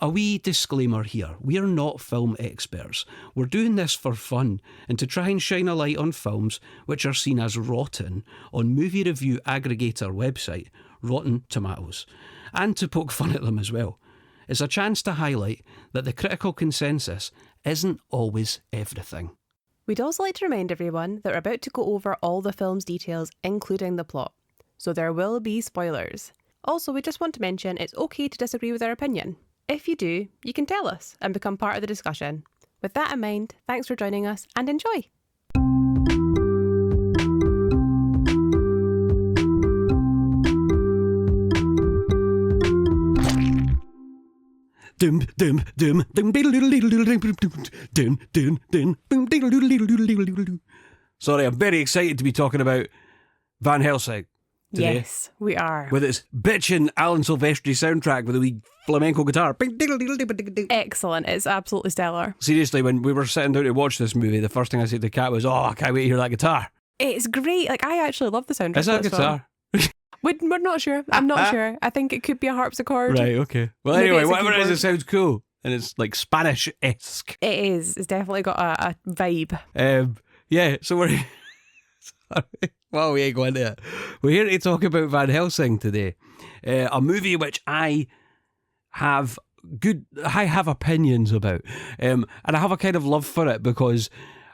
A wee disclaimer here. We're not film experts. We're doing this for fun and to try and shine a light on films which are seen as rotten on movie review aggregator website Rotten Tomatoes, and to poke fun at them as well. It's a chance to highlight that the critical consensus isn't always everything. We'd also like to remind everyone that we're about to go over all the film's details, including the plot. So there will be spoilers. Also, we just want to mention it's okay to disagree with our opinion. If you do, you can tell us and become part of the discussion. With that in mind, thanks for joining us and enjoy! Sorry, I'm very excited to be talking about Van Helsing today. Yes, we are. With its bitchin' Alan Silvestri soundtrack with a wee flamenco guitar. Excellent, it's absolutely stellar. Seriously, when we were sitting down to watch this movie, the first thing I said to Kat was, I can't wait to hear that guitar. It's great, like I actually love the soundtrack. Is that a guitar? We're not sure. I'm not sure. I think it could be a harpsichord. Right, okay. Well, Maybe anyway, it's a whatever it is, keyboard. it sounds cool. And it's like Spanish-esque. It is. It's definitely got a vibe. Yeah, so we're... Sorry. Well, we ain't going into it. We're here to talk about Van Helsing today. A movie which I have opinions about. And I have a kind of love for it because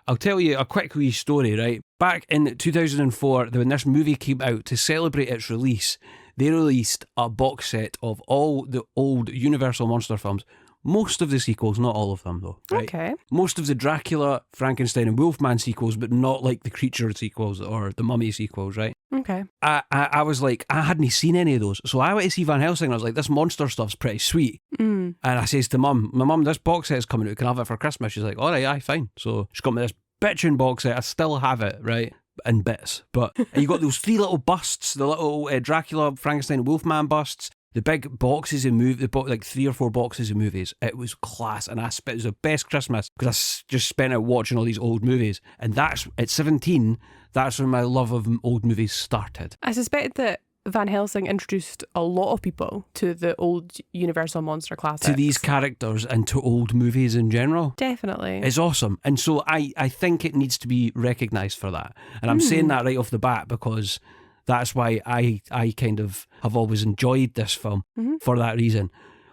I'll tell you a quick wee story, right? Back in 2004, when this movie came out, to celebrate its release, they released a box set of all the old Universal Monster films. Most of the sequels, not all of them though. Right? Okay. Most of the Dracula, Frankenstein and Wolfman sequels, but not like the Creature sequels or the Mummy sequels, right? Okay. I was like, I hadn't seen any of those. So I went to see Van Helsing and I was like, this monster stuff's pretty sweet. And I says to Mum, my mum, this box set's coming out, can I have it for Christmas? She's like, alright, aye, fine. So she got me this bitchin' box set. I still have it, right? In bits. But you got those three little busts, the little Dracula, Frankenstein, Wolfman busts, the big boxes of movies, they bought like 3 or 4 boxes of movies. It was class, and it was the best Christmas because just spent it watching all these old movies. And that's, at 17, that's when my love of old movies started. I suspect that Van Helsing introduced a lot of people to the old Universal Monster classics. To these characters and to old movies in general. Definitely. It's awesome. And so I think it needs to be recognised for that. And I'm saying that right off the bat because that's why I kind of have always enjoyed this film for that reason.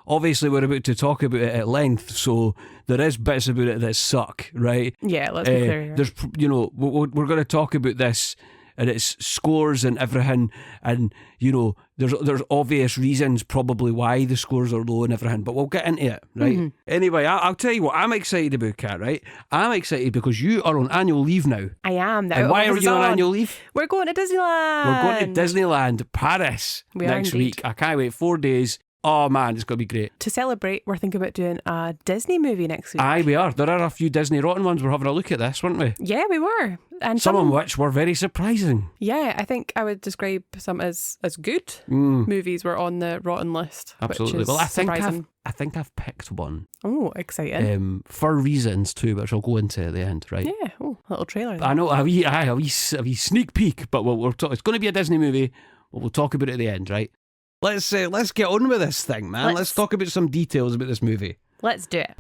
Obviously, we're about to talk about it at length, so there is bits about it that suck, right? Yeah, let's be clear here. There's, we're going to talk about this and its scores and everything, and there's obvious reasons probably why the scores are low and everything, but we'll get into it, right? Anyway, I'll tell you what I'm excited about, Kat, right? I'm excited because you are on annual leave now. I am. And why are you on annual leave? We're going to Disneyland. We're going to Disneyland Paris We are next indeed. week. I can't wait. 4 days. Oh man, it's going to be great. To celebrate, we're thinking about doing a Disney movie next week. Aye, we are. There are a few Disney rotten ones. We're having a look at this, weren't we? Yeah, we were. And Some of which were very surprising. Yeah, I think I would describe some as good movies were on the rotten list. Absolutely. Which is Well, surprising. I think I've picked one. Oh, exciting. For reasons too, which I'll go into at the end, right? Yeah. Oh, little trailer. Then. I know a wee sneak peek, but it's going to be a Disney movie. But we'll talk about it at the end, right? Let's get on with this thing, man. Let's talk about some details about this movie. Let's do it.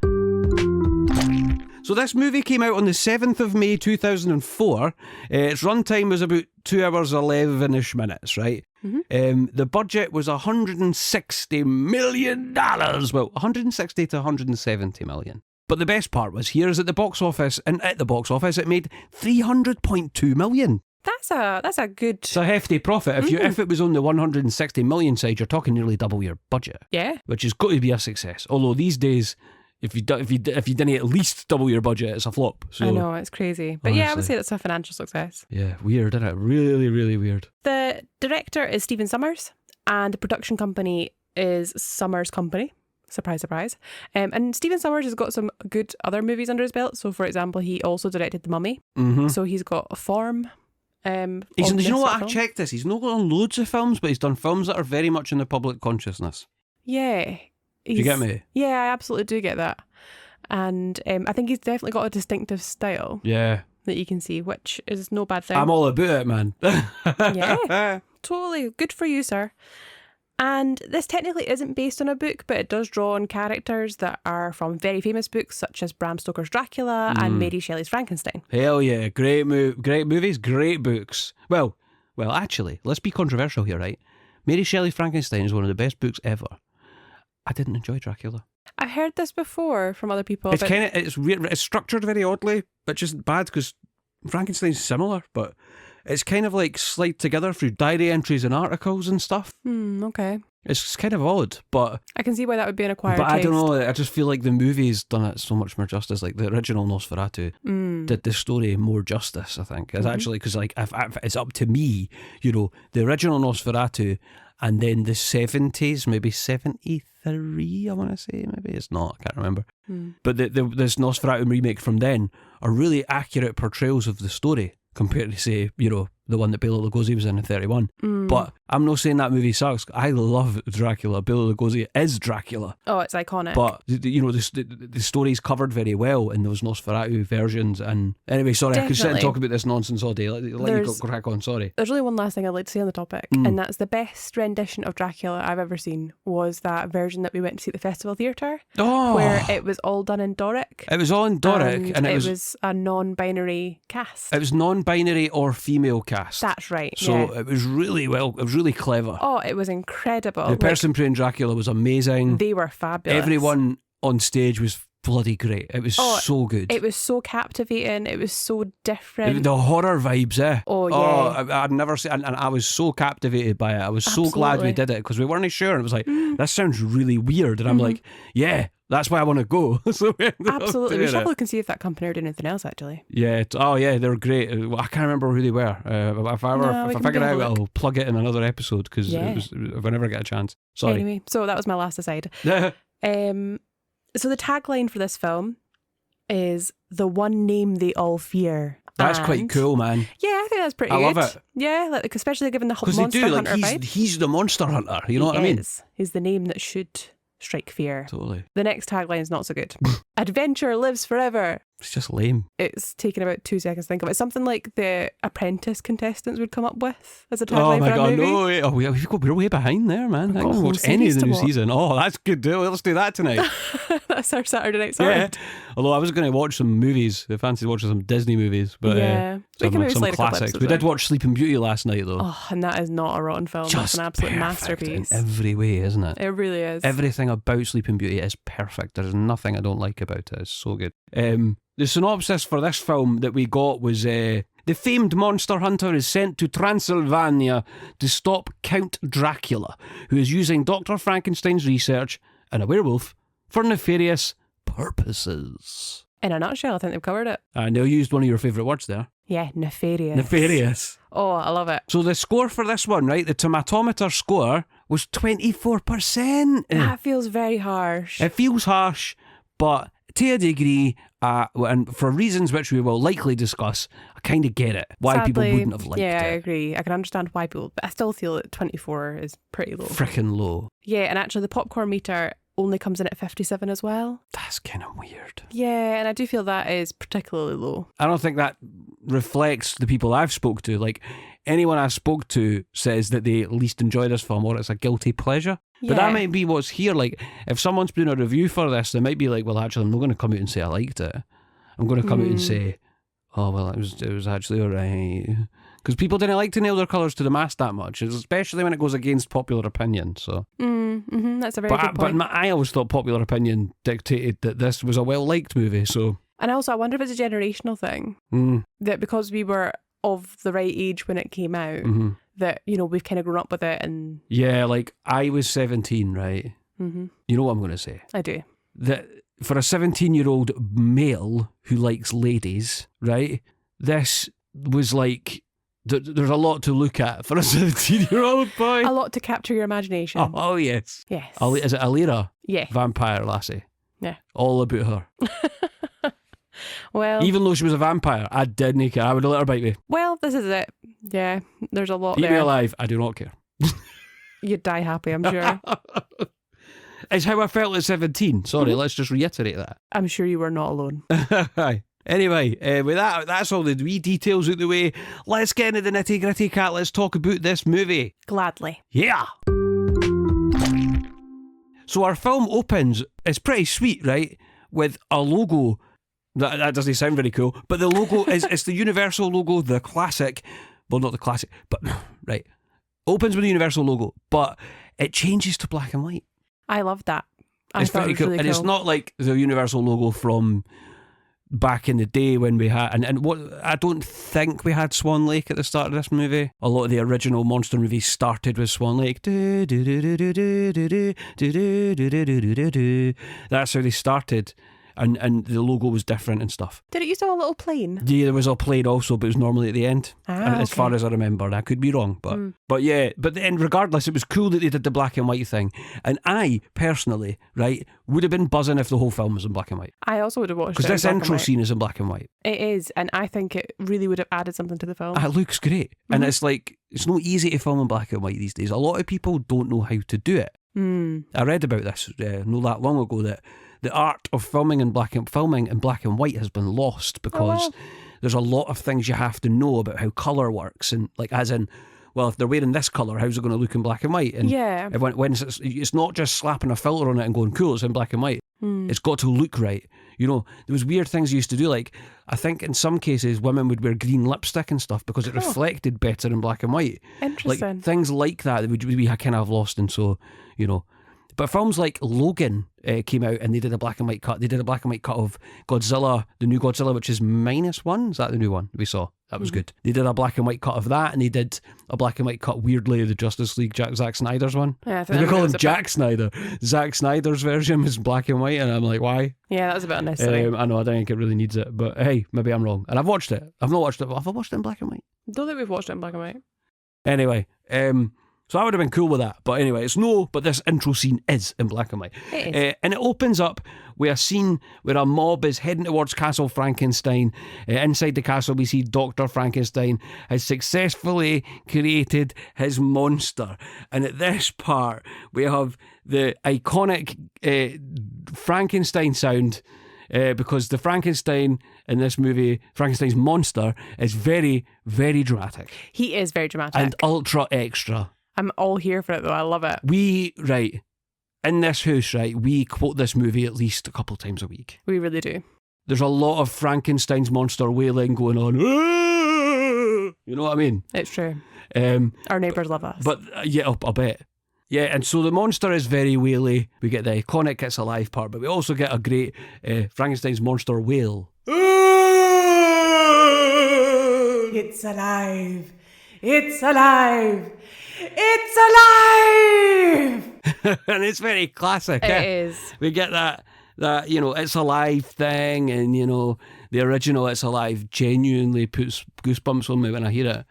So this movie came out on the 7th of May 2004. Its runtime was about 2 hours 11ish minutes, right? The budget was $160 million. Well, 160 to 170 million. But the best part was here is at the box office, and at the box office it made $300.2 million. That's a good. It's a hefty profit. If it was on the 160 million side, you're talking nearly double your budget. Yeah. Which has got to be a success. Although these days, if you didn't at least double your budget, it's a flop. So, I know, it's crazy. But yeah, I would say that's a financial success. Yeah, weird, isn't it? Really, really weird. The director is Stephen Sommers, and the production company is Sommers Company. Surprise, surprise. And Stephen Sommers has got some good other movies under his belt. So, for example, he also directed The Mummy. So he's got A Form. You know what? I checked this. He's not on loads of films, but he's done films that are very much in the public consciousness. Yeah. Do you get me? Yeah, I absolutely do get that. And I think he's definitely got a distinctive style. Yeah. That you can see, which is no bad thing. I'm all about it, man. Yeah. Totally. Good for you, sir. And this technically isn't based on a book, but it does draw on characters that are from very famous books such as Bram Stoker's Dracula and Mary Shelley's Frankenstein. Hell yeah, great movies, great books. Well, actually, let's be controversial here, right? Mary Shelley's Frankenstein is one of the best books ever. I didn't enjoy Dracula. I've heard this before from other people. It's kind of it's weird. It's structured very oddly, which isn't bad because Frankenstein's similar, but it's kind of like slid together through diary entries and articles and stuff. Okay. It's kind of odd, but I can see why that would be an acquired taste. But I don't know, I just feel like the movie's done it so much more justice. Like the original Nosferatu did the story more justice, I think. It's actually, because like if it's up to me, you know, the original Nosferatu and then the 70s, maybe 73, I want to say, maybe it's not, I can't remember. But this Nosferatu remake from then are really accurate portrayals of the story compared to, say, you know, the one that Bela Lugosi was in 31. But I'm not saying that movie sucks. I love Dracula. Bela Lugosi is Dracula. Oh, it's iconic. But, you know, the story's covered very well in those Nosferatu versions. And anyway, sorry, I could sit and talk about this nonsense all day. Let you crack on, sorry. There's only one last thing I'd like to say on the topic, and that's the best rendition of Dracula I've ever seen was that version that we went to see at the Festival Theatre, where it was all done in Doric. It was all in Doric. And it was a non-binary cast. It was non-binary or female cast. That's right. So it was really it was really clever. Oh, it was incredible. The person playing Dracula was amazing. They were fabulous. Everyone on stage was bloody great. It was so good. It was so captivating. It was so different. The horror vibes, eh? Oh, yeah. I'd never seen, and I was so captivated by it. I was so glad we did it because we weren't sure. It was like, this sounds really weird. And I'm like, yeah, that's why I want to go. So absolutely. We should have a look and see if that company are doing anything else, actually. Yeah. They were great. I can't remember who they were. If I figure it out, I'll plug it in another episode because if I never get a chance. Sorry. Anyway, so that was my last aside. So the tagline for this film is "The one name they all fear." That's quite cool, man. Yeah, I think that's pretty good. I love it. Yeah, like especially given the monster hunter vibe. He's the monster hunter. You know what I mean? He's the name that should strike fear. Totally. The next tagline is not so good. Adventure lives forever. It's just lame. It's taken about 2 seconds to think of it. Something like the Apprentice contestants would come up with as a tagline for a movie. No. We're way behind there, man. I don't watch any of the new season. Oh, that's good. Let's do that tonight. That's our Saturday night served. Yeah. Although I was going to watch some movies. I fancied watching some Disney movies. But some classics. We did watch Sleeping Beauty last night, though. Oh, and that is not a rotten film. That's an absolute masterpiece. In every way, isn't it? It really is. Everything about Sleeping Beauty is perfect. There's nothing I don't like about it. It's so good. The synopsis for this film that we got was the famed monster hunter is sent to Transylvania to stop Count Dracula, who is using Dr Frankenstein's research and a werewolf for nefarious purposes. In a nutshell, I think they've covered it. And they used one of your favourite words there. Yeah, nefarious. Nefarious. Oh, I love it. So the score for this one, right, the tomatometer score was 24%. That feels very harsh. It feels harsh, but to a degree, and for reasons which we will likely discuss, I kind of get it. Why Sadly, people wouldn't have liked it. Yeah, I agree. I can understand why people, but I still feel that 24 is pretty low. Frickin' low. Yeah, and actually the popcorn meter only comes in at 57 as well. That's kind of weird. Yeah, and I do feel that is particularly low. I don't think that reflects the people I've spoke to. Like, anyone I spoke to says that they at least enjoy this film or it's a guilty pleasure. Yeah. But that might be what's here. Like, if someone's doing a review for this, they might be like, well, actually, I'm not going to come out and say I liked it. I'm going to come out and say, oh, well, it was actually all right. Because people didn't like to nail their colours to the mast that much, especially when it goes against popular opinion. So, that's a very good point. But I always thought popular opinion dictated that this was a well-liked movie. So, and also, I wonder if it's a generational thing. That because we were of the right age when it came out, that, you know, we've kind of grown up with it. And yeah, like, I was 17, right? You know what I'm going to say? I do. That for a 17-year-old male who likes ladies, right, this was like, there's a lot to look at for a 17-year-old boy. A lot to capture your imagination. Oh yes. Yes. Is it Alira? Yeah. Vampire lassie. Yeah. All about her. Well, even though she was a vampire, I didn't care. I would have let her bite me. Well, this is it. Yeah, there's a lot Eat there. me alive, I do not care. You'd die happy, I'm sure. It's how I felt at 17. Sorry, let's just reiterate that. I'm sure you were not alone. Anyway, with that's all the wee details out the way. Let's get into the nitty gritty, Cat. Let's talk about this movie. Gladly. Yeah. So our film opens, it's pretty sweet, right? With a logo. That doesn't sound very cool, but the logo it's the Universal logo, the classic. Well, not the classic, but right. Opens with the Universal logo, but it changes to black and white. I love that. It's very cool. And it's not like the Universal logo from back in the day when we had, and what I don't think we had Swan Lake at the start of this movie. A lot of the original monster movies started with Swan Lake. That's how they started. And the logo was different and stuff. Did it used to have a little plane? Yeah, there was a plane also, but it was normally at the end. As far as I remember. I could be wrong, but yeah. But then regardless, it was cool that they did the black and white thing. And I, personally, right, would have been buzzing if the whole film was in black and white. I also would have watched it because this intro scene is in black and white. It is, and I think it really would have added something to the film. It looks great. And it's like, it's not easy to film in black and white these days. A lot of people don't know how to do it. I read about this not that long ago, that the art of filming in black and white has been lost because there's a lot of things you have to know about how colour works, and like as in, well, if they're wearing this colour, how's it going to look in black and white? And when it's not just slapping a filter on it and going, cool, it's in black and white. It's got to look right. You know, there was weird things you used to do, like I think in some cases women would wear green lipstick and stuff because it reflected better in black and white. Interesting. Like things like that we kind of have lost, and so, you know. But films like Logan came out and they did a black and white cut. They did a black and white cut of Godzilla, the new Godzilla, which is -1. Is that the new one we saw? That was good. They did a black and white cut of that, and they did a black and white cut, weirdly, of the Justice League, Zack Snyder's one. Yeah, they call him Jack Snyder. Zack Snyder's version was black and white, and I'm like, why? Yeah, that was a bit unnecessary. I know, I don't think it really needs it, but hey, maybe I'm wrong. And I've watched it. I've not watched it. Have I watched it in black and white? Don't think we've watched it in black and white. Anyway, so I would have been cool with that. But anyway, but this intro scene is in black and white. It is. And it opens up with a scene where a mob is heading towards Castle Frankenstein. Inside the castle, we see Dr. Frankenstein has successfully created his monster. And at this part, we have the iconic Frankenstein sound. Because the Frankenstein in this movie, Frankenstein's monster, is very, very dramatic. He is very dramatic. And ultra extra. I'm all here for it though, I love it. In this house, right, we quote this movie at least a couple times a week. We really do. There's a lot of Frankenstein's monster wailing going on. You know what I mean? It's true. Our neighbours love us. But yeah, I'll bet. Yeah, and so the monster is very waily. We get the iconic It's Alive part, but we also get a great Frankenstein's monster wail. It's alive! It's alive! It's alive! And it's very classic. It is. We get that you know, It's Alive thing, and you know, the original It's Alive genuinely puts goosebumps on me when I hear it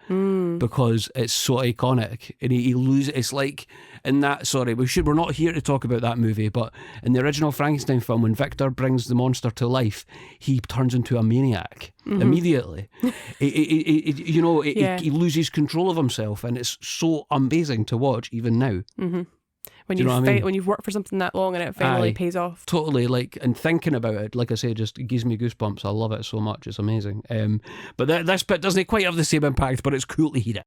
because it's so iconic, and he loses. It's like in that. Sorry, we're not here to talk about that movie, but in the original Frankenstein film, when Victor brings the monster to life, he turns into a maniac immediately. He loses control of himself, and it's so amazing to watch even now. When you've worked for something that long and it finally pays off. Totally, and thinking about it, like I say, just it gives me goosebumps. I love it so much. It's amazing. But this bit doesn't quite have the same impact, but it's cool to hear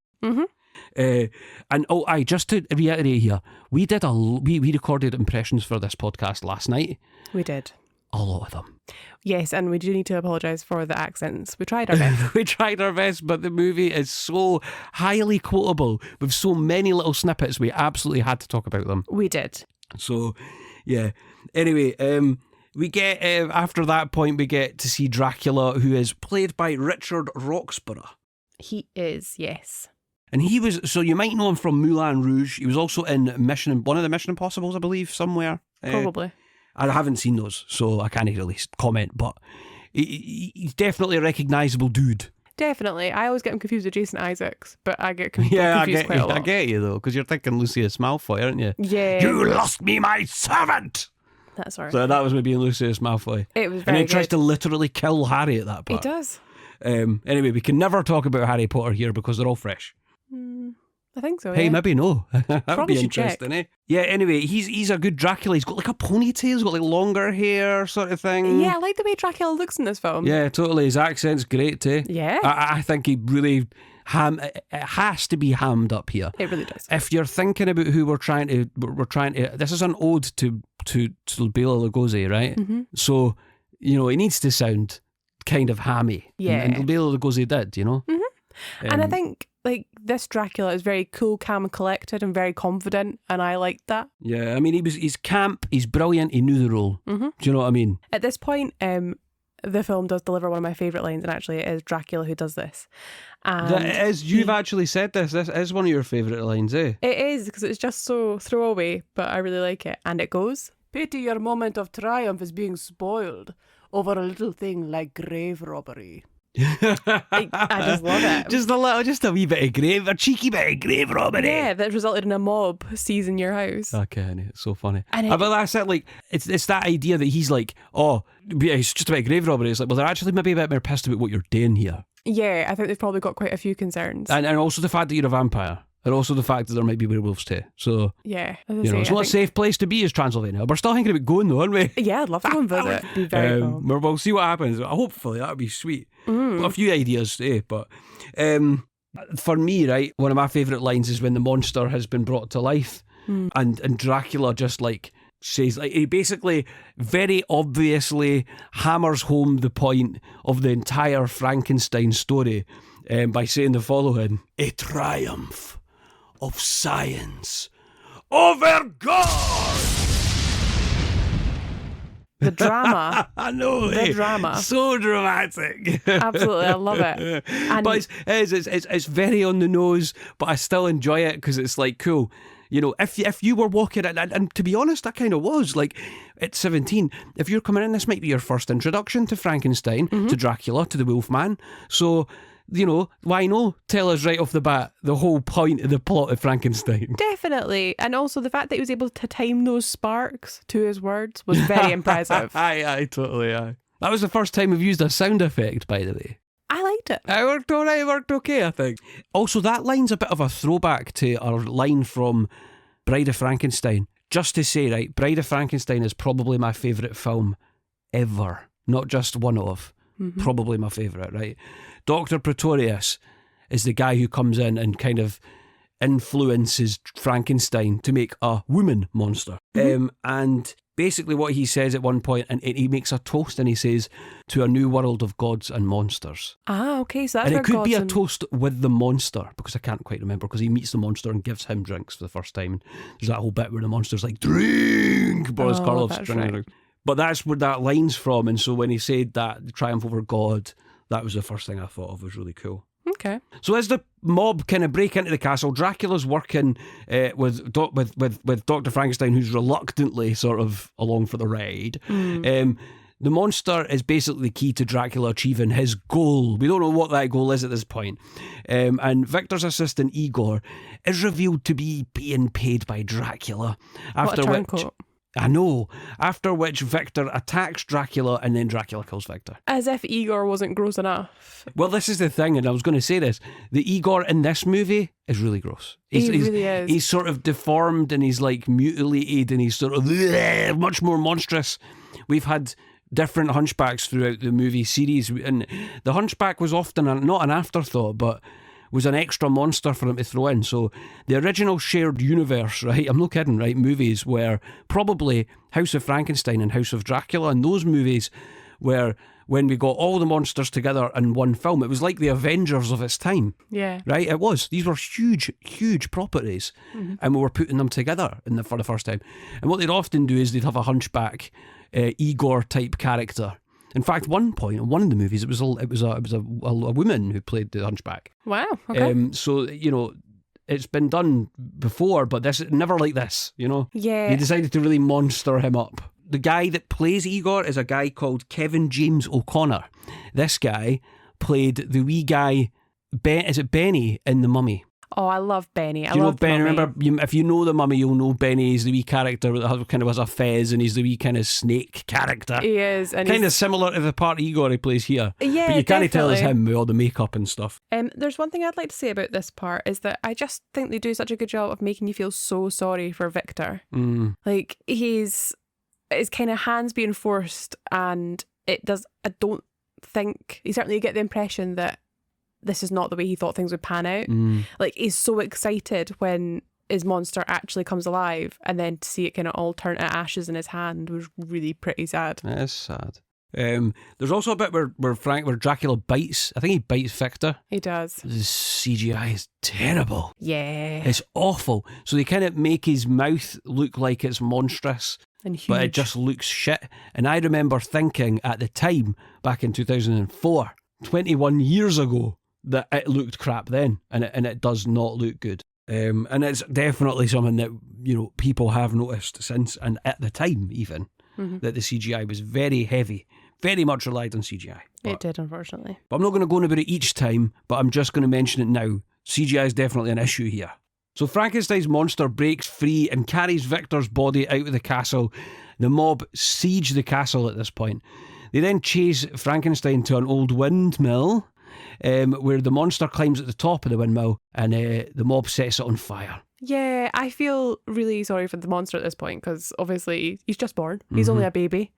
it. Just to reiterate here, we recorded impressions for this podcast last night. We did. A lot of them. Yes, and we do need to apologise for the accents. We tried our best. We tried our best, but the movie is so highly quotable with so many little snippets, we absolutely had to talk about them. We did. So, yeah. Anyway, we get, after that point, we get to see Dracula, who is played by Richard Roxburgh. He is, yes. And he was, so you might know him from Moulin Rouge. He was also in one of the Mission Impossibles, I believe, somewhere. Probably. I haven't seen those, so I can't really comment, but he's definitely a recognisable dude. Definitely. I always get him confused with Jason Isaacs, but I get confused quite a lot. I get you, though, because you're thinking Lucius Malfoy, aren't you? Yeah. You lost me my servant! That's right. So that was me being Lucius Malfoy. It was very good. And he tries to literally kill Harry at that part. He does. Anyway, we can never talk about Harry Potter here because they're all fresh. I think so, Hey, maybe no. That would Probably be interesting, eh? Yeah, anyway, he's a good Dracula. He's got like a ponytail, he's got like longer hair sort of thing. Yeah, I like the way Dracula looks in this film. Yeah, totally. His accent's great too. Yeah. I think he really It has to be hammed up here. It really does. If you're thinking about who we're trying to, this is an ode to Bela Lugosi, right? Mm-hmm. So, it needs to sound kind of hammy. Yeah. And Bela Lugosi did, Mm-hmm. And I think, this Dracula is very cool, calm and collected and very confident, and I liked that. Yeah, I mean, he's camp, he's brilliant, he knew the role. Mm-hmm. Do you know what I mean? At this point, the film does deliver one of my favourite lines, and actually it is Dracula who does this. And you've actually said this is one of your favourite lines, eh? It is, because it's just so throwaway, but I really like it. And it goes, "Pity your moment of triumph is being spoiled over a little thing like grave robbery." I just love it. Just a wee bit of a cheeky bit of grave robbery. Yeah, that resulted in a mob seizing your house. Okay, it's so funny. And but that's it. It's that idea that he's like, oh, it's just about grave robbery. It's like, well, they're actually maybe a bit more pissed about what you're doing here. Yeah, I think they've probably got quite a few concerns. And also the fact that you're a vampire. And also the fact that there might be werewolves too. So, yeah, it's not a safe place to be as Transylvania. We're still thinking about going though, aren't we? Yeah, I'd love to go and visit. It'd be very cool. We'll see what happens. Hopefully that would be sweet. Got a few ideas, but for me, right, one of my favourite lines is when the monster has been brought to life and Dracula just says, he basically very obviously hammers home the point of the entire Frankenstein story by saying the following: "A triumph of science over God." The drama. I know. The drama. So dramatic. Absolutely, I love it. And but it's very on the nose, but I still enjoy it because it's cool. If you were walking, and to be honest, I kind of was at 17. If you're coming in, this might be your first introduction to Frankenstein, to Dracula, to the Wolfman. So, why no? Tell us right off the bat the whole point of the plot of Frankenstein. Definitely. And also the fact that he was able to time those sparks to his words was very impressive. Aye, totally, aye. That was the first time we've used a sound effect, by the way. I liked it. It worked alright, it worked okay, I think. Also, that line's a bit of a throwback to our line from Bride of Frankenstein. Just to say, right, Bride of Frankenstein is probably my favourite film ever. Not just one of. Mm-hmm. Probably my favourite, right? Dr. Pretorius is the guy who comes in and kind of influences Frankenstein to make a woman monster. Mm-hmm. And basically what he says at one point, and he makes a toast and he says, "To a new world of gods and monsters." Ah, okay, so that's and where it could be a and... toast with the monster, because I can't quite remember, because he meets the monster and gives him drinks for the first time. And there's that whole bit where the monster's like, "Drink!" Boris Karloff's drinking. Right. But that's where that line's from, and so when he said that, the triumph over God, that was the first thing I thought of. Was really cool. Okay. So as the mob kind of break into the castle, Dracula's working with Dr. Frankenstein, who's reluctantly sort of along for the ride. The monster is basically the key to Dracula achieving his goal. We don't know what that goal is at this point. And Victor's assistant, Igor, is revealed to be being paid by Dracula. What a turncoat. I know. After which Victor attacks Dracula and then Dracula kills Victor. As if Igor wasn't gross enough. Well, this is the thing, and I was going to say this. The Igor in this movie is really gross. He really is. He's sort of deformed and he's mutilated and he's sort of much more monstrous. We've had different hunchbacks throughout the movie series, and the hunchback was often not an afterthought, but was an extra monster for them to throw in. So the original shared universe, right, I'm not kidding, right, movies were probably House of Frankenstein and House of Dracula, and those movies were when we got all the monsters together in one film. It was like the Avengers of its time. Yeah. Right? It was. These were huge, huge properties, and we were putting them together for the first time. And what they'd often do is they'd have a hunchback, Igor type character. In fact, one point in one of the movies, it was a woman who played the hunchback. Wow. Okay. So it's been done before, but this never like this. Yeah. They decided to really monster him up. The guy that plays Igor is a guy called Kevin James O'Connor. This guy played the wee guy. Is it Benny in The Mummy? Oh, I love Benny. Do you know Benny? Remember, if you know The Mummy, you'll know Benny. He's the wee character that kind of has a fez, and he's the wee kind of snake character. He is. And kind of similar to the part Igor he plays here. Yeah, but you can't tell it's definitely. him with all the makeup and stuff. There's one thing I'd like to say about this part is that I just think they do such a good job of making you feel so sorry for Victor. Like, his kind of hands being forced, and it does. I don't think you certainly get the impression that this is not the way he thought things would pan out. Like, he's so excited when his monster actually comes alive, and then to see it kind of all turn to ashes in his hand was really pretty sad. It is sad. There's also a bit where Dracula bites. I think he bites Victor. He does. The CGI is terrible. Yeah. It's awful. So they kind of make his mouth look like it's monstrous, And huge. but it just looks shit. And I remember thinking at the time, back in 2004, 21 years ago, that it looked crap then, and it does not look good. And it's definitely something that, you know, people have noticed since, and at the time even, that the CGI was very heavy, very much relied on CGI. It did, unfortunately. But I'm not going to go on about it each time, but I'm just going to mention it now. CGI is definitely an issue here. So Frankenstein's monster breaks free and carries Victor's body out of the castle. The mob siege the castle at this point. They then chase Frankenstein to an old windmill, where the monster climbs at the top of the windmill, and the mob sets it on fire. Yeah, I feel really sorry for the monster at this point, because obviously he's just born. He's only a baby.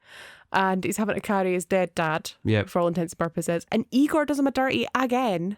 And he's having to carry his dead dad, for all intents and purposes. And Igor does him a dirty again.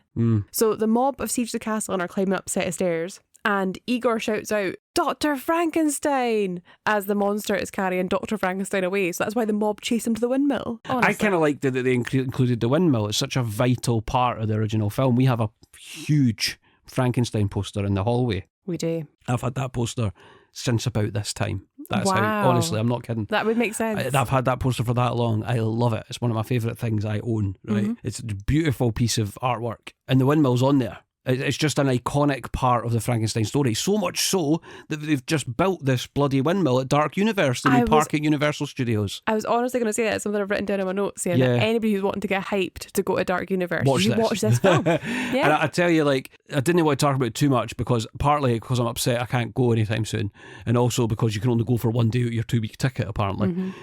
So the mob have sieged the castle and are climbing up a set of stairs. And Igor shouts out, "Dr. Frankenstein!" as the monster is carrying Dr. Frankenstein away. So that's why the mob chase him to the windmill. Honestly. I kind of liked that they included the windmill. It's such a vital part of the original film. We have a huge Frankenstein poster in the hallway. We do. I've had that poster since about this time. That's Wow. how, honestly, I'm not kidding. That would make sense. I've had that poster for that long. I love it. It's one of my favourite things I own, right? It's a beautiful piece of artwork. And the windmill's on there. It's just an iconic part of the Frankenstein story. So much so that they've just built this bloody windmill at Dark Universe, the new park at Universal Studios. I was honestly going to say that. It's something I've written down in my notes, saying that anybody who's wanting to get hyped to go to Dark Universe, watch this film. And I tell you, like, I didn't want to talk about it too much, because partly because I'm upset I can't go anytime soon, and also because you can only go for one day out of your 2-week ticket, apparently,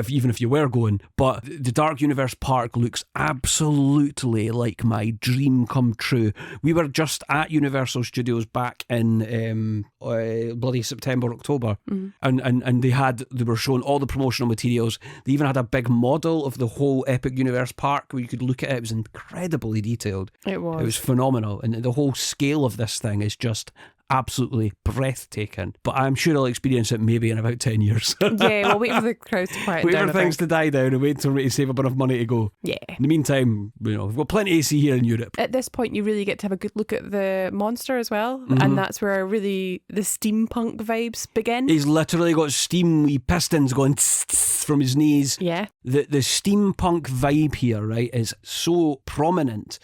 even if you were going. But the Dark Universe park looks absolutely like my dream come true. We were just at Universal Studios back in bloody September, October, and they were showing all the promotional materials. They even had a big model of the whole Epic Universe park where you could look at it. It was incredibly detailed. It was phenomenal, and the whole scale of this thing is just absolutely breathtaking. But I'm sure I'll experience it maybe in about 10 years. Yeah, we'll wait for the crowds to quiet down. Wait for things to die down and wait until we save up enough money to go. Yeah. In the meantime, you know, we've got plenty to see here in Europe. At this point, you really get to have a good look at the monster as well, and that's where really the steampunk vibes begin. He's literally got steam wee pistons going tss, tss from his knees. Yeah. The steampunk vibe here, right, is so prominent.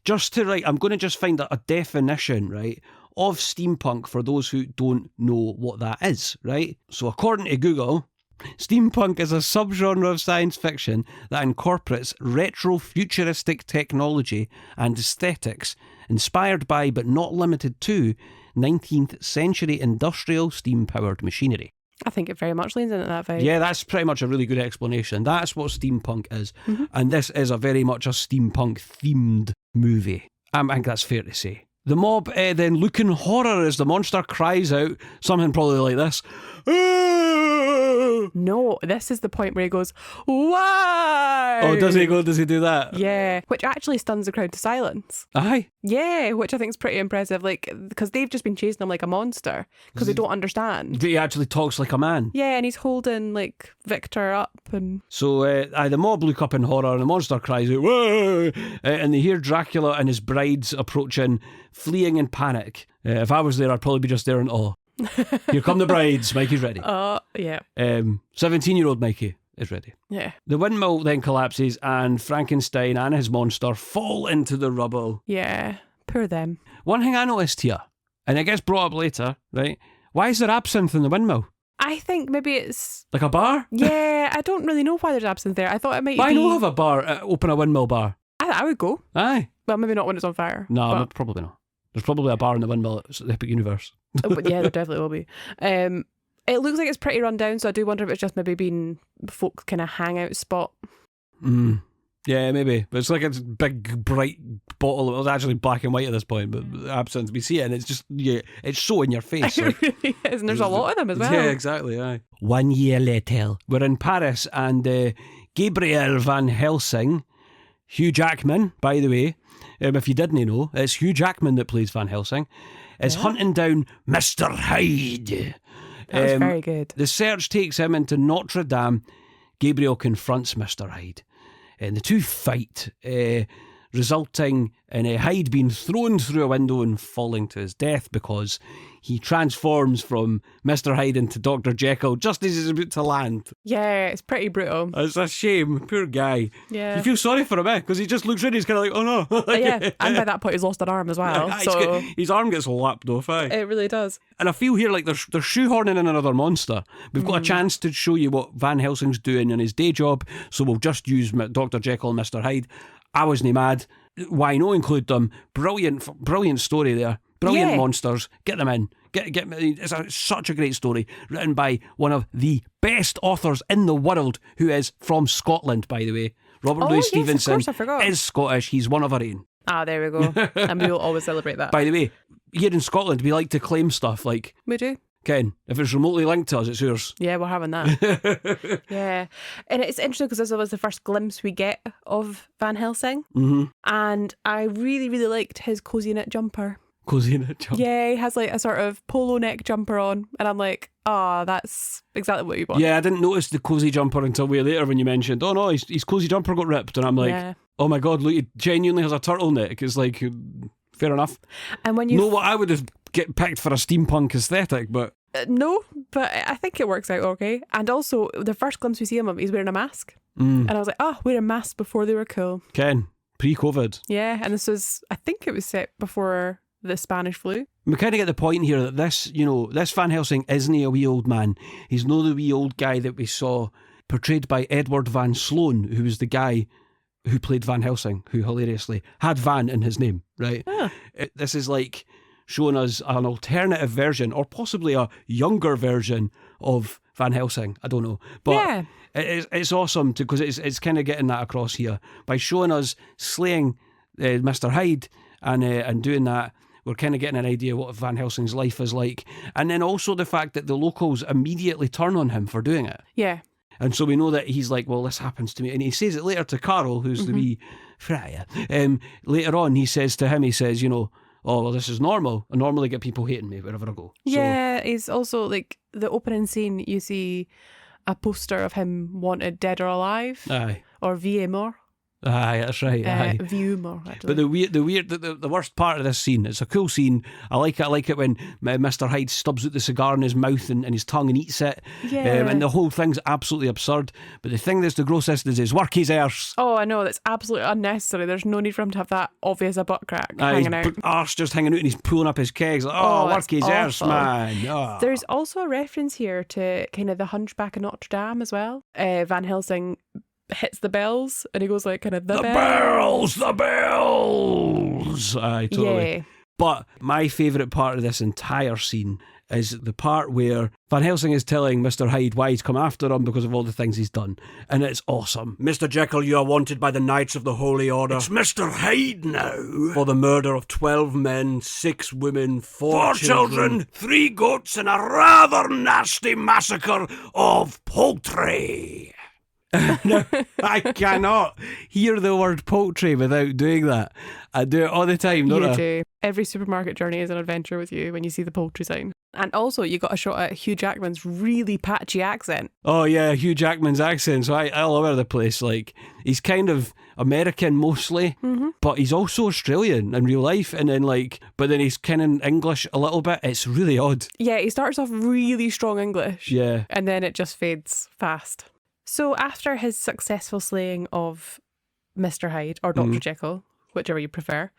Just to, right, I'm going to just find a definition, right, of steampunk for those who don't know what that is, right? So according to Google, steampunk is a subgenre of science fiction that incorporates retro-futuristic technology and aesthetics inspired by, but not limited to, 19th century industrial steam-powered machinery. I think it very much leans into that vibe. Yeah, that's pretty much a really good explanation. That's what steampunk is. And this is a very much a steampunk-themed movie. I think that's fair to say. The mob then look in horror as the monster cries out something probably like this. No, this is the point where he goes, "Why?" Oh, does he do that? Yeah, which actually stuns the crowd to silence. Aye. Yeah, which I think is pretty impressive, like, because they've just been chasing him like a monster because they don't understand. He actually talks like a man. Yeah, and he's holding like Victor up, and so the mob look up in horror and the monster cries out, "Whoa!" And they hear Dracula and his brides approaching, fleeing in panic. If I was there, I'd probably be just there in awe. Here come the brides. Mikey's ready. Yeah. 17-year-old Mikey is ready. Yeah. The windmill then collapses and Frankenstein and his monster fall into the rubble. Yeah. Poor them. One thing I noticed here, and it gets brought up later, right? Why is there absinthe in the windmill? I think maybe it's... Like a bar? Yeah, I don't really know why there's absinthe there. I thought it might Why be... not have a bar, open a windmill bar? I would go. Aye. Well, maybe not when it's on fire. No, but... probably not. There's probably a bar in the windmill at the Epic Universe. But yeah, there definitely will be. It looks like it's pretty run down, so I do wonder if it's just maybe been folks' kind of hangout spot. Yeah, maybe. But it's like a big, bright bottle. It was actually black and white at this point, but absinthe, we see it, and it's just, yeah, it's so in your face. Like, It really is, and there's a lot of them as well. Yeah, exactly, aye. 1 year later, we're in Paris, and Gabriel van Helsing, Hugh Jackman, by the way, if you didn't know, it's Hugh Jackman that plays Van Helsing, is hunting down Mr Hyde. That was very good. The search takes him into Notre Dame. Gabriel confronts Mr Hyde, and the two fight, resulting in Hyde being thrown through a window and falling to his death because he transforms from Mr Hyde into Dr Jekyll just as he's about to land. Yeah, it's pretty brutal. It's a shame. Poor guy. Yeah. You feel sorry for him, because he just looks around and he's kind of like, oh no. Yeah, and by that point he's lost an arm as well. So his arm gets lapped off, aye. It really does. And I feel here like they're shoehorning in another monster. We've got a chance to show you what Van Helsing's doing in his day job, so we'll just use Dr Jekyll and Mr Hyde. I wasn't mad. Why not include them? Brilliant story there. Brilliant monsters. Get them in. It's such a great story, written by one of the best authors in the world, who is from Scotland, by the way. Robert Louis Stevenson of course, I forgot. is Scottish. He's one of our own. Ah, there we go. And we will always celebrate that. By the way, here in Scotland, we like to claim stuff like... We do. Ken, if it's remotely linked to us, it's yours. Yeah, we're having that. Yeah. And it's interesting because this was the first glimpse we get of Van Helsing. Mm-hmm. And I really, really liked his cozy knit jumper. Cozy knit jumper? Yeah, he has like a sort of polo neck jumper on. And I'm like, that's exactly what you want. Yeah, I didn't notice the cozy jumper until way later when you mentioned, oh no, his cozy jumper got ripped. And I'm like, oh my God, look, he genuinely has a turtleneck. It's like... Fair enough. And when you what I would have get picked for a steampunk aesthetic, but no, but I think it works out okay. And also, the first glimpse we see him of, he's wearing a mask, and I was like, wearing masks before they were cool. Ken, pre-COVID. Yeah, and this was, I think it was set before the Spanish flu. We kind of get the point here that this Van Helsing isn't a wee old man. He's not the wee old guy that we saw portrayed by Edward Van Sloan, who was the guy who played Van Helsing, who hilariously had Van in his name, right? Yeah. This is like showing us an alternative version, or possibly a younger version of Van Helsing. I don't know. But it's awesome because it's kind of getting that across here. By showing us slaying Mr Hyde and doing that, we're kind of getting an idea what Van Helsing's life is like. And then also the fact that the locals immediately turn on him for doing it. Yeah. And so we know that he's like, well, this happens to me. And he says it later to Carol, who's the wee friar. Later on, he says, oh, well, this is normal. I normally get people hating me wherever I go. Yeah, it's also like the opening scene, you see a poster of him wanted dead or alive. Aye. Or VA more. Aye, that's right. Aye. View more, actually. But the worst part of this scene, it's a cool scene. I like it when Mr Hyde stubs out the cigar in his mouth and his tongue and eats it. Yeah. And the whole thing's absolutely absurd. But the thing that's the grossest is his work his arse. Oh, I know, that's absolutely unnecessary. There's no need for him to have that obvious a butt crack hanging out. His arse just hanging out and he's pulling up his kegs. Like, work his arse, man. Oh. There's also a reference here to kind of the Hunchback of Notre Dame as well. Van Helsing hits the bells and he goes like kind of the bells. Aye, totally. Yeah. But my favourite part of this entire scene is the part where Van Helsing is telling Mr Hyde why he's come after him because of all the things he's done. And it's awesome. Mr Jekyll, you are wanted by the Knights of the Holy Order. It's Mr Hyde now. For the murder of 12 men, 6 women, 4 children, 3 goats, and a rather nasty massacre of poultry. No, I cannot hear the word poultry without doing that. I do it all the time, don't I? You do. Every supermarket journey is an adventure with you when you see the poultry sign. And also, you got a shot at Hugh Jackman's really patchy accent. Oh yeah, Hugh Jackman's accent. So I all over the place. Like, he's kind of American mostly, but he's also Australian in real life. And then but then he's kind of English a little bit. It's really odd. Yeah, he starts off really strong English. Yeah. And then it just fades fast. So after his successful slaying of Mr Hyde, or Dr Jekyll, whichever you prefer.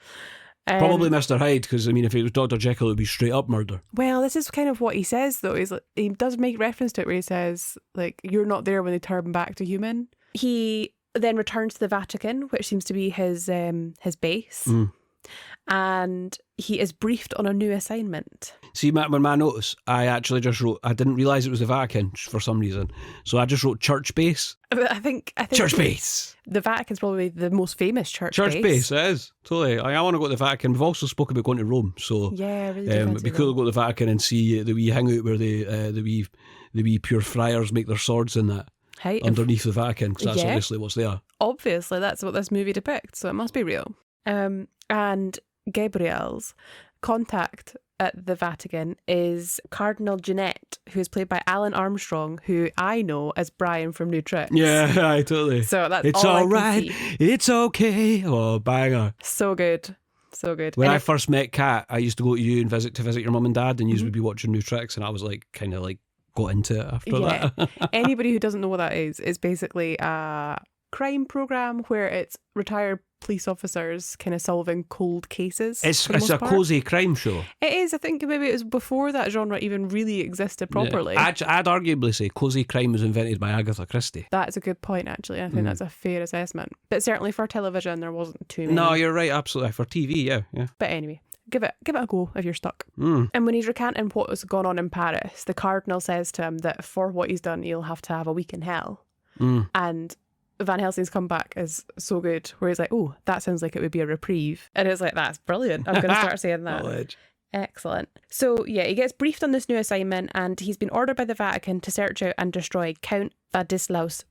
Probably Mr Hyde, because, I mean, if it was Dr Jekyll, it would be straight up murder. Well, this is kind of what he says, though. He does make reference to it where he says, you're not there when they turn back to human. He then returns to the Vatican, which seems to be his base. And he is briefed on a new assignment. See, when my notice, I actually just wrote, I didn't realise it was the Vatican for some reason. So I just wrote church base. I think church base. The Vatican's probably the most famous church base. Church base, it is. Totally. I want to go to the Vatican. We've also spoken about going to Rome. So yeah, really it'd be cool to go to the Vatican and see the wee hangout where the wee pure friars make their swords and that. Hey, underneath the Vatican, because that's Yeah. obviously what's there. obviously that's what this movie depicts, so it must be real. And Gabriel's contact at the Vatican is Cardinal Jeanette, who is played by Alan Armstrong, who I know as Brian from New Tricks. Yeah, I totally. So that's It's all I all can right. see. It's okay. Oh, banger. So good. So good. When And I first met Kat, I used to go to you and visit your mum and dad, and you would be watching New Tricks, and I was like, kind of like got into it after Yeah. that. Anybody who doesn't know what that is basically a crime program where it's retired police officers kind of solving cold cases. It's for the a most part. cosy crime show. It is. I think maybe it was before that genre even really existed properly. Yeah. I'd arguably say cozy crime was invented by Agatha Christie. That's a good point, actually. I think that's a fair assessment. But certainly for television, there wasn't too many. No, you're right, absolutely. For TV, yeah. But anyway, give it a go if you're stuck. Mm. And when he's recanting what was going on in Paris, the cardinal says to him that for what he's done, he'll have to have a week in hell. Mm. And Van Helsing's comeback is so good, where he's like, oh, that sounds like it would be a reprieve. And it's like, that's brilliant. I'm going to start saying that. Knowledge. Excellent. So, yeah, he gets briefed on this new assignment, and he's been ordered by the Vatican to search out and destroy Count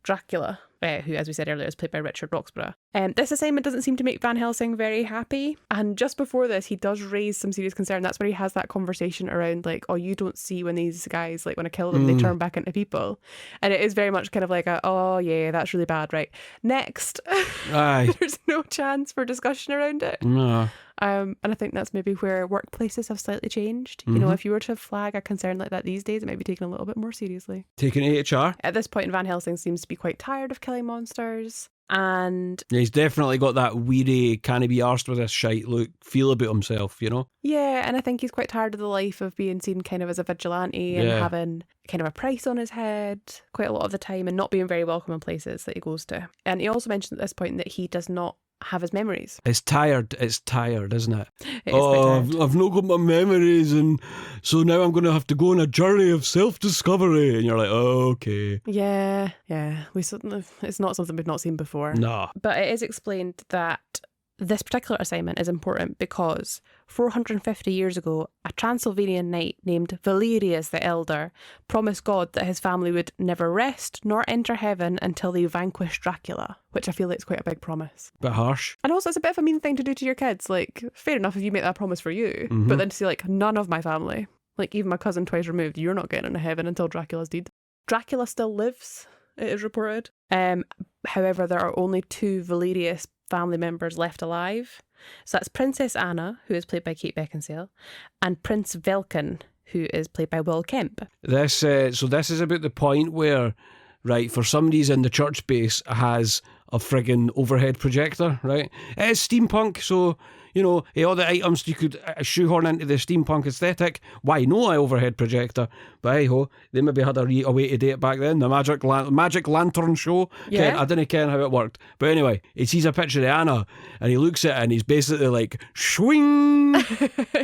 Dracula, who, as we said earlier, is played by Richard Roxburgh. This assignment doesn't seem to make Van Helsing very happy, and just before this, he does raise some serious concern. That's where he has that conversation around, like, oh, you don't see when these guys, like, when I kill them, they turn back into people. And it is very much kind of like oh, yeah, that's really bad, right? Next. Aye. There's no chance for discussion around it. No. And I think that's maybe where workplaces have slightly changed. You know, if you were to flag a concern like that these days, it might be taken a little bit more seriously. Taking HR. At this point, Van Helsing seems to be quite tired of killing monsters. And Yeah, he's definitely got that weary, can't he be arsed with this shite look, feel about himself, you know? yeah, and I think he's quite tired of the life of being seen kind of as a vigilante and Yeah. having kind of a price on his head quite a lot of the time and not being very welcome in places that he goes to. And he also mentioned at this point that he does not have his memories. It's tired, isn't it? It is quite tired. I've not got my memories, and so now I'm going to have to go on a journey of self-discovery. And you're like, oh, okay. Yeah. It's not something we've not seen before. Nah. But it is explained that this particular assignment is important because 450 years ago, a Transylvanian knight named Valerius the Elder promised God that his family would never rest nor enter heaven until they vanquished Dracula, which I feel like is quite a big promise. Bit harsh. And also, it's a bit of a mean thing to do to your kids. Like, fair enough if you make that promise for you, but then to say, like, none of my family, like even my cousin twice removed, you're not getting into heaven until Dracula's dead. Dracula still lives, it is reported. However, there are only 2 Valerius family members left alive. So that's Princess Anna, who is played by Kate Beckinsale, and Prince Velkin, who is played by Will Kemp. This is about the point where, right, for some reason the church base has a friggin' overhead projector, right? It is steampunk, so, you know, all the items you could shoehorn into the steampunk aesthetic. Why no an overhead projector? But hey ho, they maybe had a way to do it back then. The magic lantern show. Yeah. I didn't care how it worked. But anyway, he sees a picture of Anna and he looks at it and he's basically like, swing!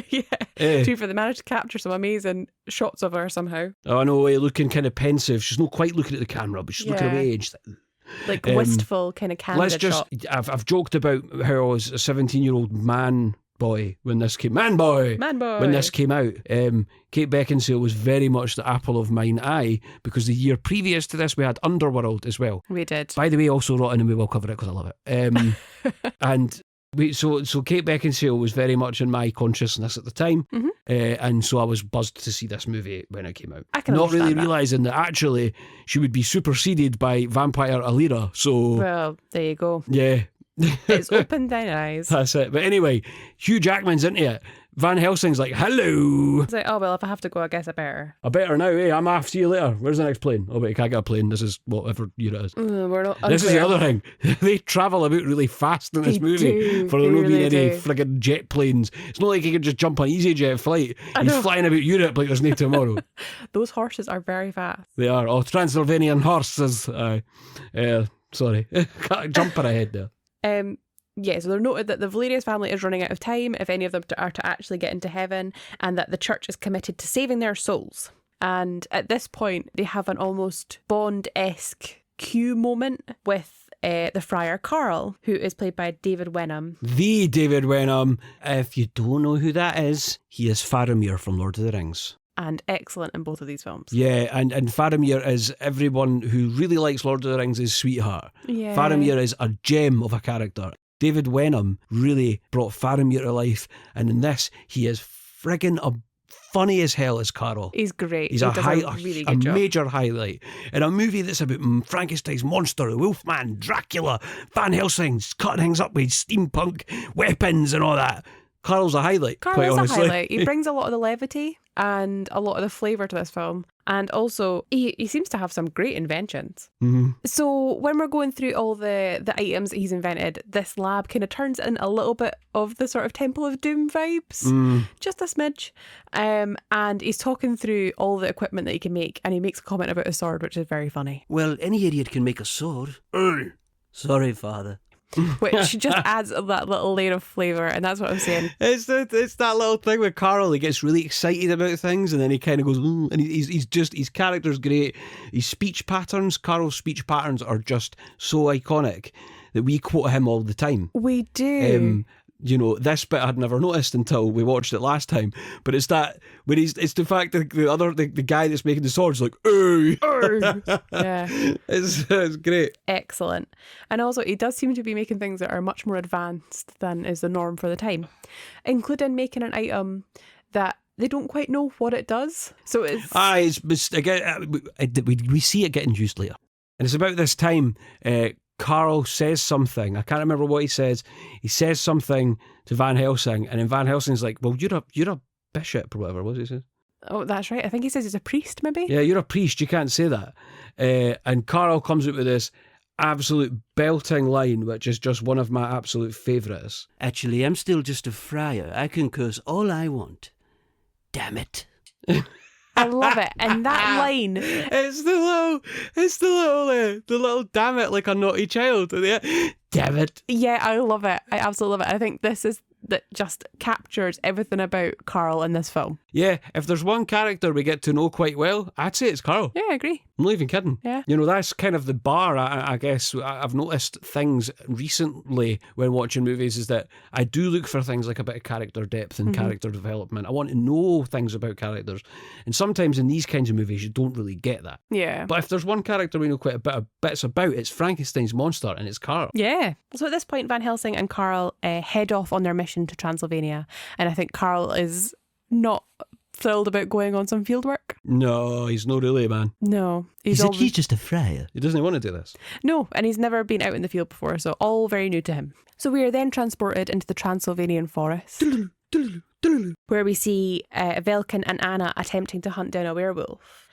Yeah. True, for they managed to capture some amazing shots of her somehow. Oh no, looking kind of pensive. She's not quite looking at the camera, but she's looking Yeah. away. And she's Like wistful, kind of candid let's just. shot. I've joked about how I was a 17-year-old man boy when this came. Man boy. When this came out, Kate Beckinsale was very much the apple of mine eye because the year previous to this we had Underworld as well. We did. By the way, also Rotten, and we will cover it because I love it. And so Kate Beckinsale was very much in my consciousness at the time, and so I was buzzed to see this movie when it came out. I can not understand really that. realising that actually she would be superseded by Vampire Alira. So Well, there you go. yeah. It's opened their eyes. That's it. But anyway, Hugh Jackman's into it. Van Helsing's like, hello. It's like, oh, well, if I have to go, I guess I better. I better now, I'm off. See you later. Where's the next plane? Oh, wait, you can't get a plane. This is whatever year it is. We're not This is the unclear. other thing. They travel about really fast in this They movie do. for there They not being really any do. friggin' jet planes. It's not like he could just jump on EasyJet flight. He's know. flying about Europe like there's no tomorrow. Those horses are very fast. They are. Oh, Transylvanian horses. Sorry. Jumping ahead there. Yeah, so they're noted that the Valerius family is running out of time if any of them are to actually get into heaven, and that the church is committed to saving their souls. And at this point, they have an almost Bond-esque Q moment with the friar Carl, who is played by David Wenham. The David Wenham. If you don't know who that is, he is Faramir from Lord of the Rings. and excellent in both of these films. Yeah, and Faramir is everyone who really likes Lord of the Rings' sweetheart. Yeah. Faramir is a gem of a character. David Wenham really brought Faramir to life, and in this, he is friggin' funny as hell as Carl. He's great. He's he a really good job. major highlight. In a movie that's about Frankenstein's monster, the Wolfman, Dracula, Van Helsing, cutting things up with steampunk weapons and all that. Carl's a highlight, quite Carl is honestly. a highlight. He brings a lot of the levity and a lot of the flavour to this film. And also, he seems to have some great inventions. Mm-hmm. So when we're going through all the items that he's invented, this lab kind of turns in a little bit of the sort of Temple of Doom vibes. Just a smidge. And he's talking through all the equipment that he can make, and he makes a comment about a sword, which is very funny. Well, any idiot can make a sword. Sorry, father. Which just adds that little layer of flavour, and that's what I'm saying. It's that little thing with Carl. He gets really excited about things, and then he kind of goes, and his character's great. His speech patterns, Carl's speech patterns, are just so iconic that we quote him all the time. We do. This bit I'd never noticed until we watched it last time. But it's that when it's the fact that the guy that's making the sword's like, "Ooh." Yeah, it's great. Excellent. And also, he does seem to be making things that are much more advanced than is the norm for the time, including making an item that they don't quite know what it does. So we see it getting used later, and it's about this time. Carl says something. I can't remember what he says. He says something to Van Helsing, and then Van Helsing's like, "Well, you're a bishop or whatever." What does he say? Oh, that's right. I think he says he's a priest, maybe. Yeah, you're a priest. You can't say that. And Carl comes out with this absolute belting line, which is just one of my absolute favourites. Actually, I'm still just a friar. I can curse all I want. Damn it. I love it. And that line, it's the little damn it, like a naughty child. Damn it. Yeah, I love it. I absolutely love it. I think this is that just captures everything about Carl in this film. Yeah, if there's one character we get to know quite well, I'd say it's Carl. Yeah, I agree. I'm not even kidding. Yeah. That's kind of the bar, I guess. I've noticed things recently when watching movies is that I do look for things like a bit of character depth and character development. I want to know things about characters. And sometimes in these kinds of movies, you don't really get that. Yeah. But if there's one character we know quite a bit of bits about, it's Frankenstein's monster, and it's Carl. Yeah. So at this point, Van Helsing and Carl head off on their mission to Transylvania. And I think Carl is not thrilled about going on some field work. No, he's not really, man. No. He's just a friar. He doesn't want to do this. No, and he's never been out in the field before, so all very new to him. So we are then transported into the Transylvanian forest, where we see Velkin and Anna attempting to hunt down a werewolf.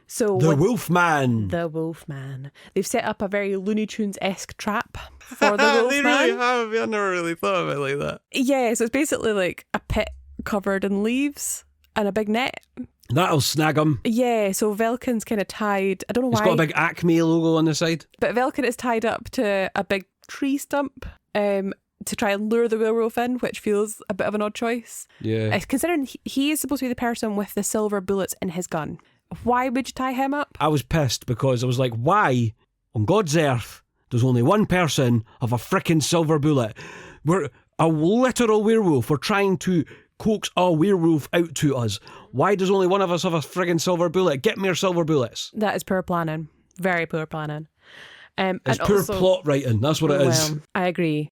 So the Wolfman. The Wolfman. They've set up a very Looney Tunes-esque trap for the Wolfman. They really have. I never really thought of it like that. Yeah, so it's basically like a pit covered in leaves and a big net. That'll snag him. Yeah, so Velkin's kind of tied. I don't know why. It's got a big Acme logo on the side. But Velkin is tied up to a big tree stump to try and lure the werewolf in, which feels a bit of an odd choice. Yeah. Considering he is supposed to be the person with the silver bullets in his gun. Why would you tie him up? I was pissed because I was like, why on God's earth does only one person have a frickin' silver bullet? We're a literal werewolf. We're trying to coax a werewolf out to us. Why does only one of us have a friggin' silver bullet? Get me your silver bullets. That is poor planning. Very poor planning. It's poor plot writing. That's what it is. Well, I agree.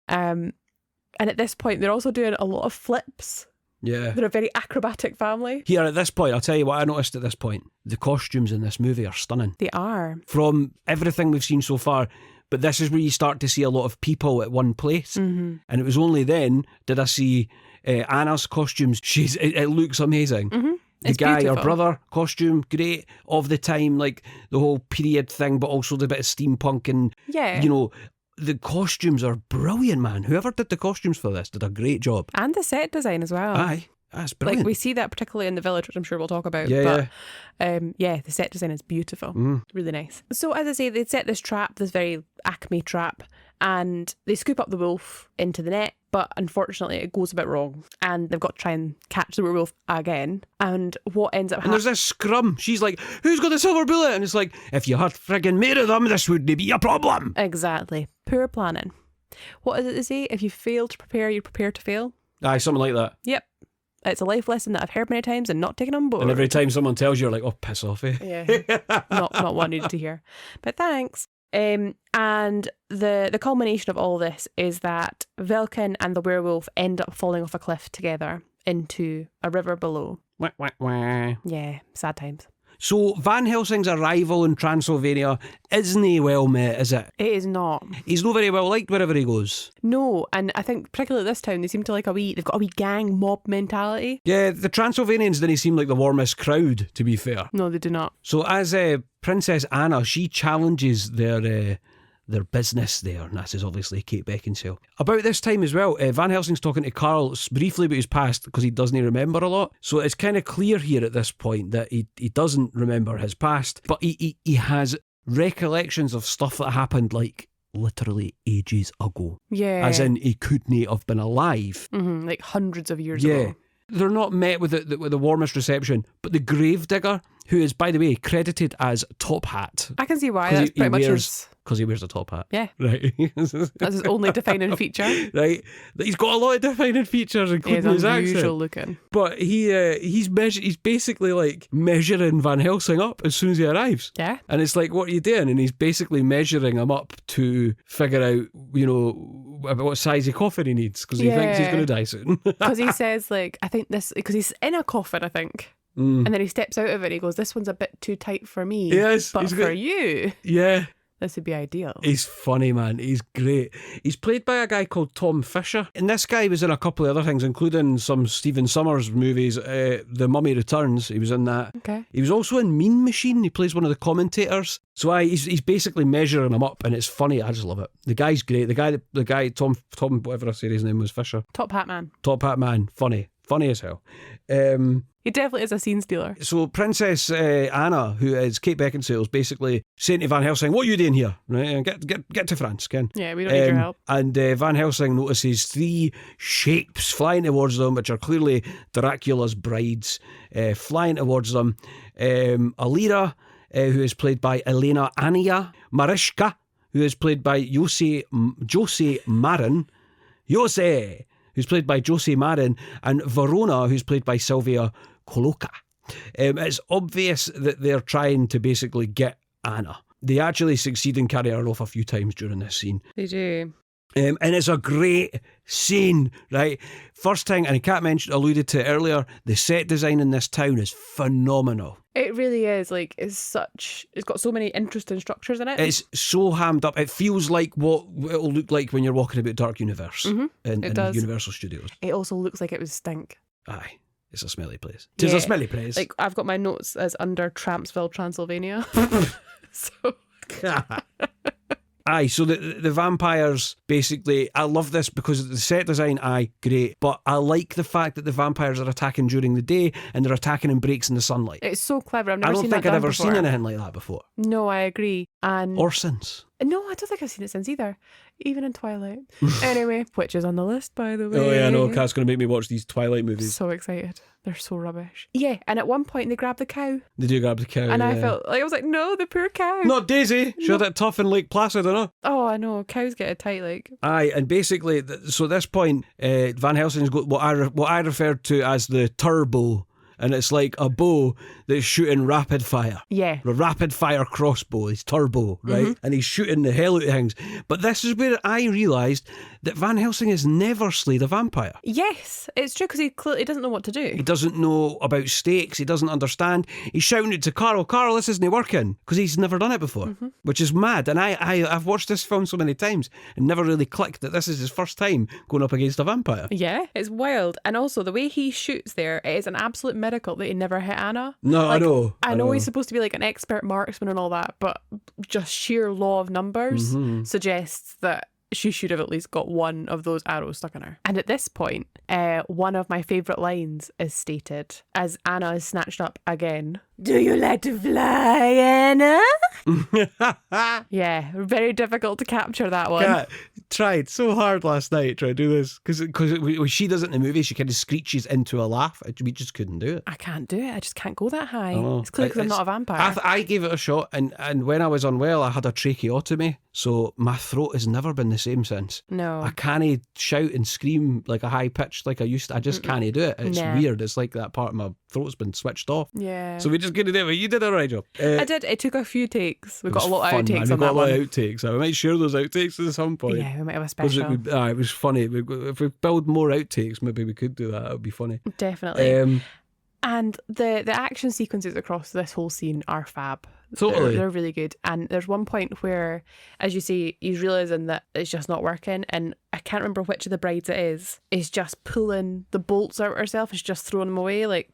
And at this point, they're also doing a lot of flips. Yeah. They're a very acrobatic family. Here at this point, I'll tell you what I noticed at this point. The costumes in this movie are stunning. They are. From everything we've seen so far. But this is where you start to see a lot of people at one place. Mm-hmm. And it was only then did I see Anna's costumes. It looks amazing. Mm-hmm. The guy, beautiful. Her brother, costume, great. Of the time, like the whole period thing, but also the bit of steampunk and, the costumes are brilliant, man. Whoever did the costumes for this did a great job. And the set design as well. Aye, that's brilliant. Like we see that particularly in the village, which I'm sure we'll talk about. Yeah, the set design is beautiful. Really nice. So as I say, they set this trap, this very Acme trap, and they scoop up the wolf into the net, but unfortunately it goes a bit wrong, and they've got to try and catch the werewolf again. And what ends up happening... And there's this scrum. She's like, who's got the silver bullet? And it's like, if you had friggin' made of them, this wouldn't be a problem. Exactly. Poor planning. What is it they say? If you fail to prepare, you prepare to fail. Aye, something like that. Yep. It's a life lesson that I've heard many times and not taken on board. And every time someone tells you, you're like, oh, piss off, eh? Yeah, not what I needed to hear. But thanks. And the culmination of all this is that Velkin and the werewolf end up falling off a cliff together into a river below. Wah, wah, wah. Yeah, sad times. So Van Helsing's arrival in Transylvania isn't well met, is it? It is not. He's not very well liked wherever he goes. No, and I think particularly this town, they seem to like they've got a wee gang mob mentality. Yeah, the Transylvanians didn't seem like the warmest crowd, to be fair. No, they do not. So as Princess Anna, she challenges their business there, and this is obviously Kate Beckinsale. About this time as well, Van Helsing's talking to Carl briefly about his past because he doesn't remember a lot. So it's kind of clear here at this point that he doesn't remember his past, but he has recollections of stuff that happened like literally ages ago. Yeah. As in he couldn't have been alive. Mm-hmm, like hundreds of years ago. They're not met with the warmest reception, but the gravedigger, who is, by the way, credited as Top Hat. I can see why. That's pretty much his... Because he wears a top hat. Yeah. Right. That's his only defining feature. Right. He's got a lot of defining features, including his accent. Unusual looking. But he's basically like measuring Van Helsing up as soon as he arrives. Yeah. And it's like, what are you doing? And he's basically measuring him up to figure out, about what size of coffin he needs, because he thinks he's going to die soon. Because he says, like, I think this, because he's in a coffin, I think. And then he steps out of it and he goes, this one's a bit too tight for me. Yes. But for you. Yeah. This would be ideal. He's funny, man. He's great. He's played by a guy called Tom Fisher. And this guy was in a couple of other things, including some Stephen Sommers movies. The Mummy Returns, he was in that. Okay. He was also in Mean Machine. He plays one of the commentators. So he's basically measuring him up, and it's funny. I just love it. The guy's great. The guy, Tom, whatever I said his name was, Fisher. Top Hat Man. Top Hat Man. Funny as hell. He definitely is a scene stealer. So Princess Anna, who is Kate Beckinsale, is basically saying to Van Helsing, what are you doing here? Right? Get to France, Ken. Yeah, we don't need your help. And Van Helsing notices three shapes flying towards them, which are clearly Dracula's brides, flying towards them. Alira, who is played by Elena Ania. Mariska, who is played by Josie Marin. Jose, who's played by Josie Marin, and Verona, who's played by Sylvia Coloca. It's obvious that they're trying to basically get Anna. They actually succeed in carrying her off a few times during this scene. They do. And it's a great scene, right? First thing, and Kat alluded to it earlier, the set design in this town is phenomenal. It really is. Like, it's got so many interesting structures in it. It's so hammed up. It feels like what it'll look like when you're walking about Dark Universe in Universal Studios. It also looks like it would stink. Aye. It's a smelly place. It's a smelly place. Like, I've got my notes as under Trampsville, Transylvania. So... Aye, so the vampires, basically, I love this because the set design, great, but I like the fact that the vampires are attacking during the day and they're attacking in breaks in the sunlight. It's so clever. I don't think I've ever seen anything like that before. No, I agree. Or since. No, I don't think I've seen it since either. Even in Twilight. Anyway, which is on the list, by the way. Oh yeah, no, Kat's going to make me watch these Twilight movies. So excited. They're so rubbish. Yeah, and at one point they grab the cow. They do grab the cow. And I felt like, I was like, no, the poor cow. Not Daisy. She had it tough in Lake Placid, I know. Oh, I know. Cows get it tight, like. Aye, and basically, so at this point, Van Helsing's got what I referred to as the turbo. And it's like a bow that's shooting rapid fire. Yeah. A rapid fire crossbow. He's turbo, right? Mm-hmm. And he's shooting the hell out of things. But this is where I realised that Van Helsing has never slayed a vampire. Yes, it's true, because he clearly doesn't know what to do. He doesn't know about stakes. He doesn't understand. He's shouting it to Carl, this isn't working, because he's never done it before, which is mad. And I've watched this film so many times and never really clicked that this is his first time going up against a vampire. Yeah, it's wild. And also the way he shoots there, it is an absolute miracle that he never hit Anna. No, like, I know he's supposed to be like an expert marksman and all that, but just sheer law of numbers suggests that she should have at least got one of those arrows stuck in her. And at this point, one of my favourite lines is stated as Anna is snatched up again. Do you like to fly, Anna? Yeah, very difficult to capture that one. Yeah, tried so hard last night trying to do this because when she does it in the movie, she kind of screeches into a laugh. We just couldn't do it. I can't do it. I just can't go that high. It's clearly because I'm not a vampire. I gave it a shot, and when I was unwell, I had a tracheotomy. so my throat has never been the same since. No. I can't shout and scream like a high pitch like I used to. I just can't do it. It's weird. It's like that part of my throat's been switched off. Yeah. So we just couldn't do it, but you did a right job. I did. It took a few takes. We got a lot of outtakes We on got that a lot one. of outtakes. So we might share those outtakes at some point. Yeah, we might have a special. It was funny. If we build more outtakes, maybe we could do that. It would be funny. Definitely. And the action sequences across this whole scene are fab. Totally. They're really good. And there's one point where, as you say, he's realising that it's just not working. And I can't remember which of the brides it is just pulling the bolts out herself. It's just throwing them away, like,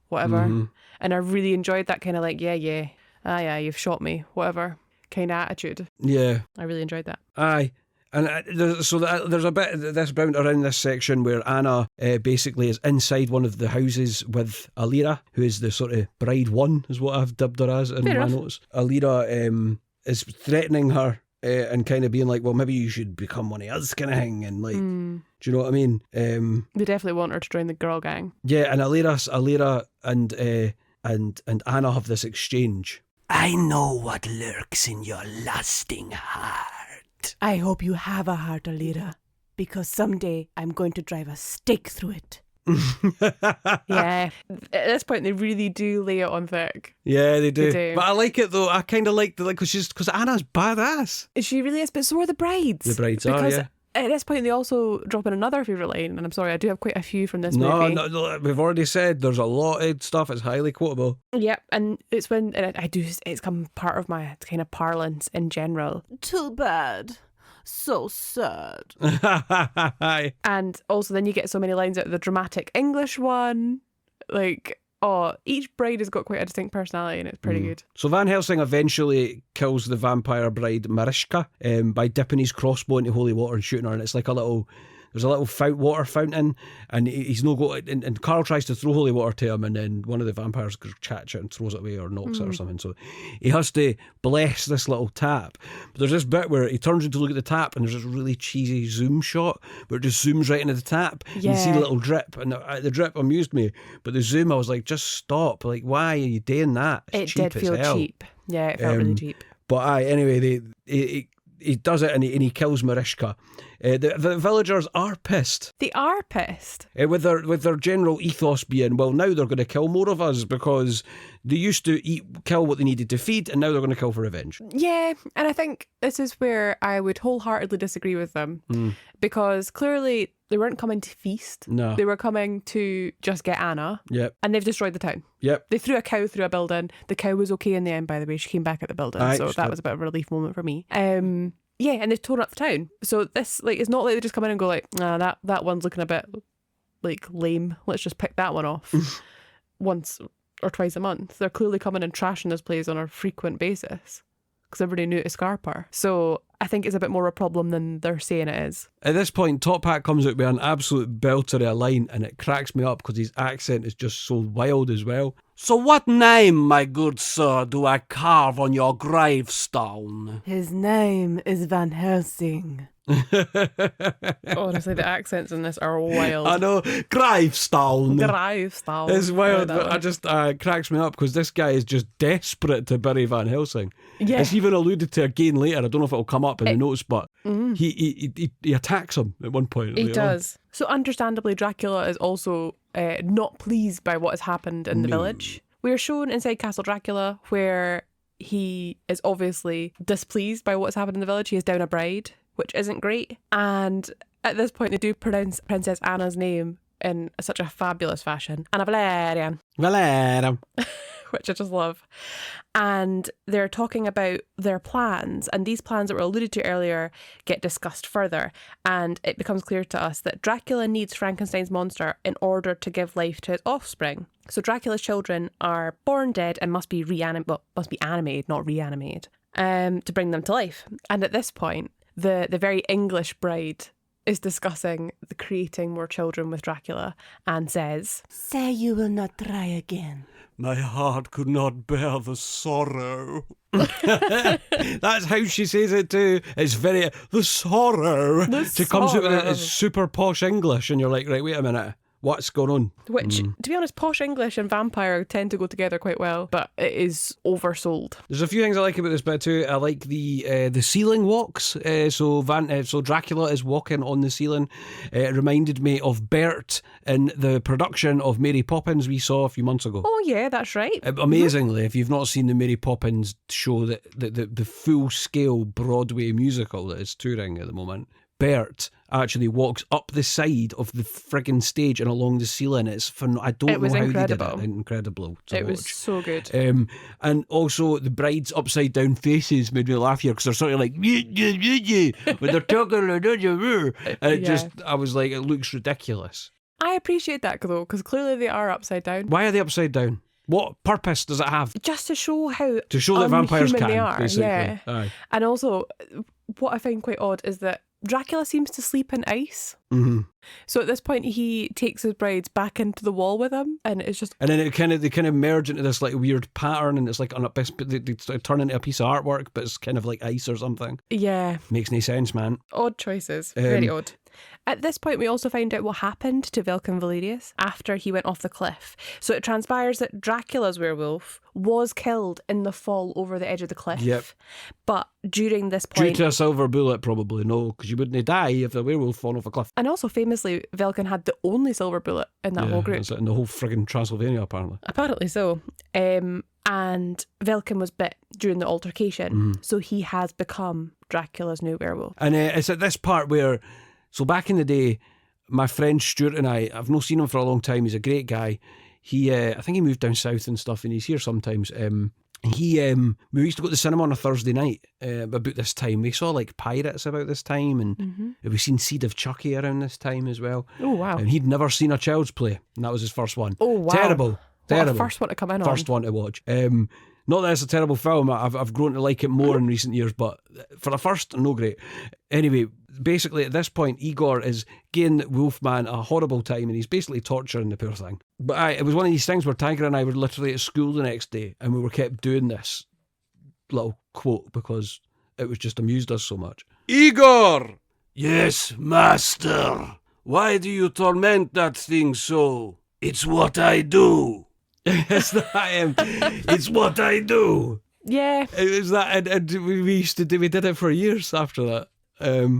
whatever. Mm-hmm. And I really enjoyed that kind of like, yeah, you've shot me, whatever kind of attitude. Yeah. I really enjoyed that. Aye. And there's a bit of this bound around this section where Anna basically is inside one of the houses with Alira, who is the sort of bride one, is what I've dubbed her as in my notes. Alira is threatening her and kind of being like, well, maybe you should become one of us kind of thing. And like, do you know what I mean? They definitely want her to join the girl gang. Yeah, and Alira and Anna have this exchange. I know what lurks in your lusting heart. I hope you have a heart, Alira, because someday I'm going to drive a stake through it. Yeah. At this point, they really do lay it on thick. Yeah, they do. But I like it though. I kind of like because Anna's badass. She really is, but so are the brides. The brides are, yeah. At this point, they also drop in another favourite line, and I'm sorry, I do have quite a few from this movie. No, we've already said there's a lot of stuff that's highly quotable. Yep, and it's when it's come part of my kind of parlance in general. Too bad. So sad. And also then you get so many lines out of the dramatic English one. Like, each bride has got quite a distinct personality and it's pretty good. So Van Helsing eventually kills the vampire bride Mariska by dipping his crossbow into holy water and shooting her, and it's like there's a little water fountain, and he's no go. And Carl tries to throw holy water to him, and then one of the vampires catches it and throws it away or knocks it or something. So he has to bless this little tap. But there's this bit where he turns to look at the tap, and there's this really cheesy zoom shot where it just zooms right into the tap. Yeah. You see the little drip, and the drip amused me. But the zoom, I was like, just stop! Like, why are you doing that? It's cheap did feel cheap. Yeah, it felt really cheap. But anyway, he does it and he kills Mariska. The villagers are pissed. They are pissed. With their general ethos being, well, now they're going to kill more of us because they used to kill what they needed to feed, and now they're going to kill for revenge. Yeah, and I think this is where I would wholeheartedly disagree with them because clearly they weren't coming to feast. No. They were coming to just get Anna. Yep. And they've destroyed the town. Yep. They threw a cow through a building. The cow was okay in the end, by the way. She came back at the building. So that was a bit of a relief moment for me. Yeah, and they've torn up the town. So this, like, it's not like they just come in and go like, that one's looking a bit, like, lame. Let's just pick that one off once or twice a month. They're clearly coming and trashing this place on a frequent basis because everybody knew to scarp her. So I think it's a bit more a problem than they're saying it is. At this point, Top Hat comes out with an absolute belter of a line, and it cracks me up because his accent is just so wild as well. So what name, my good sir, do I carve on your gravestone? His name is Van Helsing. Honestly, the accents in this are wild. I know. Gravestone. It's wild, but I just it cracks me up because this guy is just desperate to bury Van Helsing. Yeah. It's even alluded to again later. I don't know if it'll come up in the notes, but he attacks him at one point. He does. So understandably, Dracula is also not pleased by what has happened in the village. We are shown inside Castle Dracula where he is obviously displeased by what's happened in the village. He is down a bride, which isn't great. And at this point, they do pronounce Princess Anna's name in such a fabulous fashion. Anna Valerian. Which I just love. And they're talking about their plans, and these plans that were alluded to earlier get discussed further, and it becomes clear to us that Dracula needs Frankenstein's monster in order to give life to his offspring. So Dracula's children are born dead and must be animated, not reanimated, to bring them to life. And at this point, the very English bride is discussing the creating more children with Dracula and says, "Say you will not try again. My heart could not bear the sorrow." That's how she says it too. It's the sorrow. She comes out with it as super posh English, and you're like, right, wait a minute. what's going on? Which, to be honest, posh English and vampire tend to go together quite well, but it is oversold. There's a few things I like about this bit too. I like the ceiling walks. So Dracula is walking on the ceiling. It reminded me of Bert in the production of Mary Poppins we saw a few months ago. Oh yeah, that's right. Amazingly, if you've not seen the Mary Poppins show, the full-scale Broadway musical that is touring at the moment, Bert actually walks up the side of the friggin' stage and along the ceiling. It's I don't know how incredible. they did it. Incredible. It was so good. And also the bride's upside down faces made me laugh here because they're sort of like when they're talking like and I was like, it looks ridiculous. I appreciate that though, because clearly they are upside down. Why are they upside down? What purpose does it have? Just to show how that vampires can, they are, basically. Yeah. Aye. And also, what I find quite odd is that Dracula seems to sleep in ice. Mm-hmm. So at this point, he takes his brides back into the wall with him, and it's just. And then they kind of merge into this like weird pattern, and it's like they turn into a piece of artwork, but it's kind of like ice or something. Yeah, makes no sense, man. Odd choices, very odd. At this point, we also find out what happened to Vulcan Valerius after he went off the cliff. So it transpires that Dracula's werewolf was killed in the fall over the edge of the cliff. Yep. But during this point... Due to a silver bullet, probably, no, because you wouldn't die if a werewolf fallen off a cliff. And also, famously, Vulcan had the only silver bullet in that whole group. That's it, in the whole friggin' Transylvania, apparently. Apparently so. And Vulcan was bit during the altercation, so he has become Dracula's new werewolf. And it's at this part where... So back in the day, my friend Stuart and I've not seen him for a long time. He's a great guy. He, I think he moved down south and stuff, and he's here sometimes. We used to go to the cinema on a Thursday night about this time. We saw like Pirates about this time, and we've seen Seed of Chucky around this time as well. Oh, wow. And he'd never seen a Child's Play, and that was his first one. Oh, wow. Terrible. What a first one to come in on. First one to watch. Not that it's a terrible film, I've grown to like it more in recent years, but for the first, no great. Anyway, basically at this point, Igor is giving Wolfman a horrible time and he's basically torturing the poor thing. But it was one of these things where Tiger and I were literally at school the next day and we were kept doing this little quote because it was just amused us so much. Igor! Yes, master. Why do you torment that thing so? It's what I do. It's what I do. Yeah. It was that, and we did it for years after that.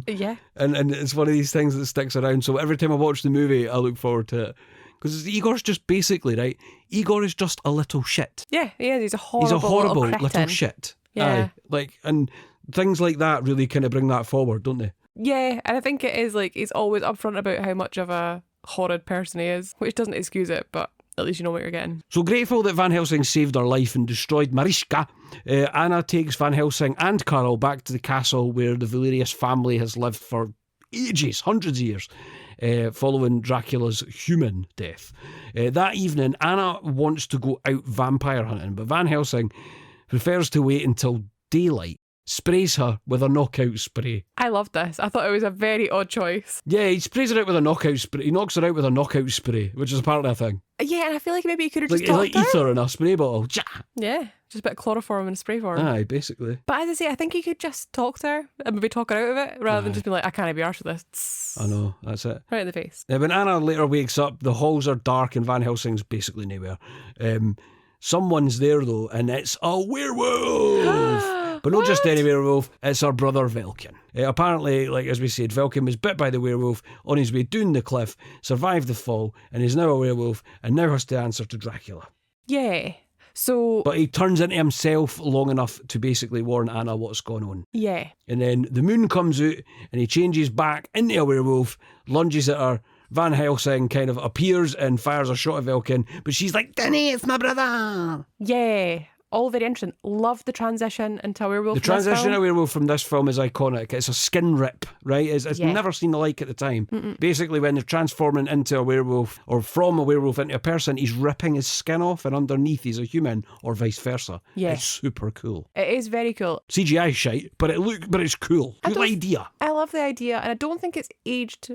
Yeah. And it's one of these things that sticks around. So every time I watch the movie, I look forward to it. Because Igor's just basically, right? Igor is just a little shit. Yeah, he's a horrible little shit. Yeah. Aye. And things like that really kind of bring that forward, don't they? Yeah, and I think it is like he's always upfront about how much of a horrid person he is, which doesn't excuse it, but at least you know what you're getting. So grateful that Van Helsing saved her life and destroyed Mariska, Anna takes Van Helsing and Carl back to the castle where the Valerius family has lived for ages, hundreds of years, following Dracula's human death. That evening, Anna wants to go out vampire hunting, but Van Helsing prefers to wait until daylight, sprays her with a knockout spray. I loved this. I thought it was a very odd choice. Yeah, he sprays her out with a knockout spray. He knocks her out with a knockout spray, which is apparently a thing. Yeah, and I feel like maybe he could have just talked like ether in a spray bottle. Yeah, just a bit of chloroform in a spray form. Aye, basically. But as I say, I think he could just talk to her and maybe talk her out of it rather than just be like, I can't be arsed with this. I know, that's it. Right in the face. When Anna later wakes up, the halls are dark and Van Helsing's basically nowhere. Someone's there though, and it's a werewolf! But not just any werewolf, it's her brother Vulcan. Apparently, like as we said, Vulcan was bit by the werewolf on his way down the cliff, survived the fall, and is now a werewolf, and now has to answer to Dracula. Yeah. So... But he turns into himself long enough to basically warn Anna what's going on. Yeah. And then the moon comes out, and he changes back into a werewolf, lunges at her. Van Helsing kind of appears and fires a shot at Vulcan, but she's like, Danny, it's my brother. Yeah. All very interesting. Love the transition into a werewolf. The transition into a werewolf from this film is iconic. It's a skin rip, right? It's never seen the like at the time. Mm-mm. Basically, when they're transforming into a werewolf or from a werewolf into a person, he's ripping his skin off and underneath he's a human or vice versa. Yeah. It's super cool. It is very cool. CGI shite, but it's cool. Cool idea. I love the idea, and I don't think it's aged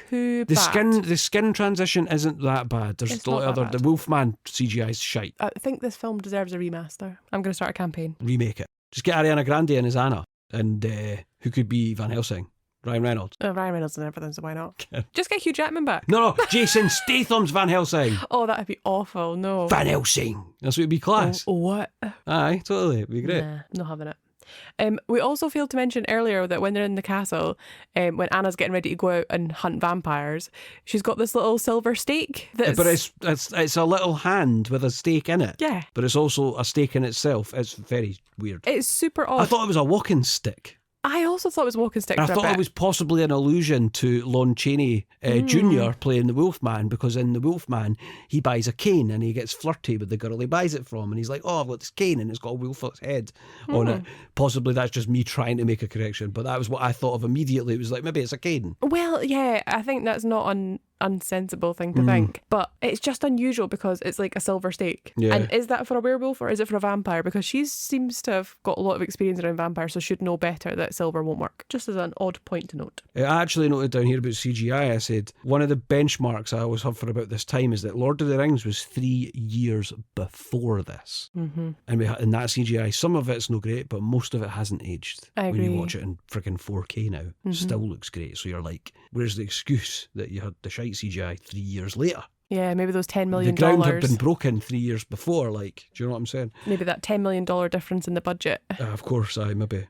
too bad. The skin transition isn't that bad. There's a lot of other. The Wolfman CGI's shite. I think this film deserves a remaster. I'm going to start a campaign. Remake it. Just get Ariana Grande in as Anna, and who could be Van Helsing? Ryan Reynolds. Ryan Reynolds and everything, so why not? Just get Hugh Jackman back. No, Jason Statham's Van Helsing. Oh, that'd be awful. No. Van Helsing. That's what would be class. Oh, what? Aye, totally. It'd be great. Nah, not having it. We also failed to mention earlier that when they're in the castle, when Anna's getting ready to go out and hunt vampires, she's got this little silver stake. But it's a little hand with a stake in it. Yeah. But it's also a stake in itself. It's very weird. It's super odd. I thought it was a walking stick. I also thought it was walking stick. I thought it was possibly an allusion to Lon Chaney Jr. playing the Wolfman, because in the Wolfman he buys a cane and he gets flirty with the girl he buys it from, and he's like, oh, I've got this cane and it's got a wolf's head on it. Possibly that's just me trying to make a correction, but that was what I thought of immediately. It was like, maybe it's a cane. Well, yeah, I think that's not an unsensible thing to think, but it's just unusual because it's like a silver stake. Yeah. And is that for a werewolf or is it for a vampire? Because she seems to have got a lot of experience around vampires, so should know better that silver won't work. Just as an odd point to note. I actually noted down here about CGI. I said one of the benchmarks I always have for about this time is that Lord of the Rings was 3 years before this, and in that CGI, some of it's no great, but most of it hasn't aged. I agree. When you watch it in freaking 4K now, it still looks great. So you're like, where's the excuse that you had the shite CGI 3 years later? Yeah, maybe those $10 million. The ground had been broken 3 years before. Like, do you know what I'm saying? Maybe that $10 million difference in the budget. Of course, maybe.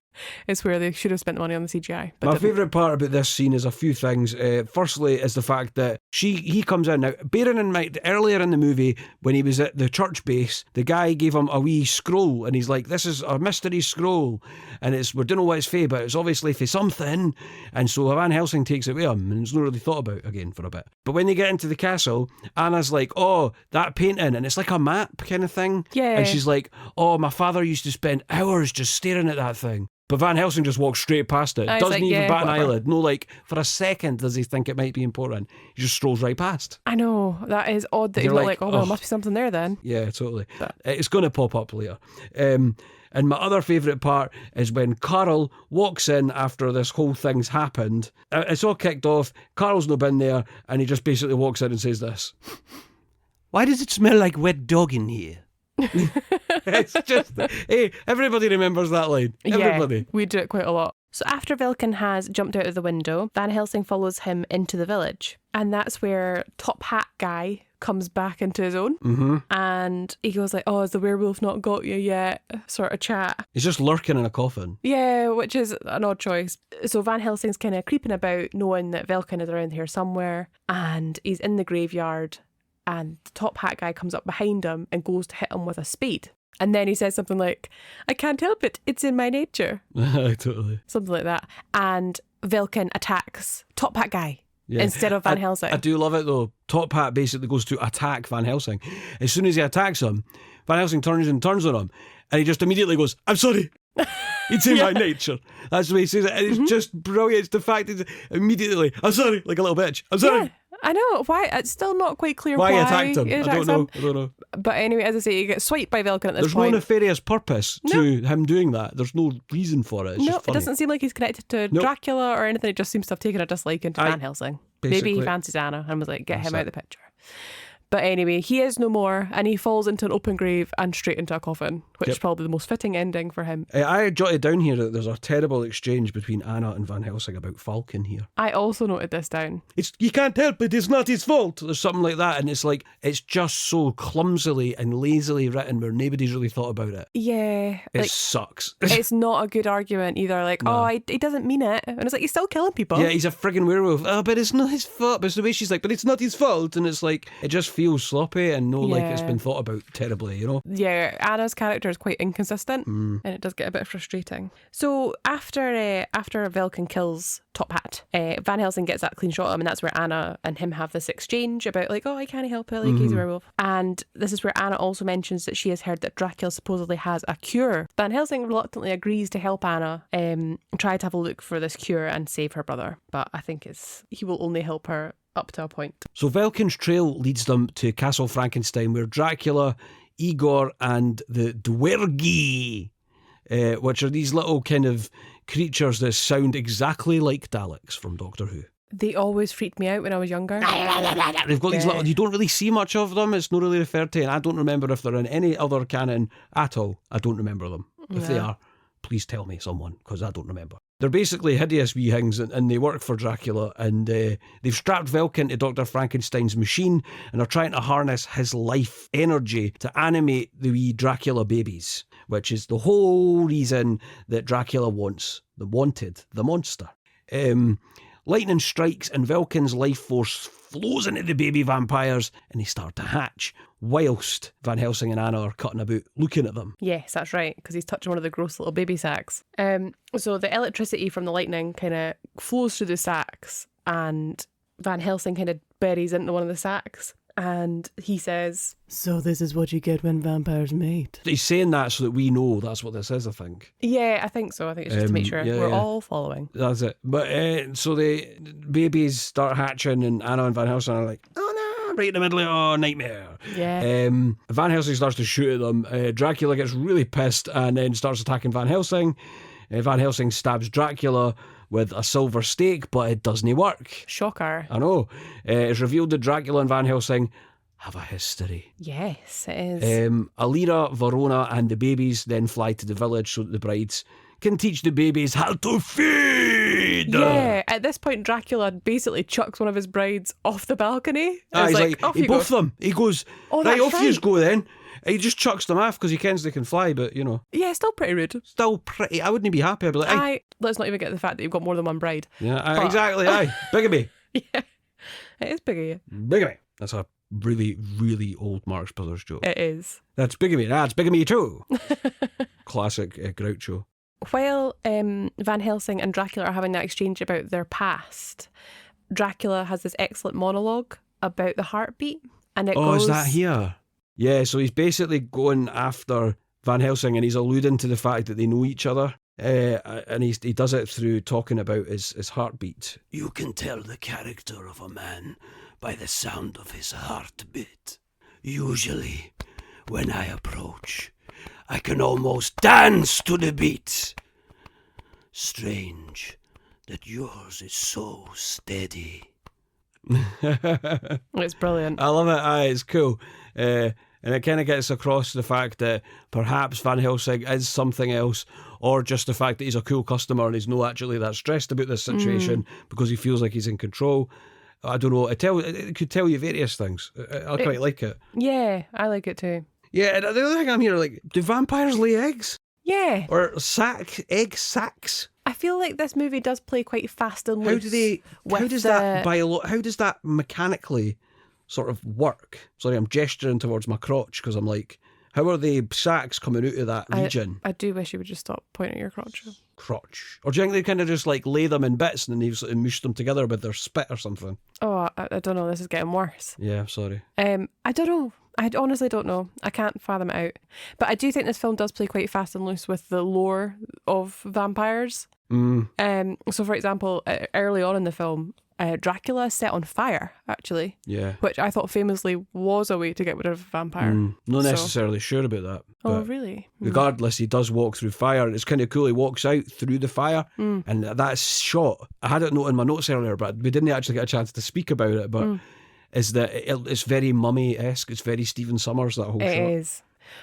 It's where they should have spent the money on the CGI. My favourite part about this scene is a few things. Firstly, is the fact that he comes in. Now, bearing in mind, earlier in the movie, when he was at the church base, the guy gave him a wee scroll, and he's like, this is a mystery scroll, and we don't know what it's for, but it's obviously for something. And so Van Helsing takes it with him, and it's not really thought about again for a bit. But when they get into the castle, Anna's like, oh, that painting, and it's like a map kind of thing. Yeah. And she's like, oh, my father used to spend hours just staring at that thing. But Van Helsing just walks straight past it. Doesn't even bat an eyelid. No, like, for a second does he think it might be important. He just strolls right past. I know. That is odd that he's not like, oh, there must be something there then. Yeah, totally. But it's going to pop up later. And my other favourite part is when Carl walks in after this whole thing's happened. It's all kicked off. Carl's not been there, and he just basically walks in and says this. Why does it smell like wet dog in here? It's just, hey, everybody remembers that line. Everybody. Yeah, we do it quite a lot. So after Vilken has jumped out of the window, Van Helsing follows him into the village. And that's where Top Hat Guy comes back into his own. And he goes like, oh, has the werewolf not got you yet? Sort of chat. He's just lurking in a coffin. Yeah, which is an odd choice. So Van Helsing's kind of creeping about, knowing that Vilken is around here somewhere. And he's in the graveyard. And the Top Hat Guy comes up behind him and goes to hit him with a spade. And then he says something like, I can't help it, it's in my nature. Totally. Something like that. And Vilken attacks Top Hat Guy instead of Van Helsing. I do love it though. Top Hat basically goes to attack Van Helsing. As soon as he attacks him, Van Helsing turns on him, and he just immediately goes, I'm sorry. It's in my nature. That's the way he says it. And it's just brilliant. It's the fact that immediately, I'm sorry, like a little bitch. I'm sorry. Yeah. I know. Why? It's still not quite clear why he attacked him. I don't know. But anyway, as I say, he gets swiped by Vilken at this point. There's no nefarious purpose to him doing that. There's no reason for it. It's just funny. It doesn't seem like he's connected to Dracula or anything. It just seems to have taken a dislike into Van Helsing. Maybe he fancies Anna and was like, get him out of the picture. But anyway, he is no more, and he falls into an open grave and straight into a coffin, which is probably the most fitting ending for him. I jotted down here that there's a terrible exchange between Anna and Van Helsing about Falcon here. I also noted this down. You can't help it, it's not his fault. There's something like that, and it's like, it's just so clumsily and lazily written where nobody's really thought about it. Yeah. It sucks. It's not a good argument either. Like, he doesn't mean it. And it's like, he's still killing people. Yeah, he's a friggin' werewolf. Oh, but it's not his fault. But it's the way she's like, but it's not his fault. And it's like, it just feels sloppy and like it's been thought about terribly, you know? Yeah, Anna's character is quite inconsistent and it does get a bit frustrating. So after Vilken kills Top Hat, Van Helsing gets that clean shot of him, and that's where Anna and him have this exchange about like, oh, I can't help it, like he's a werewolf. And this is where Anna also mentions that she has heard that Dracula supposedly has a cure. Van Helsing reluctantly agrees to help Anna try to have a look for this cure and save her brother, but I think he will only help her up to a point. So Vilken's trail leads them to Castle Frankenstein, where Dracula, Igor and the Dwergi, which are these little kind of creatures that sound exactly like Daleks from Doctor Who. They always freaked me out when I was younger. They've got these little, you don't really see much of them, it's not really referred to, and I don't remember if they're in any other canon at all. I don't remember them. If they are, please tell me, someone, because I don't remember. They're basically hideous wee things, and they work for Dracula, and they've strapped Velk into Dr. Frankenstein's machine and are trying to harness his life energy to animate the wee Dracula babies, which is the whole reason that Dracula wanted the monster. Lightning strikes and Velkin's life force flows into the baby vampires and they start to hatch, whilst Van Helsing and Anna are cutting about looking at them. Yes, that's right, because he's touching one of the gross little baby sacks. So the electricity from the lightning kind of flows through the sacks, and Van Helsing kind of buries into one of the sacks. And he says, "So this is what you get when vampires mate." He's saying that so that we know that's what this is, I think. Yeah, I think so. I think it's just to make sure we're all following. That's it. But so the babies start hatching, and Anna and Van Helsing are like, "Oh no, right in the middle of nightmare." Yeah. Van Helsing starts to shoot at them. Dracula gets really pissed and then starts attacking Van Helsing. Van Helsing stabs Dracula with a silver stake, but it doesn't work. Shocker. I know. It's revealed that Dracula and Van Helsing have a history. Yes, it is. Alira, Verona and the babies then fly to the village so that the brides can teach the babies how to feed. Yeah, at this point Dracula basically chucks one of his brides off the balcony. He's like off he you go. both them. He goes, right, off yous go then. He just chucks them off because he kens they can fly, but you know. Yeah, still pretty rude. Still pretty. I wouldn't be happy. I'd be like, hey. Let's not even get the fact that you've got more than one bride. Yeah, exactly. Aye. Bigamy. Yeah, it is bigamy. Bigamy. That's a really, really old Marx Brothers joke. It is. That's bigamy. That's bigamy too. Classic Groucho. While Van Helsing and Dracula are having that exchange about their past, Dracula has this excellent monologue about the heartbeat, and it goes. Is that here? Yeah, so he's basically going after Van Helsing and he's alluding to the fact that they know each other. And he does it through talking about his heartbeat. You can tell the character of a man by the sound of his heartbeat. Usually, when I approach, I can almost dance to the beat. Strange that yours is so steady. It's brilliant. I love it. It's cool. And it kind of gets across the fact that perhaps Van Helsing is something else, or just the fact that he's a cool customer and he's not actually that stressed about this situation because he feels like he's in control. I don't know. It could tell you various things. I quite like it. Yeah, I like it too. Yeah, and the other thing I'm hearing, like, do vampires lay eggs? Yeah. Or egg sacks? I feel like this movie does play quite fast and loose. How does that mechanically sort of work? Sorry, I'm gesturing towards my crotch because I'm like, how are the sacks coming out of that region? I do wish you would just stop pointing at your crotch. Or do you think they kind of just like lay them in bits and then they sort of mush them together with their spit or something? Oh, I don't know. This is getting worse. Yeah, sorry. I don't know. I honestly don't know. I can't fathom it out. But I do think this film does play quite fast and loose with the lore of vampires. So, for example, early on in the film, Dracula is set on fire, actually. Yeah. Which I thought famously was a way to get rid of a vampire. Not necessarily sure about that. Oh, really? Regardless, he does walk through fire, and it's kind of cool. He walks out through the fire, and that shot, I had it noted in my notes earlier, but we didn't actually get a chance to speak about it, but is that it's very Mummy-esque. It's very Stephen Sommers, that whole shot. It is.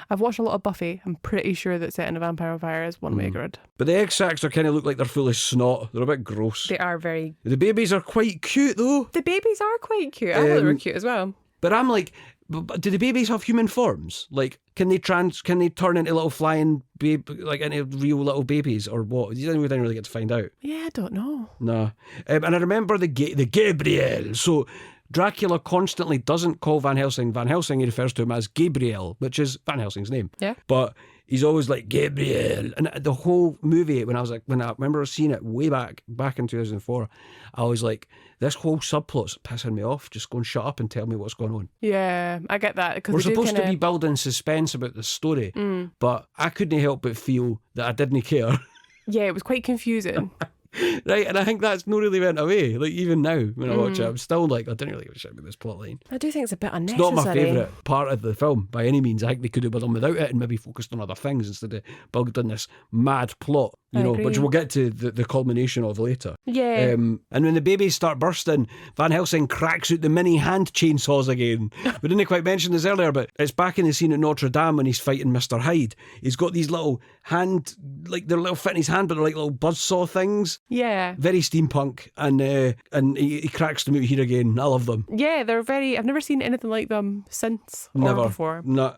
I've watched a lot of Buffy. I'm pretty sure that setting a vampire on fire is one way good. But the egg sacs are kind of look like they're full of snot. They're a bit gross. They are very... The babies are quite cute, though. The babies are quite cute. I thought they were cute as well. But I'm like, do the babies have human forms? Like, can they turn into little flying like into real little babies or what? You didn't really get to find out. Yeah, I don't know. No. And I remember the Gabriel. So Dracula constantly doesn't call Van Helsing Van Helsing. He refers to him as Gabriel, which is Van Helsing's name. Yeah. But he's always like Gabriel. And the whole movie, when I remember seeing it way back in 2004, I was like, this whole subplot's pissing me off. Just go and shut up and tell me what's going on. Yeah, I get that. We're supposed to be building suspense about the story, but I couldn't help but feel that I didn't care. Yeah, it was quite confusing. Right, and I think that's not really went away. Like, even now, when I watch it, I'm still like, I didn't really give a shit about this plot line. I do think it's a bit unnecessary. It's not my favourite part of the film, by any means. I think they could have done without it and maybe focused on other things instead of building this mad plot. You know, which we'll get to the culmination of later. Yeah. And when the babies start bursting, Van Helsing cracks out the mini hand chainsaws again. We didn't quite mention this earlier, but it's back in the scene at Notre Dame when he's fighting Mr Hyde. He's got these little hand, like they're little fit in his hand, but they're like little buzzsaw things. Yeah. Very steampunk. And he cracks them out here again. I love them. Yeah, they're very... I've never seen anything like them since or before. No.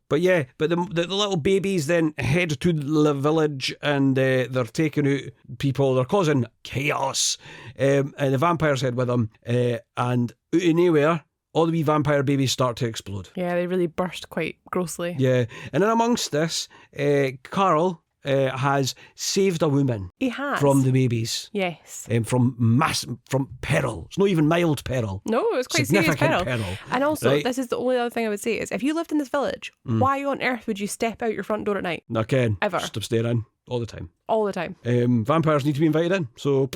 But yeah, but the little babies then head to the village and they're taking out people. They're causing chaos. And the vampires head with them. And out of nowhere, all the wee vampire babies start to explode. Yeah, they really burst quite grossly. Yeah. And then amongst this, Carl has saved a woman. He has. From the babies. Yes. From peril. It's not even mild peril. No, it was quite serious peril. And also, This is the only other thing I would say is if you lived in this village, why on earth would you step out your front door at night? I can. Ever. Just stay in all the time. All the time. Vampires need to be invited in. So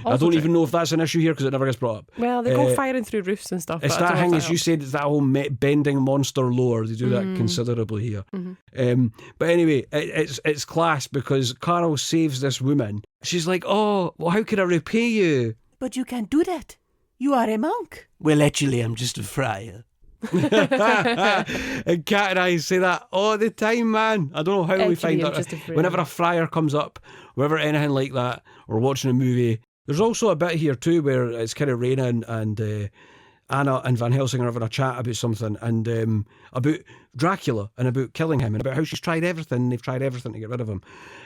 I don't even know if that's an issue here because it never gets brought up. Well, they go firing through roofs and stuff. It's that thing, as you said, it's that whole bending monster lore. They do that considerably here. But anyway, it's class because Carol saves this woman. She's like, oh, well, how can I repay you? But you can't do that. You are a monk. Well, actually, I'm just a friar. And Kat and I say that all the time, man. I don't know how we find that. Whenever a friar comes up, whenever anything like that, or watching a movie. There's also a bit here too where it's kind of raining and Anna and Van Helsing are having a chat about something and about Dracula and about killing him and about how she's tried everything and they've tried everything to get rid of him.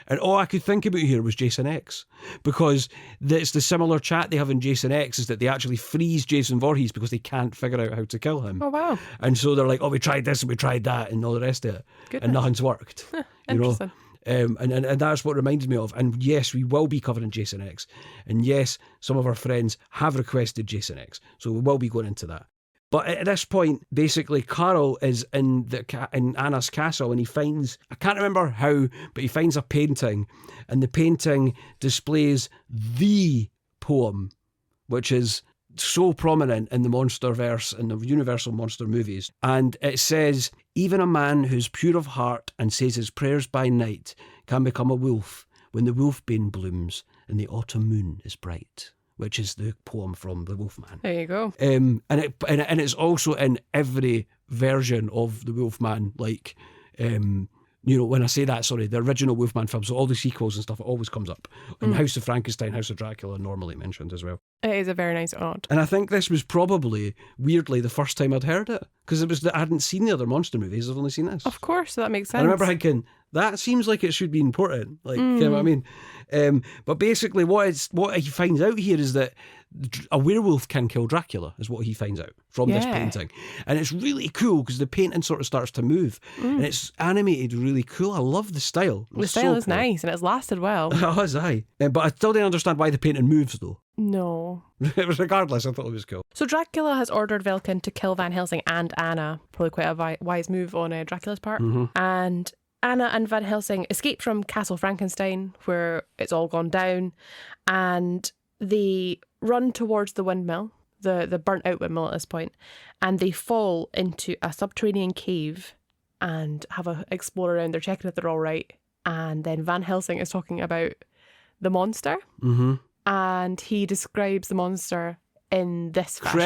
And all I could think about here was Jason X, because it's the similar chat they have in Jason X is that they actually freeze Jason Voorhees because they can't figure out how to kill him. Oh, wow. And so they're like, oh, we tried this and we tried that and all the rest of it. Goodness. And nothing's worked. Interesting. And that's what reminded me of. And yes, we will be covering Jason X. And yes, some of our friends have requested Jason X. So we will be going into that. But at this point, basically, Carl is in Anna's castle and he finds, I can't remember how, but he finds a painting. And the painting displays the poem, which is so prominent in the Monsterverse and the Universal Monster movies. And it says, even a man who's pure of heart and says his prayers by night can become a wolf when the wolfbane blooms and the autumn moon is bright, which is the poem from The Wolfman. There you go. And it's also in every version of The Wolfman, like, when I say that, sorry, the original Wolfman film, so all the sequels and stuff, it always comes up. And House of Frankenstein, House of Dracula, normally mentioned as well. It is a very nice nod. And I think this was probably, weirdly, the first time I'd heard it, because I hadn't seen the other monster movies, I've only seen this. Of course, so that makes sense. I remember thinking, that seems like it should be important. Like, you know what I mean? But basically, what he finds out here is that a werewolf can kill Dracula, is what he finds out from this painting. And it's really cool because the painting sort of starts to move. And it's animated really cool. I love the style. The style is nice and it's lasted well. Oh, is I. But I still didn't understand why the painting moves, though. No. Regardless, I thought it was cool. So Dracula has ordered Velkin to kill Van Helsing and Anna. Probably quite a wise move on Dracula's part. And Anna and Van Helsing escape from Castle Frankenstein, where it's all gone down, and they run towards the windmill, the burnt-out windmill at this point, and they fall into a subterranean cave and have a explore around. They're checking if they're all right, and then Van Helsing is talking about the monster, and he describes the monster in this fashion.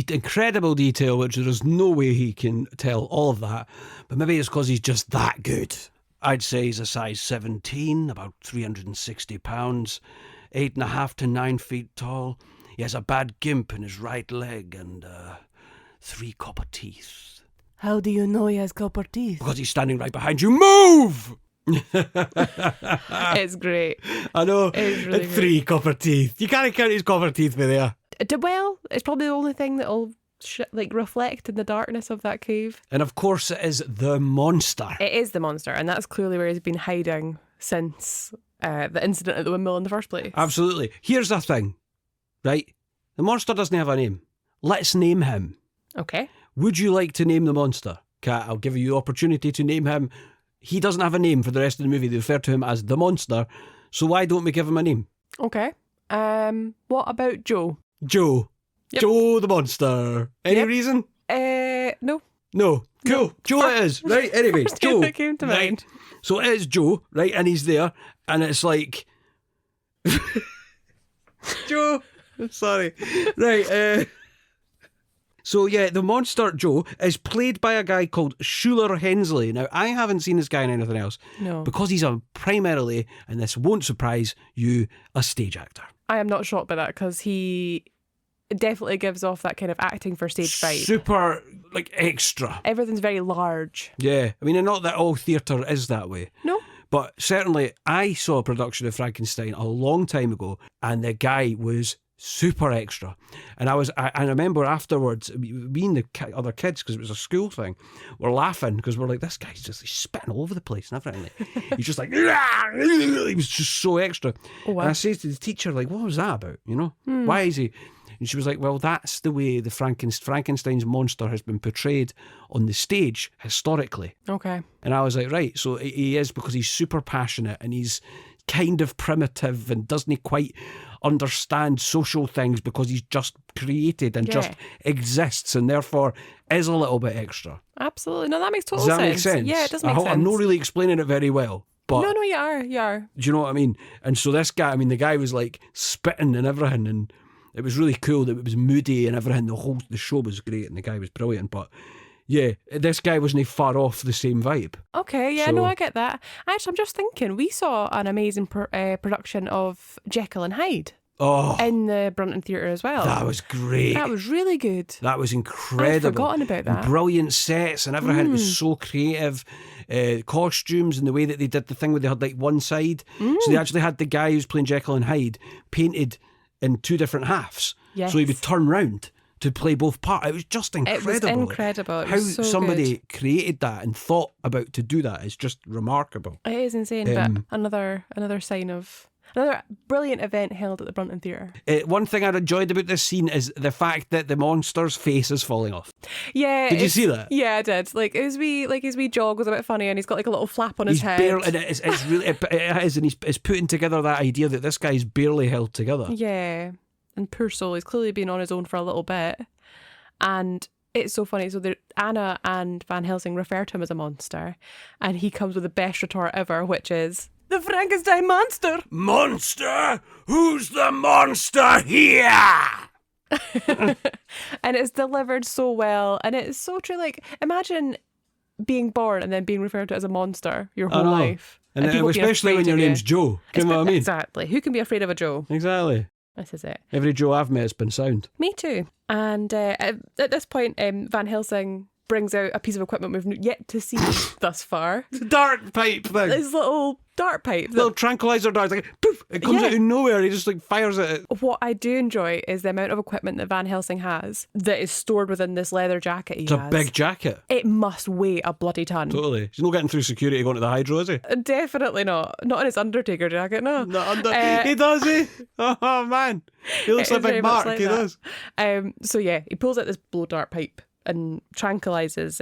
Incredible detail, which there is no way he can tell all of that. But maybe it's because he's just that good. I'd say he's a size 17, about 360 pounds, 8.5 to 9 feet tall. He has a bad gimp in his right leg and 3 copper teeth. How do you know he has copper teeth? Because he's standing right behind you. Move! It's great. I know. It's really 3 copper teeth. You can't count his copper teeth with there. Well, it's probably the only thing that'll reflect in the darkness of that cave. And of course it is the monster. It is the monster, and that's clearly where he's been hiding since the incident at the windmill in the first place. Absolutely. Here's the thing, right? The monster doesn't have a name. Let's name him. Okay. Would you like to name the monster? Kat, I'll give you the opportunity to name him. He doesn't have a name for the rest of the movie. They refer to him as the monster. So why don't we give him a name? Okay. What about Joe? Joe. Yep. Joe the monster. Any reason? No. No. Cool. Joe it is. Right, anyway, Joe. That came to right. mind. So it is Joe, right, and he's there, and it's like... Joe! Sorry. Right, So yeah, the monster Joe is played by a guy called Schuler Hensley. Now, I haven't seen this guy in anything else. No. Because he's primarily, and this won't surprise you, a stage actor. I am not shocked by that because he definitely gives off that kind of acting for stage vibe. Super, like, extra. Everything's very large. Yeah. I mean, and not that all theatre is that way. No. But certainly, I saw a production of Frankenstein a long time ago, and the guy was super extra. And I remember afterwards, me and the other kids, because it was a school thing, were laughing because we're like, this guy's just spitting all over the place and everything. He's just like, he was just so extra. Oh, wow. And I said to the teacher, like, what was that about? You know, why is he? And she was like, well, that's the way the Frankenstein's monster has been portrayed on the stage historically. Okay. And I was like, right, so he is, because he's super passionate and he's kind of primitive and doesn't quite understand social things because he's just created and just exists and therefore is a little bit extra. Absolutely. No, that makes total sense. Does that sense. make sense? Yeah, it does make sense. I'm not really explaining it very well. But No, you are. do you know what I mean? And so this guy, I mean, the guy was like spitting and everything, and it was really cool that it was moody and everything. The show was great and the guy was brilliant. But yeah, this guy wasn't far off the same vibe. Okay, yeah, So- no, I get that. Actually, I'm just thinking, we saw an amazing production of Jekyll and Hyde Oh, in the Brunton Theatre as well. that was great. That was really good. That was incredible. I'd forgotten about that. Brilliant sets and everything. It was so creative. Costumes and the way that they did the thing where they had like one side. So they actually had the guy who's playing Jekyll and Hyde painted in two different halves. Yes. So he would turn round to play both parts. It was just incredible. It was incredible. It How was so somebody good. created that and thought about to do that is just remarkable. It is insane, but another sign of another brilliant event held at the Brunton Theatre. One thing I enjoyed about this scene is the fact that the monster's face is falling off. Yeah, Did you see that? Yeah, I did. Like his wee jog was a bit funny, and he's got like a little flap on his He's head. barely, and it's really, it is, and it's putting together that idea that this guy's barely held together. Yeah, and poor soul, he's clearly been on his own for a little bit, and it's so funny. So Anna and Van Helsing refer to him as a monster, and he comes with the best retort ever, which is the Frankenstein monster. Monster? Who's the monster here? And it's delivered so well, and it's so true. Like, imagine being born and then being referred to as a monster your whole know. life. And people being especially when afraid your of you. name's Joe. You know what I mean? Exactly. Who can be afraid of a Joe? Exactly. This is it. Every Joe I've met has been sound. Me too. And at this point, Van Helsing brings out a piece of equipment we've yet to see thus far. It's a dart pipe thing. This little dart pipe. Little tranquilizer dart. Like, poof, it comes Yeah. out of nowhere. He just like fires it. What I do enjoy is the amount of equipment that Van Helsing has that is stored within this leather jacket he It's has. a big jacket. It must weigh a bloody ton. Totally. He's not getting through security going to the hydro, is he? Definitely not. Not in his Undertaker jacket, no. Not under. He does, he? Oh, man. He looks It like is very Big much Mark. like He that. does. So yeah, he pulls out this blow dart pipe and tranquilizes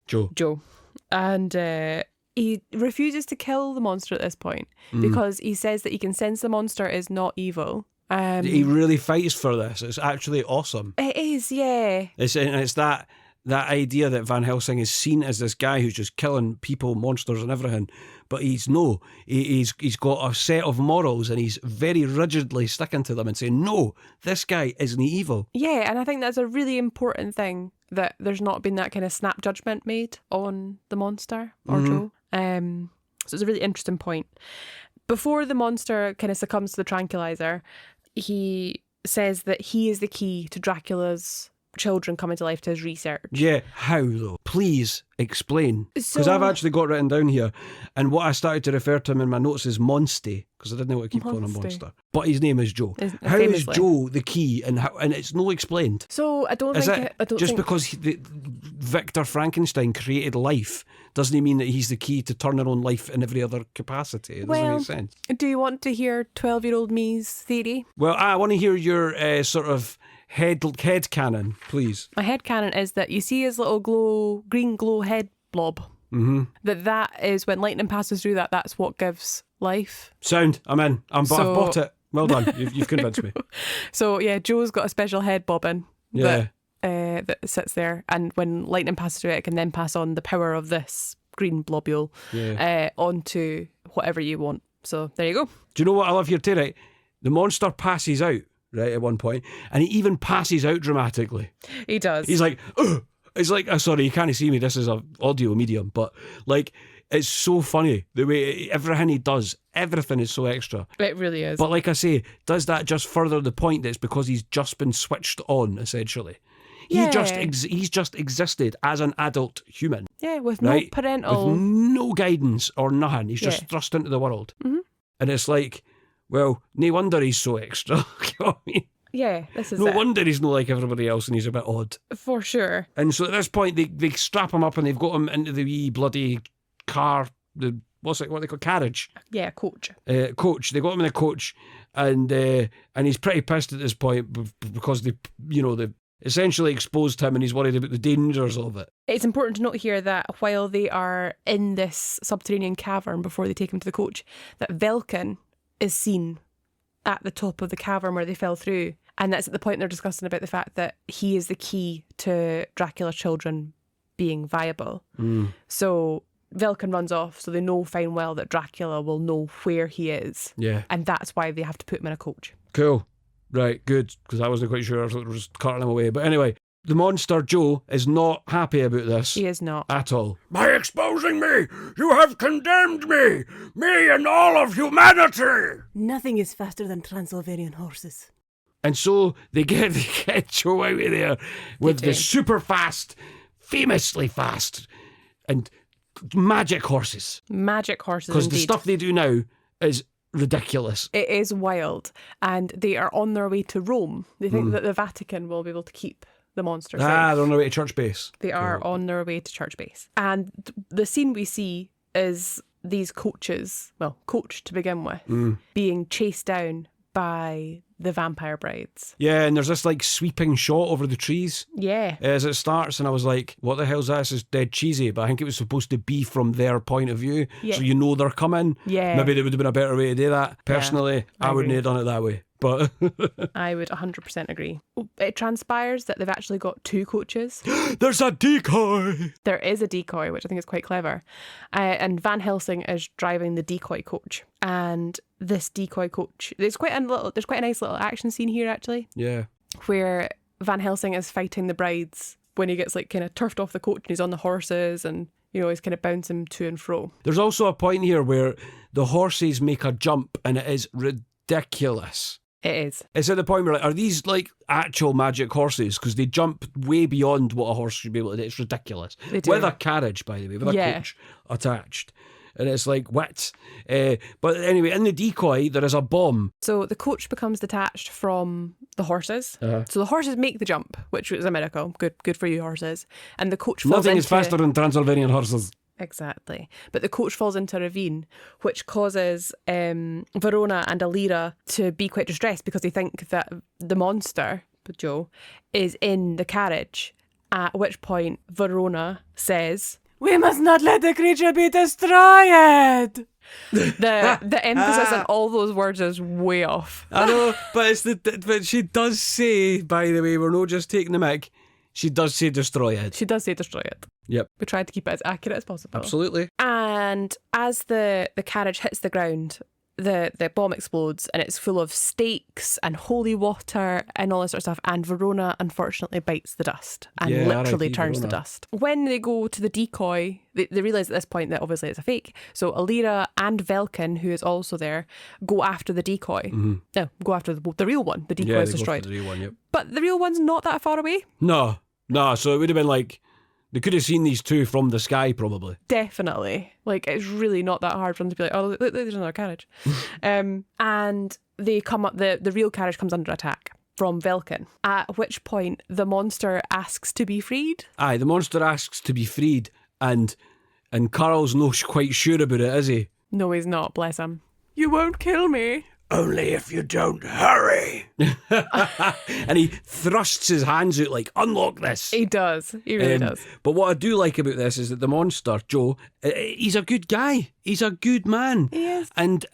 Joe. And he refuses to kill the monster at this point because he says that he can sense the monster is not evil. He really fights for this. It's actually awesome. It is, yeah. It's that idea that Van Helsing is seen as this guy who's just killing people, monsters and everything, but he's got a set of morals and he's very rigidly sticking to them and saying, no, this guy isn't evil. Yeah, and I think that's a really important thing, that there's not been that kind of snap judgment made on the monster or Joe. So it's a really interesting point. Before the monster kind of succumbs to the tranquilizer, he says that he is the key to Dracula's children coming to life to his research. Yeah, how though? Please explain. Because So- I've actually got written down here, and what I started to refer to him in my notes is Monsty, because I didn't know what to keep calling him Monsty. Monster. But his name is Joe. How is Famously. Joe the key, and it's no explained? So I don't Is think it I don't just think because Victor Frankenstein created life doesn't he mean that he's the key to turning on life in every other capacity? It doesn't Well- make sense. Do you want to hear 12-year-old me's theory? Well, I want to hear your sort of head canon, please. My headcanon is that you see his little green glow head blob. Mm-hmm. That is when lightning passes through that's what gives life. Sound, I'm in. I've So- bought it. Well done. You've convinced me. So yeah, Joe's got a special head bobbin Yeah. that that sits there, and when lightning passes through it, it can then pass on the power of this green globule onto whatever you want. So there you go. Do you know what I love here too, right? The monster passes out, right, at one point, and he even passes out dramatically. He does. He's like, ugh. It's like, sorry, you can't see me, this is an audio medium, but like, it's so funny the way everything he does, everything is so extra. It really is. But like I say, does that just further the point that it's because he's just been switched on, essentially? Yeah. He's just existed as an adult human. Yeah, with right? no parental... With no guidance or nothing. He's just thrust into the world. Mm-hmm. And it's like, well, no wonder he's so extra. You know what I mean? Yeah, this is No it. wonder he's not like everybody else and he's a bit odd. For sure. And so at this point, they strap him up and they've got him into the wee bloody car, what they call carriage? Yeah, coach. Coach. They got him in a coach, and he's pretty pissed at this point because they essentially exposed him and he's worried about the dangers of it. It's important to note here that while they are in this subterranean cavern before they take him to the coach, that Velkin is seen at the top of the cavern where they fell through. And that's at the point they're discussing about the fact that he is the key to Dracula's children being viable. So Velkin runs off, so they know fine well that Dracula will know where he is. Yeah. And that's why they have to put him in a coach. Cool. Right, good, because I wasn't quite sure. I thought they were just carting him away. But anyway, the monster Joe is not happy about this. He is not. At all. By exposing me, you have condemned me and all of humanity. Nothing is faster than Transylvanian horses. And so they get Joe out of there with the super fast, famously fast, and magic horses. Magic horses, Because the indeed. stuff they do now is ridiculous. It is wild. And they are on their way to Rome. They think that the Vatican will be able to keep the monster safe. They're on their way to church base. They are on their way to church base. And the scene we see is these coaches, well, coach to begin with, being chased down by the vampire brides. Yeah, and there's this like sweeping shot over the trees Yeah. as it starts, and I was like, what the hell's that? This is dead cheesy, but I think it was supposed to be from their point of view, Yeah. so you know they're coming. Yeah. Maybe there would have been a better way to do that. Personally, I I wouldn't agree. have done it that way. But I would 100% agree. It transpires that they've actually got two coaches. there's a decoy. There is a decoy, which I think is quite clever. And Van Helsing is driving the decoy coach. And this decoy coach, there's quite a nice little action scene here actually, Yeah. where Van Helsing is fighting the brides when he gets like kind of turfed off the coach and he's on the horses and, you know, he's kind of bouncing to and fro. There's also a point here where the horses make a jump and it is ridiculous. It is. It's at the point where, like, are these like actual magic horses? Because they jump way beyond what a horse should be able to do. It's ridiculous. They do. With a carriage, by the way, with a coach attached. And it's like, what? But anyway, in the decoy, there is a bomb. So the coach becomes detached from the horses. So the horses make the jump, which is a miracle. Good for you, horses. And the coach falls Nothing into... is faster than Transylvanian horses. Exactly. But the coach falls into a ravine, which causes Verona and Alira to be quite distressed because they think that the monster, Joe, is in the carriage. At which point Verona says... We must not let the creature be destroyed. The emphasis on all those words is way off. I know, but but she does say, by the way, we're not just taking the mic, she does say destroy it. She does say destroy it. Yep. We tried to keep it as accurate as possible. Absolutely. And as the carriage hits the ground, the bomb explodes and it's full of stakes and holy water and all this sort of stuff. And Verona, unfortunately, bites the dust and literally R.I.P. turns to Verona. dust. When they go to the decoy, they realise at this point that obviously it's a fake. So Alira and Velkin, who is also there, go after the decoy. No, go after the real one. The decoy is destroyed. The real one, yep. But the real one's not that far away. No. So it would have been like, they could have seen these two from the sky, probably. Definitely. Like, it's really not that hard for them to be like, oh, look, there's another carriage. And they come up, the real carriage comes under attack from Velkin, at which point the monster asks to be freed. Aye, the monster asks to be freed, and Carl's not quite sure about it, is he? No, he's not, bless him. You won't kill me. only if you don't hurry. And he thrusts his hands out like, unlock this. He does. He really does. But what I do like about this is that the monster, Joe, he's a good guy. He's a good man. He is. And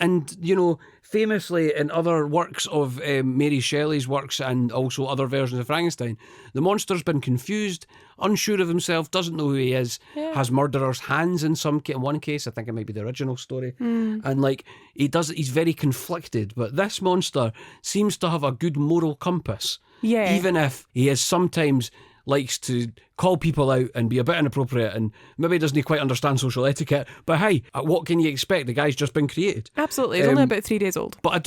famously in other works of Mary Shelley's works and also other versions of Frankenstein, the monster's been confused, unsure of himself, doesn't know who he is, has murderer's hands in one case. I think it might be the original story. And like he's very conflicted. But this monster seems to have a good moral compass. Yeah. Even if he is sometimes likes to call people out and be a bit inappropriate and maybe doesn't quite understand social etiquette. But hey, what can you expect? The guy's just been created. Absolutely. He's only about 3 days old. But I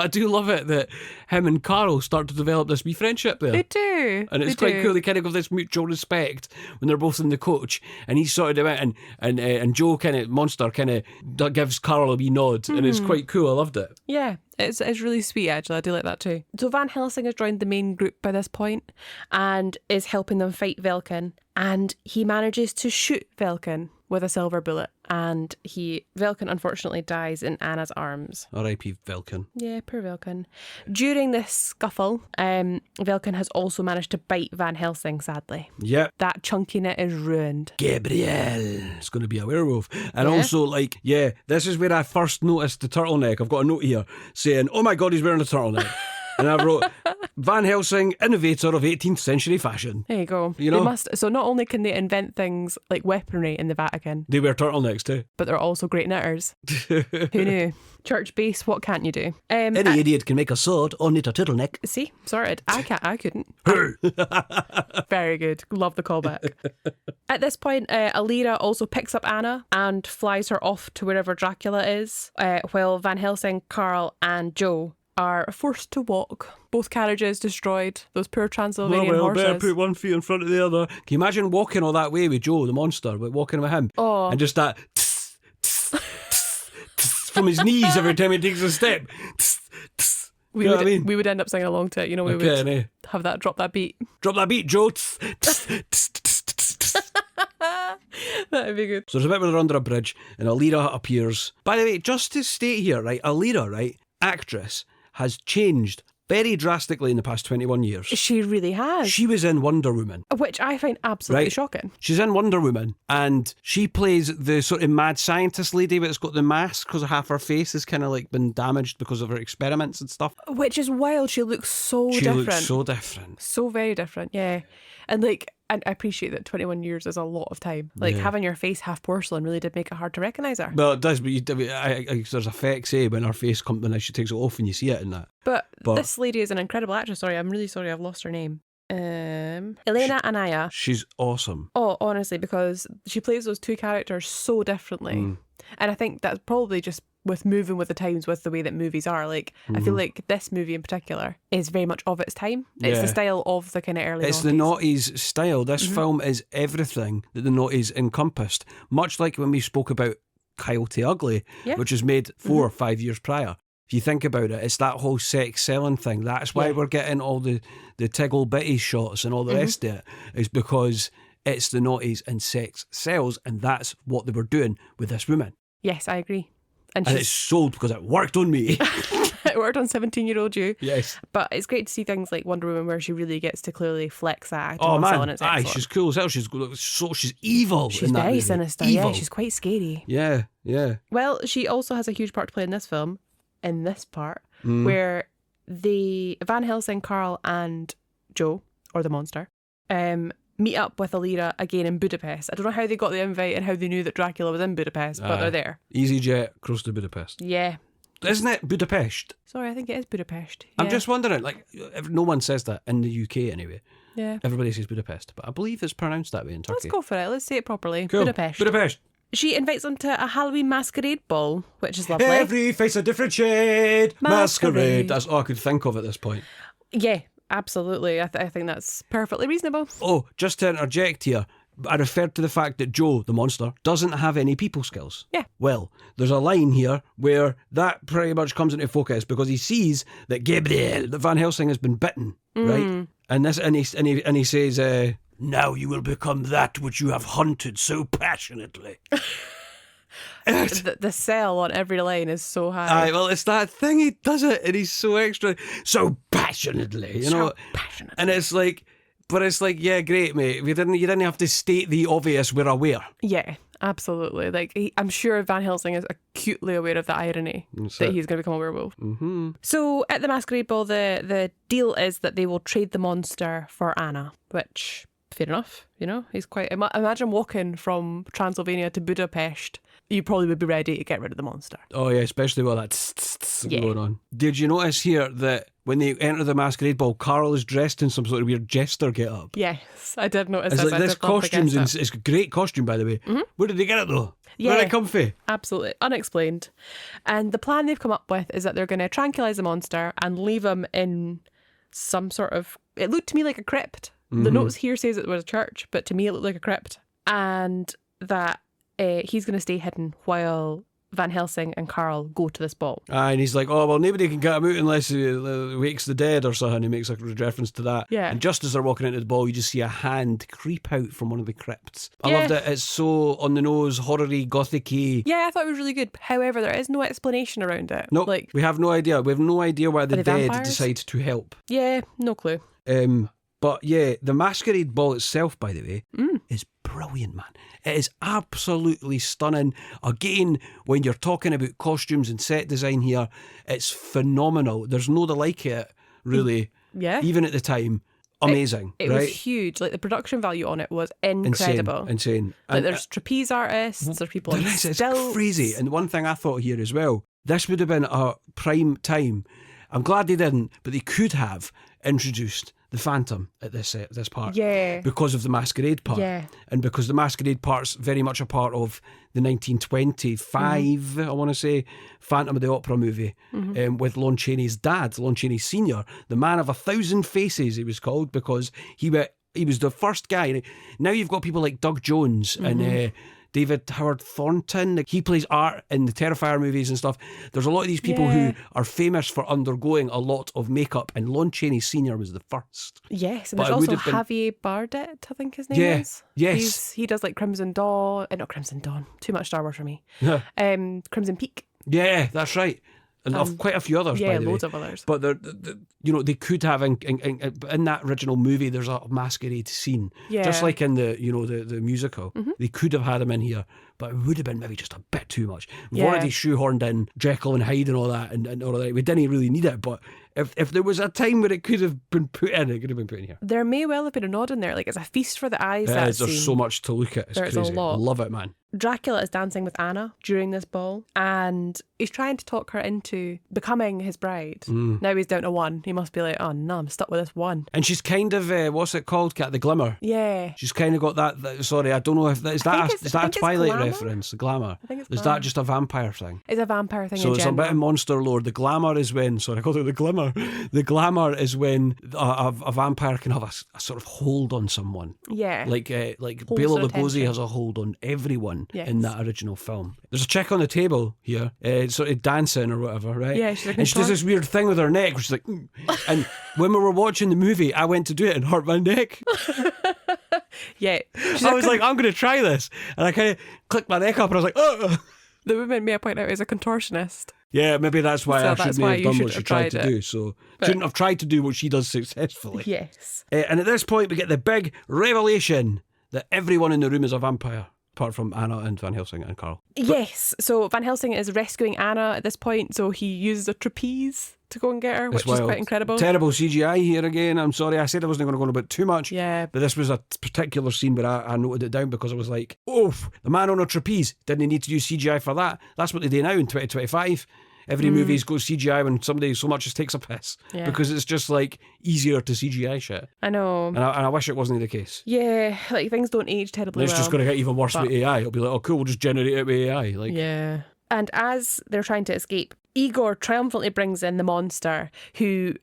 do love it that him and Carol start to develop this wee friendship there. They do. And it's quite cool. They kind of have this mutual respect when they're both in the coach, and he's sorted him out, and Joe monster gives Carol a wee nod, and it's quite cool. I loved it. Yeah. It's really sweet, actually. I do like that too. So Van Helsing has joined the main group by this point and is helping them fight Velkin. And he manages to shoot Velkin with a silver bullet. And Velkin unfortunately dies in Anna's arms. R.I.P. Velkin. Yeah, poor Velkin. During this scuffle, Velkin has also managed to bite Van Helsing, sadly. Yep. That chunky knit is ruined. Gabrielle. It's going to be a werewolf. And also, this is where I first noticed the turtleneck. I've got a note here saying, oh my God, he's wearing a turtleneck. And I wrote, Van Helsing, innovator of 18th century fashion. There you go. You know? So not only can they invent things like weaponry in the Vatican, they wear turtlenecks too. but they're also great knitters. Who knew? Church base, what can't you do? Any idiot can make a sword or knit a turtleneck. See, sorted. I couldn't. Very good. Love the callback. At this point, Alira also picks up Anna and flies her off to wherever Dracula is, while Van Helsing, Carl and Joe are forced to walk. Both carriages destroyed. Those poor Transylvanian horses. Better put one foot in front of the other. Can you imagine walking all that way with Joe, the monster, walking with him? Oh. And just that from his knees every time he takes a step. We would end up singing along to it. We would have that, drop that beat. Drop that beat, Joe. That'd be good. So there's a bit where they're under a bridge and Alira appears. By the way, just to state here, right, Alira, right, actress, has changed very drastically in the past 21 years. She really has. She was in Wonder Woman. Which I find absolutely shocking. She's in Wonder Woman and she plays the sort of mad scientist lady but it's got the mask because half her face has kind of like been damaged because of her experiments and stuff. Which is wild. She looks so different. She looks so different. So very different, yeah. And and I appreciate that 21 years is a lot of time. Having your face half porcelain really did make it hard to recognise her. Well, it does, but there's effects, when her face comes, when she takes it off and you see it in that. But this lady is an incredible actress. Sorry, I'm really sorry I've lost her name. Elena Anaya. She's awesome. Oh, honestly, because she plays those two characters so differently. And I think that's probably just with moving with the times, with the way that movies are. I feel like this movie in particular is very much of its time. It's the style of the kind of early It's 90s. the noughties style. This film is everything that the noughties encompassed. Much like when we spoke about Coyote Ugly, which was made 4 or 5 years prior. If you think about it, it's that whole sex selling thing. That's why we're getting all the Tiggle Bitty shots and all the rest of it, is because it's the noughties and sex sells, and that's what they were doing with this woman. Yes, I agree. And it's sold because it worked on me. It worked on 17-year-old you. Yes. But it's great to see things like Wonder Woman where she really gets to clearly flex that act. Oh man, she's cool as hell. She's evil. She's very sinister. Evil. Yeah, she's quite scary. Yeah. Well, she also has a huge part to play in this film, in this part, where the Van Helsing, Carl and Joe, or the monster, meet up with Alira again in Budapest. I don't know how they got the invite and how they knew that Dracula was in Budapest, but they're there. EasyJet across to Budapest. Yeah. Isn't it Budapest? Sorry, I think it is Budapest. Yeah. I'm just wondering, no one says that in the UK anyway. Yeah. Everybody says Budapest, but I believe it's pronounced that way in Turkey. Let's go for it. Let's say it properly. Cool. Budapest. She invites them to a Halloween masquerade ball, which is lovely. Every face a different shade. Masquerade. That's all I could think of at this point. Yeah. Absolutely. I think that's perfectly reasonable. Oh, just to interject here, I referred to the fact that Joe, the monster, doesn't have any people skills. Yeah. Well, there's a line here where that pretty much comes into focus because he sees that Gabriel, that Van Helsing, has been bitten, right? And he says, now you will become that which you have hunted so passionately. The sell on every line is so high. Aye, well, it's that thing, he does it, and he's so extra, so passionately, you know. Passionate. And it's like, but it's like, yeah, great, mate. You didn't have to state the obvious. We're aware. Yeah, absolutely. Like, I'm sure Van Helsing is acutely aware of the irony that he's going to become a werewolf. Mm-hmm. So at the masquerade ball, the deal is that they will trade the monster for Anna, which, fair enough, you know. He's quite... Imagine walking from Transylvania to Budapest. You probably would be ready to get rid of the monster. Oh yeah, especially while that's going on. Did you notice here that when they enter the masquerade ball, Carl is dressed in some sort of weird jester get-up? Yes, I did notice It's this. like this costume's it's a great costume, by the way. Mm-hmm. Where did they get it though? Yeah. Where did it come from? Absolutely unexplained. And the plan they've come up with is that they're going to tranquilise the monster and leave him in some sort of... It looked to me like a crypt. Mm-hmm. The notes here says it was a church, but to me it looked like a crypt. And that he's going to stay hidden while Van Helsing and Carl go to this ball. And he's like, oh, well, nobody can get him out unless he wakes the dead or something. He makes a reference to that. Yeah. And just as they're walking into the ball, you just see a hand creep out from one of the crypts. I loved it. It's so on the nose, horror-y, gothic-y. Yeah, I thought it was really good. However, there is no explanation around it. Nope, we have no idea. We have no idea why the dead vampires? decide to help. Yeah, no clue. But yeah, the masquerade ball itself, by the way, is brilliant, man. It is absolutely stunning. Again, when you're talking about costumes and set design here, it's phenomenal. There's no the like it, really. Yeah. Even at the time. Amazing. It right? was huge. Like, the production value on it was incredible. Insane. Like, And there's trapeze artists, there's people on it's stilts. crazy. And one thing I thought here as well, this would have been a prime time. I'm glad they didn't, but they could have introduced the Phantom at this part. Yeah. Because of the Masquerade part. Yeah. And because the Masquerade part's very much a part of the 1925, I want to say, Phantom of the Opera movie with Lon Chaney's dad, Lon Chaney Sr., the man of 1,000 faces, he was called, because he was the first guy. Now you've got people like Doug Jones and David Howard Thornton. He plays Art in the Terrifier movies and stuff. There's a lot of these people who are famous for undergoing a lot of makeup, and Lon Chaney Sr. was the first. Yes, and But there's it would also have Javier Bardem, I think his name is. Yes. He does like Crimson Dawn. Not Crimson Dawn. Too much Star Wars for me. Crimson Peak. Yeah, that's right. And of quite a few others, by the way. Loads of others. But they could have in that original movie. There's a masquerade scene, just like in the musical. They could have had him in here, but it would have been maybe just a bit too much. We've already shoehorned in Jekyll and Hyde and all that, and all that. We didn't really need it, but if there was a time where it could have been put in, it could have been put in here. There may well have been a nod in there. Like, it's a feast for the eyes. There's so much to look at. It's There's crazy. a lot. I love it, man. Dracula is dancing with Anna during this ball, and he's trying to talk her into becoming his bride. Now he's down to one. He must be like, oh no, I'm stuck with this one. And she's kind of what's it called, Cat? The Glimmer. Yeah. She's kind of got that. Sorry, I don't know if is that a Twilight reference. The glamour. I think it's is that just a vampire thing? It's a vampire thing. So in it's general. a bit of monster lore. The glamour is when. Sorry, I called it the glimmer. The glamour is when a vampire can have a sort of hold on someone. Yeah. Like Holds Bela their Lugosi attention. has a hold on everyone Yes. in that original film. There's a chick on the table here, sort of dancing or whatever, right? Yeah, she's like, and she does this weird thing with her neck, where she's like, and when we were watching the movie, I went to do it and hurt my neck. Yeah. I was like, I'm going to try this, and I kind of clicked my neck up, and I was like, oh. The woman, may I point out, is a contortionist. Yeah, maybe that's why I shouldn't have done what she tried to do. So shouldn't have tried to do what she does successfully. Yes. And at this point, we get the big revelation that everyone in the room is a vampire, apart from Anna and Van Helsing and Carl. Yes. So Van Helsing is rescuing Anna at this point, so he uses a trapeze to go and get her, which is quite incredible. Terrible CGI here again. I'm sorry, I said I wasn't going to go on about too much. Yeah. But this was a particular scene where I noted it down because I was like, oh, the man on a trapeze. Didn't need to use CGI for that. That's what they do now in 2025. Every movie's got CGI when somebody so much as takes a piss. Yeah. Because it's just like easier to CGI shit. I know. And I wish it wasn't the case. Yeah, like things don't age terribly It's well. just going to get even worse with AI. It'll be like, oh cool, we'll just generate it with AI. Like, yeah. And as they're trying to escape, Igor triumphantly brings in the monster, who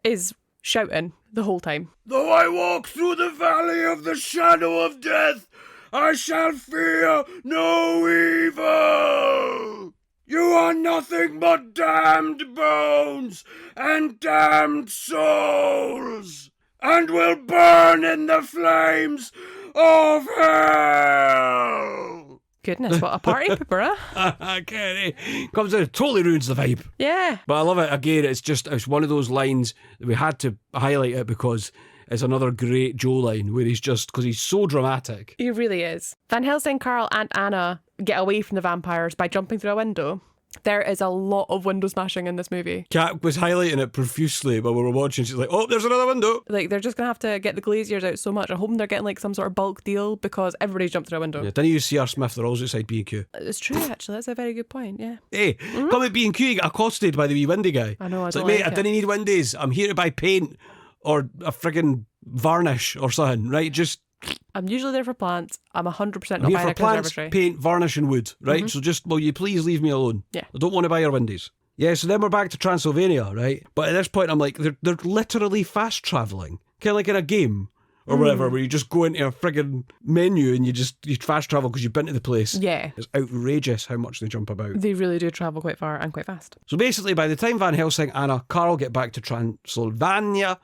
is shouting the whole time. Though I walk through the valley of the shadow of death, I shall fear no evil. You are nothing but damned bones and damned souls, and will burn in the flames of hell. Goodness, what a party pooper, huh? Kenny comes in, totally ruins the vibe. Yeah. But I love it. Again, it's one of those lines that we had to highlight it because it's another great Joe line where because he's so dramatic. He really is. Van Helsing, Carl and Anna get away from the vampires by jumping through a window. There is a lot of window smashing in this movie. Kat was highlighting it profusely while we were watching. She's like, oh, there's another window. Like, they're just going to have to get the glaziers out so much. I'm hoping they're getting like some sort of bulk deal because everybody's jumped through a window. Yeah, didn't use C.R. Smith, they're always outside B&Q. It's true, actually. That's a very good point, yeah. Hey, come at B&Q, you get accosted by the wee windy guy. I know, It's like, mate, I didn't need windies. I'm here to buy paint or a friggin' varnish or something, right? I'm usually there for plants. I'm 100% I'm not here buying for a plants, conservatory. paint, varnish and wood, right? So will you please leave me alone? Yeah. I don't want to buy your windies. Yeah, so then we're back to Transylvania, right? But at this point I'm like, they're literally fast travelling. Kind of like in a game or whatever, where you just go into a friggin' menu and you fast travel because you've been to the place. Yeah. It's outrageous how much they jump about. They really do travel quite far and quite fast. So basically, by the time Van Helsing, Anna, Carl get back to Transylvania,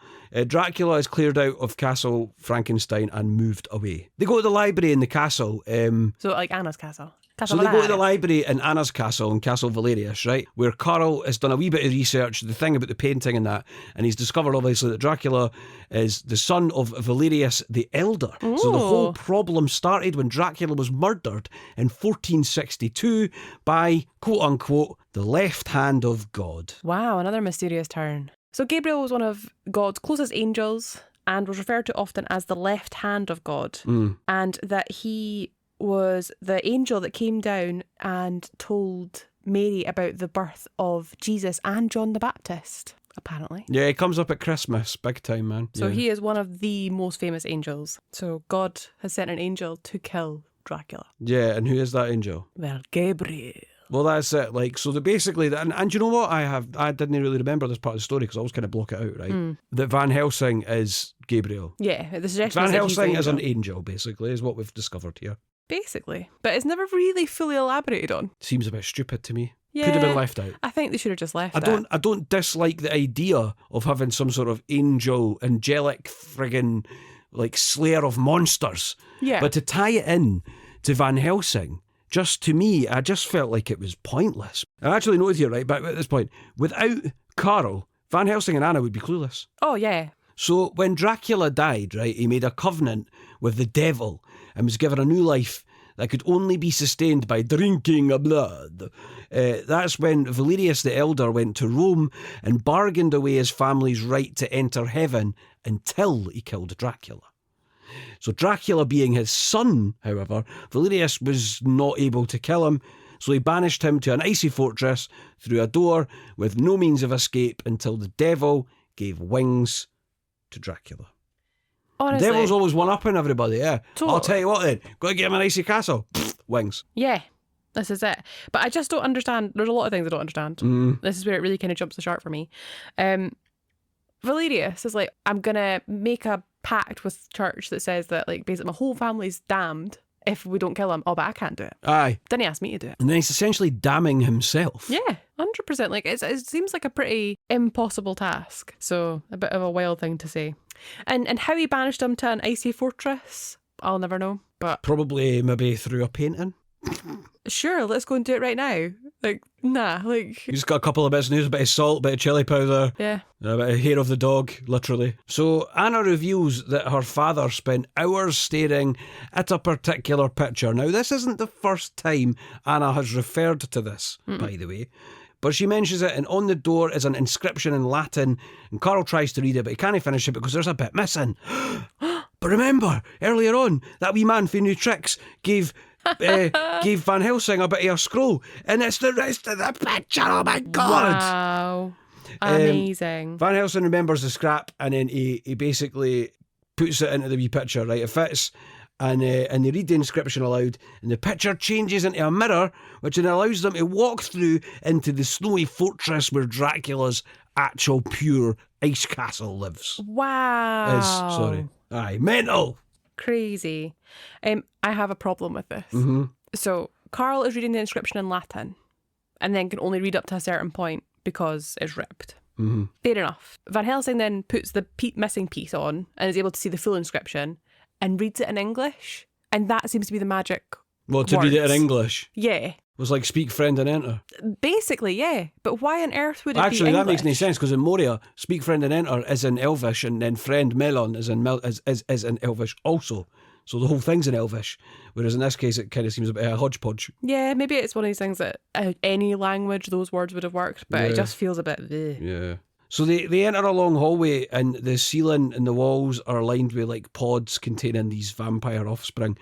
Dracula is cleared out of Castle Frankenstein and moved away. They go to the library in the castle. So like Anna's castle. So they go to the library in Anna's castle, in Castle Valerius, right? Where Carl has done a wee bit of research, the thing about the painting and that, and he's discovered obviously that Dracula is the son of Valerius the Elder. Ooh. So the whole problem started when Dracula was murdered in 1462 by, quote unquote, the left hand of God. Wow, another mysterious turn. So Gabriel was one of God's closest angels and was referred to often as the left hand of God, and that he was the angel that came down and told Mary about the birth of Jesus and John the Baptist, apparently. Yeah, he comes up at Christmas, big time, man. So yeah. he is one of the most famous angels. So God has sent an angel to kill Dracula. Yeah, and who is that angel? Well, Gabriel. Well, that's it. Like, so basically, and you know what? I didn't really remember this part of the story because I always kind of block it out, right? That Van Helsing is Gabriel. Yeah, the suggestion Van is that he's the Helsing is an angel. angel, basically, is what we've discovered here. Basically. But it's never really fully elaborated on. Seems a bit stupid to me. Yeah, Could have been left out. I think they should have just left I don't dislike the idea of having some sort of angelic friggin' like slayer of monsters. Yeah. But to tie it in to Van Helsing, just to me, I just felt like it was pointless. I actually noted here, right, but at this point, without Carl, Van Helsing and Anna would be clueless. Oh, yeah. So when Dracula died, right, he made a covenant with the devil and was given a new life that could only be sustained by drinking blood. That's when Valerius the Elder went to Rome and bargained away his family's right to enter heaven until he killed Dracula. So Dracula being his son, however, Valerius was not able to kill him, so he banished him to an icy fortress through a door with no means of escape until the devil gave wings to Dracula. Honestly. The devil's always one-upping everybody, yeah. Totally. I'll tell you what then, got to get him an icy castle. Wings. Yeah, this is it. But I just don't understand. There's a lot of things I don't understand. This is where it really kind of jumps the shark for me. Valerius is like, I'm going to make a pact with church that says that, like, basically my whole family's damned if we don't kill him. Oh, but I can't do it. Aye. Didn't he ask me to do it? And then he's essentially damning himself. Yeah, 100%. Like, it seems like a pretty impossible task. So, a bit of a wild thing to say. And how he banished him to an icy fortress, I'll never know. But Probably maybe through a painting. sure, let's go and do it right now. Like, nah, like... He's got a couple of bits of news, a bit of salt, a bit of chilli powder. Yeah. A bit of hair of the dog, literally. So Anna reveals that her father spent hours staring at a particular picture. Now, this isn't the first time Anna has referred to this, by the way. But she mentions it, and on the door is an inscription in Latin, and Carl tries to read it, but he can't finish it because there's a bit missing. But remember, earlier on, that wee man for new tricks gave Van Helsing a bit of a scroll, and it's the rest of the picture. Oh my God! Wow. Amazing. Van Helsing remembers the scrap, and then he basically puts it into the wee picture, right? It fits, and they read the inscription aloud, and the picture changes into a mirror, which then allows them to walk through into the snowy fortress where Dracula's actual pure ice castle lives. Wow. Aye, mental. Crazy. I have a problem with this. So Carl is reading the inscription in Latin and then can only read up to a certain point because it's ripped. Fair enough. Van Helsing then puts the missing piece on and is able to see the full inscription and reads it in English. And that seems to be the magic Well, to read it in words. English. Yeah. It was like speak, friend, and enter. Basically, yeah. But why on earth would it be Actually, English? that makes no sense because in Moria, speak, friend, and enter is in Elvish, and then friend, melon is in Elvish also. So the whole thing's in Elvish. Whereas in this case, it kind of seems a bit a hodgepodge. Yeah, maybe it's one of these things that any language, those words would have worked, but it just feels a bit... Ugh. Yeah. So they enter a long hallway, and the ceiling and the walls are lined with like pods containing these vampire offspring.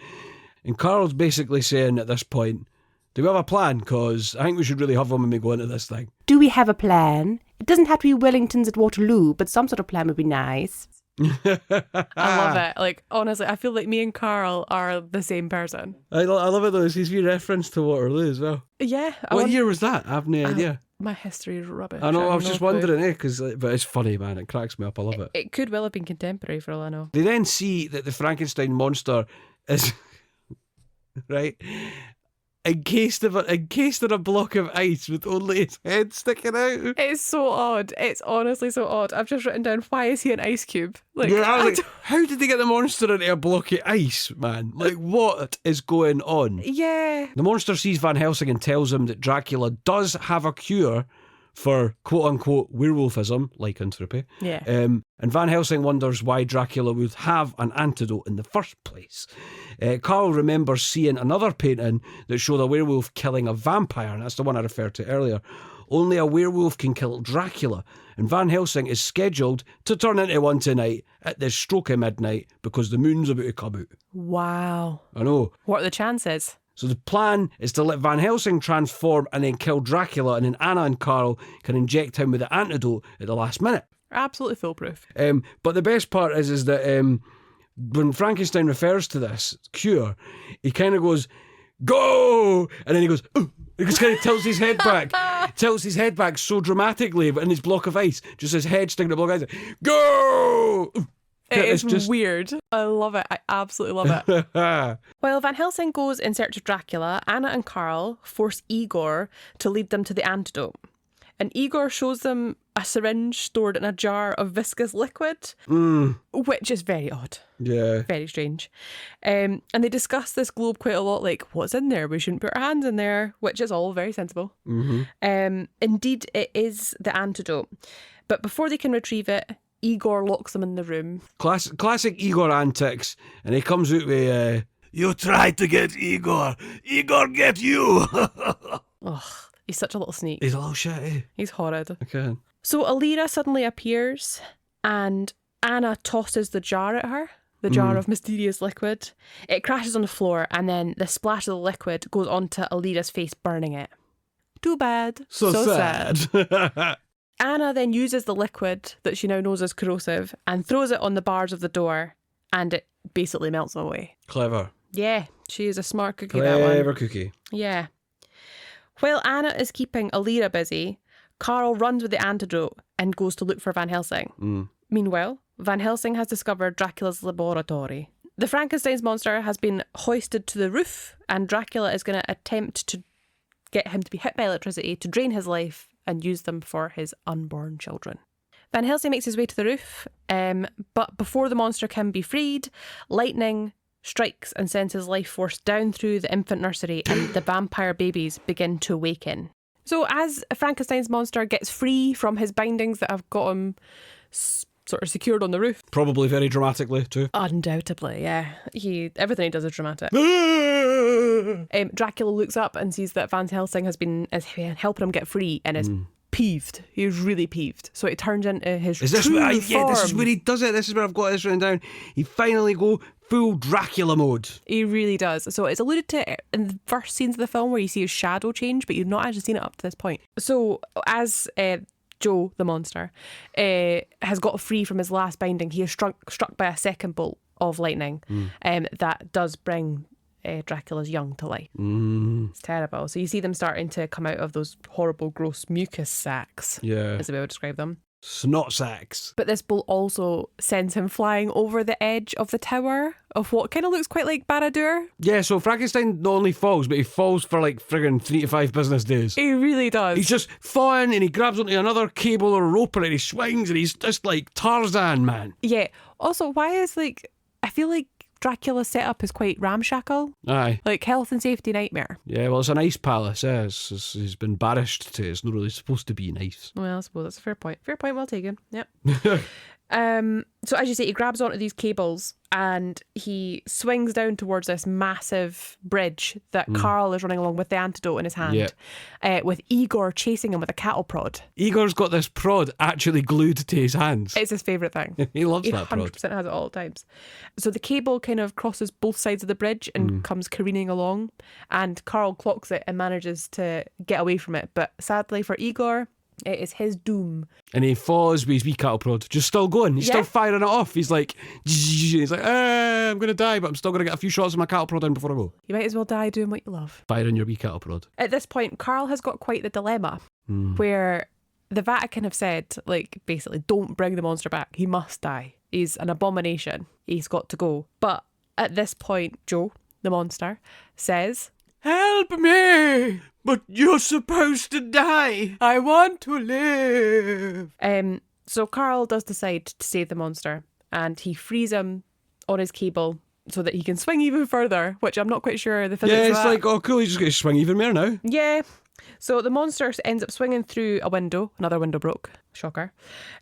And Carl's basically saying at this point, do we have a plan? Because I think we should really have them when we go into this thing. Do we have a plan? It doesn't have to be Wellingtons at Waterloo, but some sort of plan would be nice. I love it. Like, honestly, I feel like me and Carl are the same person. I love it though. It's his wee reference to Waterloo as well. Yeah. What year was that? I have no idea. My history is rubbish. I know, I was have just no clue. wondering, but it's funny, man. It cracks me up. I love it. It could well have been contemporary for all I know. They then see that the Frankenstein monster is right encased in a block of ice with only his head sticking out. It's so odd. It's honestly so odd. I've just written down, why is he an ice cube? Like, Yeah, I was like, how did they get the monster into a block of ice, man? Like, what is going on? yeah. The monster sees Van Helsing and tells him that Dracula does have a cure for quote-unquote werewolfism, lycanthropy. Yeah. And Van Helsing wonders why Dracula would have an antidote in the first place. Carl remembers seeing another painting that showed a werewolf killing a vampire, and that's the one I referred to earlier. Only a werewolf can kill Dracula, and Van Helsing is scheduled to turn into one tonight at the stroke of midnight because the moon's about to come out. Wow. I know. What are the chances? So the plan is to let Van Helsing transform and then kill Dracula, and then Anna and Carl can inject him with the antidote at the last minute. Absolutely foolproof. But the best part is that when Frankenstein refers to this cure, he kind of goes, "Go!" and then he goes, "Ooh!" He just kind of tilts his head back, so dramatically, but in his block of ice, just his head sticking in a block of ice. Go! Ooh. It is just weird. I love it. I absolutely love it. While Van Helsing goes in search of Dracula, Anna and Carl force Igor to lead them to the antidote. And Igor shows them a syringe stored in a jar of viscous liquid, which is very odd. Yeah. Very strange. And they discuss this globe quite a lot, like, what's in there? We shouldn't put our hands in there, which is all very sensible. Mm-hmm. Indeed, it is the antidote. But before they can retrieve it, Igor locks them in the room. Classic Igor antics, and he comes out with, "You tried to get Igor. Igor get you." Ugh, he's such a little sneak. He's a little shit, eh? He's horrid. Okay. So Alira suddenly appears and Anna tosses the jar at her, the jar of mysterious liquid. It crashes on the floor and then the splash of the liquid goes onto Alira's face, burning it. Too bad. So sad. Anna then uses the liquid that she now knows is corrosive and throws it on the bars of the door, and it basically melts them away. Clever. Yeah, she is a smart cookie, that one. Clever cookie. Yeah. While Anna is keeping Alira busy, Carl runs with the antidote and goes to look for Van Helsing. Meanwhile, Van Helsing has discovered Dracula's laboratory. The Frankenstein's monster has been hoisted to the roof, and Dracula is going to attempt to get him to be hit by electricity to drain his life and use them for his unborn children. Van Helsing makes his way to the roof, but before the monster can be freed, lightning strikes and sends his life force down through the infant nursery, and the vampire babies begin to awaken. So as Frankenstein's monster gets free from his bindings that have got him sort of secured on the roof. Probably very dramatically too. Undoubtedly, yeah. Everything he does is dramatic. Dracula looks up and sees that Van Helsing is helping him get free and is peeved. He's really peeved. So he turns into his true form. Yeah, this is where he does it. This is where I've got this written down. He finally go full Dracula mode. He really does. So it's alluded to in the first scenes of the film where you see his shadow change, but you've not actually seen it up to this point. So as Joe, the monster, has got free from his last binding, he is struck by a second bolt of lightning that does bring Dracula's young to life. It's terrible. So you see them starting to come out of those horrible, gross mucus sacs, is the way I would describe them. Snot sacks. But this bolt also sends him flying over the edge of the tower of what kind of looks quite like Barad-dûr. Yeah, so Frankenstein not only falls, but he falls for like friggin' 3 to 5 business days. He really does. He's just falling and he grabs onto another cable or rope and he swings and he's just like Tarzan, man. Yeah. Also, why is I feel like Dracula's setup is quite ramshackle. Aye. Like health and safety nightmare. Yeah, well, it's an ice palace. Yeah, he's been banished to. It's not really supposed to be nice. Well, I suppose that's a fair point. Fair point, well taken. Yep. So as you say, he grabs onto these cables and he swings down towards this massive bridge that Carl is running along with the antidote in his hand, with Igor chasing him with a cattle prod. Igor's got this prod actually glued to his hands. It's his favourite thing. He loves that prod. 100% has it all times. So the cable kind of crosses both sides of the bridge and comes careening along, and Carl clocks it and manages to get away from it. But sadly for Igor, it is his doom. And he falls with his wee cattle prod, just still going. He's still firing it off. He's like, I'm going to die, but I'm still going to get a few shots of my cattle prod in before I go. You might as well die doing what you love. Firing your wee cattle prod. At this point, Carl has got quite the dilemma where the Vatican have said, like, basically, don't bring the monster back. He must die. He's an abomination. He's got to go. But at this point, Joe, the monster, says, Help me! But you're supposed to die. I want to live. So Carl does decide to save the monster, and he frees him on his cable so that he can swing even further, which I'm not quite sure the physics of it's that. like, oh cool, he's just going to swing even more now. Yeah. So the monster ends up swinging through a window. Another window broke. Shocker.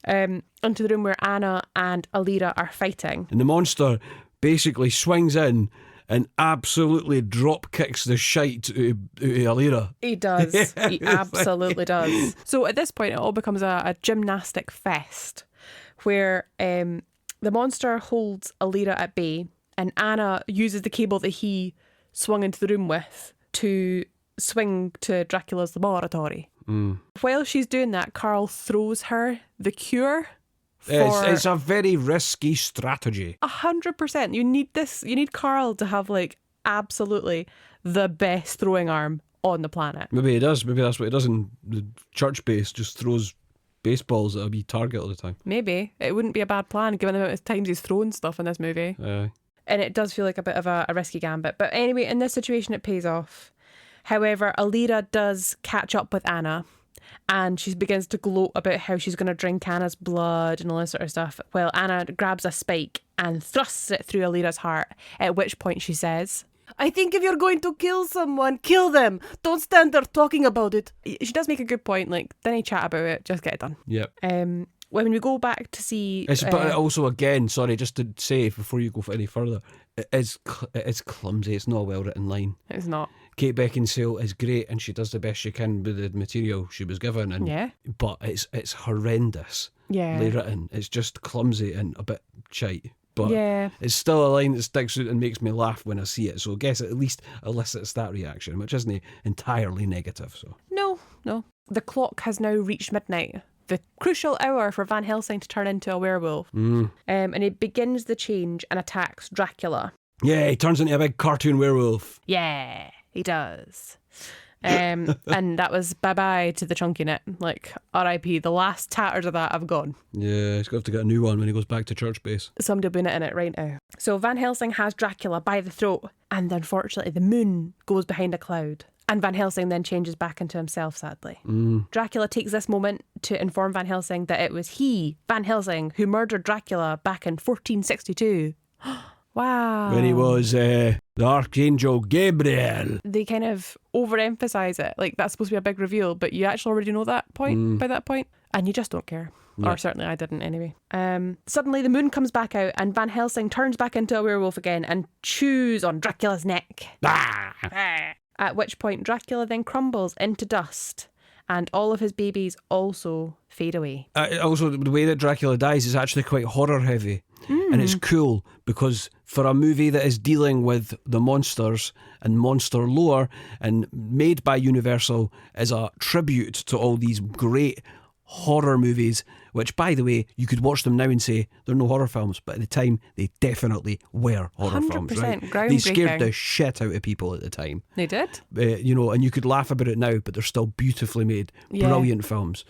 Into the room where Anna and Alira are fighting. And the monster basically swings in and absolutely drop kicks the shite out of Alira. He does. He absolutely does. So at this point, it all becomes a gymnastic fest where the monster holds Alira at bay, and Anna uses the cable that he swung into the room with to swing to Dracula's laboratory. While she's doing that, Carl throws her the cure. It's a very risky strategy. 100%. You need this. You need Carl to have like absolutely the best throwing arm on the planet. Maybe he does. Maybe that's what he does in the church base. Just throws baseballs at a wee target all the time. Maybe. It wouldn't be a bad plan given the amount of times he's thrown stuff in this movie. And it does feel like a bit of a risky gambit. But anyway, in this situation, it pays off. However, Alira does catch up with Anna, and she begins to gloat about how she's going to drink Anna's blood and all this sort of stuff, while Anna grabs a spike and thrusts it through Alira's heart, at which point she says, I think if you're going to kill someone, kill them. Don't stand there talking about it. She does make a good point, like, don't chat about it, just get it done. Yep. When we go back to see... but also, again, sorry, just to say before you go any further, it is clumsy. It's not a well-written line. It's not. Kate Beckinsale is great and she does the best she can with the material she was given. But it's horrendous. Written. It's just clumsy and a bit shite. But it's still a line that sticks out and makes me laugh when I see it. So I guess it at least elicits that reaction, which isn't entirely negative. So No. The clock has now reached midnight. The crucial hour for Van Helsing to turn into a werewolf. And he begins the change and attacks Dracula. Yeah, he turns into a big cartoon werewolf. Yeah, he does. And that was bye-bye to the chunky knit. Like, R.I.P. The last tatters of that have gone. Yeah, he's going to have to get a new one when he goes back to church base. Somebody will be knitting it right now. So Van Helsing has Dracula by the throat, and unfortunately the moon goes behind a cloud. And Van Helsing then changes back into himself, sadly. Dracula takes this moment to inform Van Helsing that it was he, Van Helsing, who murdered Dracula back in 1462. Wow. When he was the Archangel Gabriel. They kind of overemphasize it. Like, that's supposed to be a big reveal, but you actually already know that point by that point, and you just don't care. Or certainly I didn't anyway. Suddenly the moon comes back out and Van Helsing turns back into a werewolf again and chews on Dracula's neck. At which point Dracula then crumbles into dust and all of his babies also fade away. Also, the way that Dracula dies is actually quite horror heavy. And it's cool because for a movie that is dealing with the monsters and monster lore and made by Universal as a tribute to all these great horror movies, which, by the way, you could watch them now and say they're no horror films, but at the time they definitely were horror films, right? They scared the shit out of people at the time. They did. And you could laugh about it now, but they're still beautifully made, brilliant films.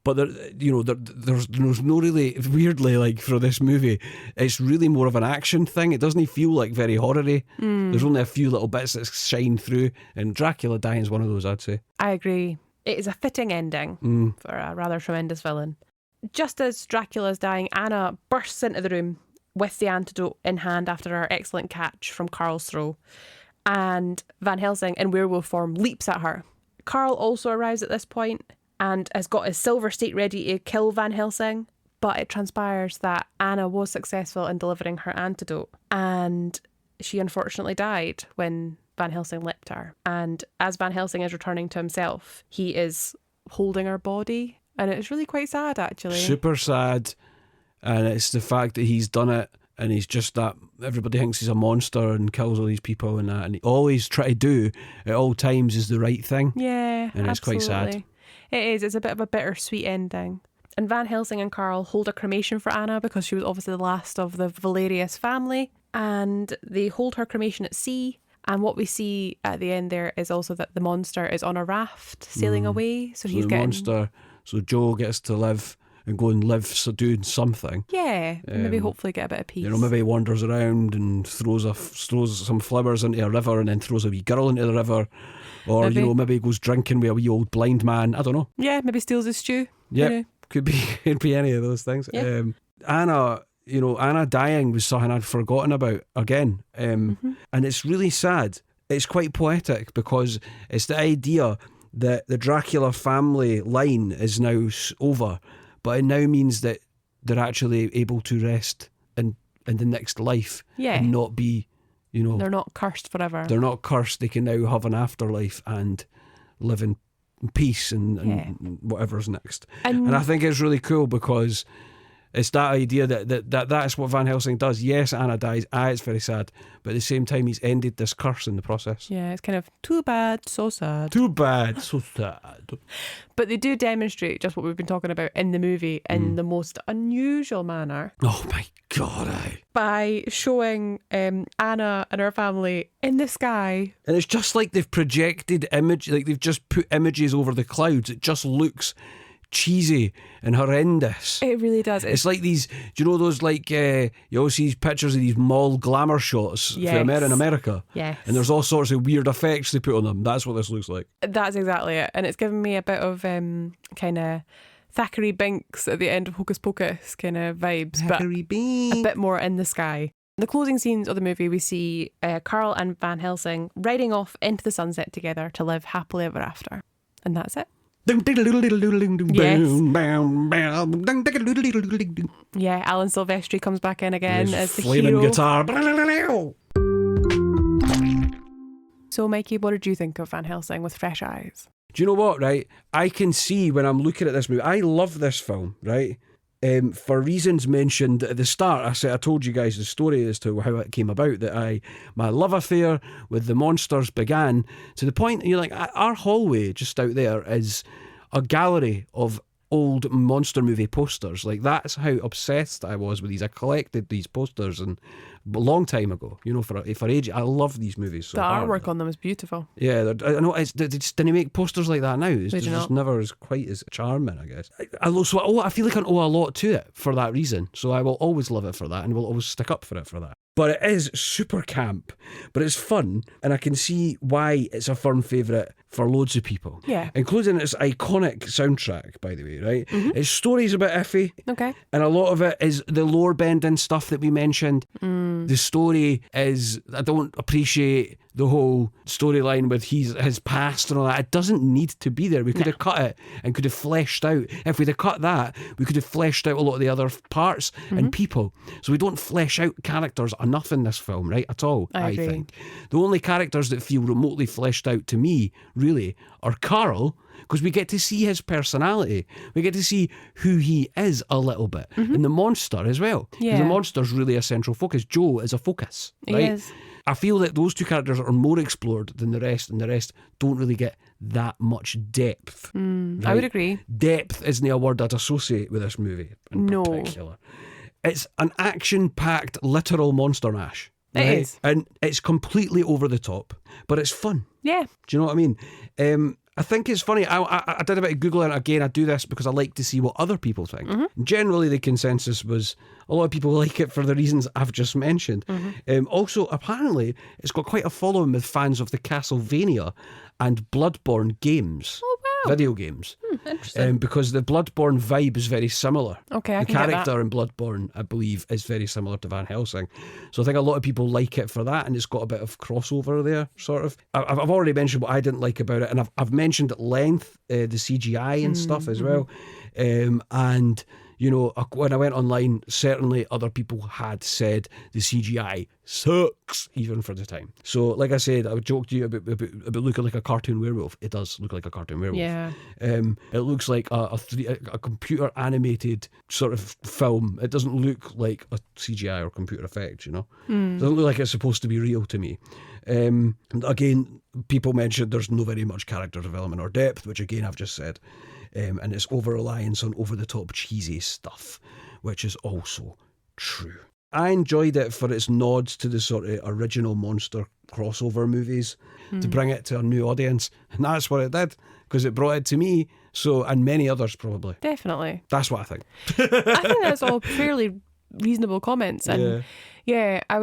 But there's no really, weirdly, like for this movie, it's really more of an action thing. It doesn't feel like very horror-y. There's only a few little bits that shine through, and Dracula dying is one of those, I'd say. I agree. It is a fitting ending for a rather tremendous villain. Just as Dracula's dying, Anna bursts into the room with the antidote in hand after our excellent catch from Carl's throw. And Van Helsing in werewolf form leaps at her. Carl also arrives at this point and has got his silver stake ready to kill Van Helsing, but it transpires that Anna was successful in delivering her antidote, and she unfortunately died when Van Helsing leapt her. And as Van Helsing is returning to himself, he is holding her body, and it's really quite sad, actually. Super sad, and it's the fact that he's done it, and he's just that everybody thinks he's a monster and kills all these people and that, and he always try to do at all times is the right thing. Yeah, and it's absolutely. quite sad. It is. It's a bit of a bittersweet ending. And Van Helsing and Carl hold a cremation for Anna because she was obviously the last of the Valerius family, and they hold her cremation at sea. And what we see at the end there is also that the monster is on a raft sailing away. So he's the getting monster. So Joe gets to live and go and live doing something. Yeah, maybe hopefully get a bit of peace. You know, maybe he wanders around and throws some flowers into a river and then throws a wee girl into the river. Or, maybe. you know, maybe he goes drinking with a wee old blind man. I don't know. Yeah, maybe steals his stew. Yeah, You know. could be any of those things. Yeah. Anna dying was something I'd forgotten about again. And it's really sad. It's quite poetic because it's the idea that the Dracula family line is now over, but it now means that they're actually able to rest in the next life and not be, you know... They're not cursed forever. They're not cursed. They can now have an afterlife and live in peace and whatever's next. And I think it's really cool because it's that idea that's what Van Helsing does. Yes, Anna dies. It's very sad. But at the same time, he's ended this curse in the process. Yeah, it's kind of too bad, so sad. Too bad, so sad. But they do demonstrate just what we've been talking about in the movie in the most unusual manner. Oh my God, by showing Anna and her family in the sky. And it's just like they've projected image, like they've just put images over the clouds. It just looks cheesy and horrendous. It really does. It's like these, do you know those like, you always see these pictures of these mall glamour shots in America? Yes. And there's all sorts of weird effects they put on them. That's what this looks like. That's exactly it. And it's given me a bit of kind of Thackeray Binks at the end of Hocus Pocus kind of vibes, Thackeray Binks. But a bit more in the sky. In the closing scenes of the movie, we see Carl and Van Helsing riding off into the sunset together to live happily ever after. And that's it. Yes. Yeah, Alan Silvestri comes back in again as the flaming hero. guitar. So, Mikey, what did you think of Van Helsing with fresh eyes? Do you know what, right? I can see when I'm looking at this movie, I love this film, right? For reasons mentioned at the start. I told you guys the story as to how it came about, that my love affair with the monsters began to the point, you're like, our hallway just out there is a gallery of old monster movie posters. Like, that's how obsessed I was with these. I collected these posters and a long time ago, you know, for ages. I love these movies so the hard. artwork on them is beautiful. Yeah, I know. They just didn't make posters like that now. It's Did you just not? never as quite as charming, I guess. I feel like I owe a lot to it for that reason. So I will always love it for that, and will always stick up for it for that. But it is super camp, but it's fun, and I can see why it's a firm favourite for loads of people. Yeah. Including its iconic soundtrack, by the way, right? Its story's a bit iffy. Okay. And a lot of it is the lore bending stuff that we mentioned. The story is, I don't appreciate the whole storyline with his past and all that. It doesn't need to be there. We could have cut it and could have fleshed out. If we'd have cut that, we could have fleshed out a lot of the other parts and people. So we don't flesh out characters enough in this film, right? At all, I agree. think. The only characters that feel remotely fleshed out to me, really, are Carl, because we get to see his personality. We get to see who he is a little bit. And the monster as well. Because Yeah. the monster's really a central focus. Joe is a focus, He right? is. I feel that those two characters are more explored than the rest, and the rest don't really get that much depth. I would agree. Depth isn't a word I'd associate with this movie in No. particular. It's an action-packed, literal monster mash. It right? is. And it's completely over the top, but it's fun. Yeah. Do you know what I mean? I think it's funny. I did a bit of Googling. Again, I do this because I like to see what other people think. Generally, the consensus was a lot of people like it for the reasons I've just mentioned. Also, apparently, it's got quite a following with fans of the Castlevania and Bloodborne games. Oh, video games. Interesting. Because the Bloodborne vibe is very similar. Okay, I the can get that. character in Bloodborne, I believe, is very similar to Van Helsing. So I think a lot of people like it for that, and it's got a bit of crossover there, sort of. I've already mentioned what I didn't like about it, and I've mentioned at length the CGI and stuff as well. And, you know, when I went online, certainly other people had said the CGI sucks, even for the time. So, like I said, I would joke to you about looking like a cartoon werewolf. It does look like a cartoon werewolf. Yeah. It looks like a computer animated sort of film. It doesn't look like a CGI or computer effect, you know. It doesn't look like it's supposed to be real to me. And again, people mentioned there's no very much character development or depth, which again I've just said. And it's over-reliance on over-the-top cheesy stuff, which is also true. I enjoyed it for its nods to the sort of original monster crossover movies to bring it to a new audience. And that's what it did, because it brought it to me, so, and many others probably. Definitely. That's what I think. I think that's all fairly reasonable comments. And yeah, I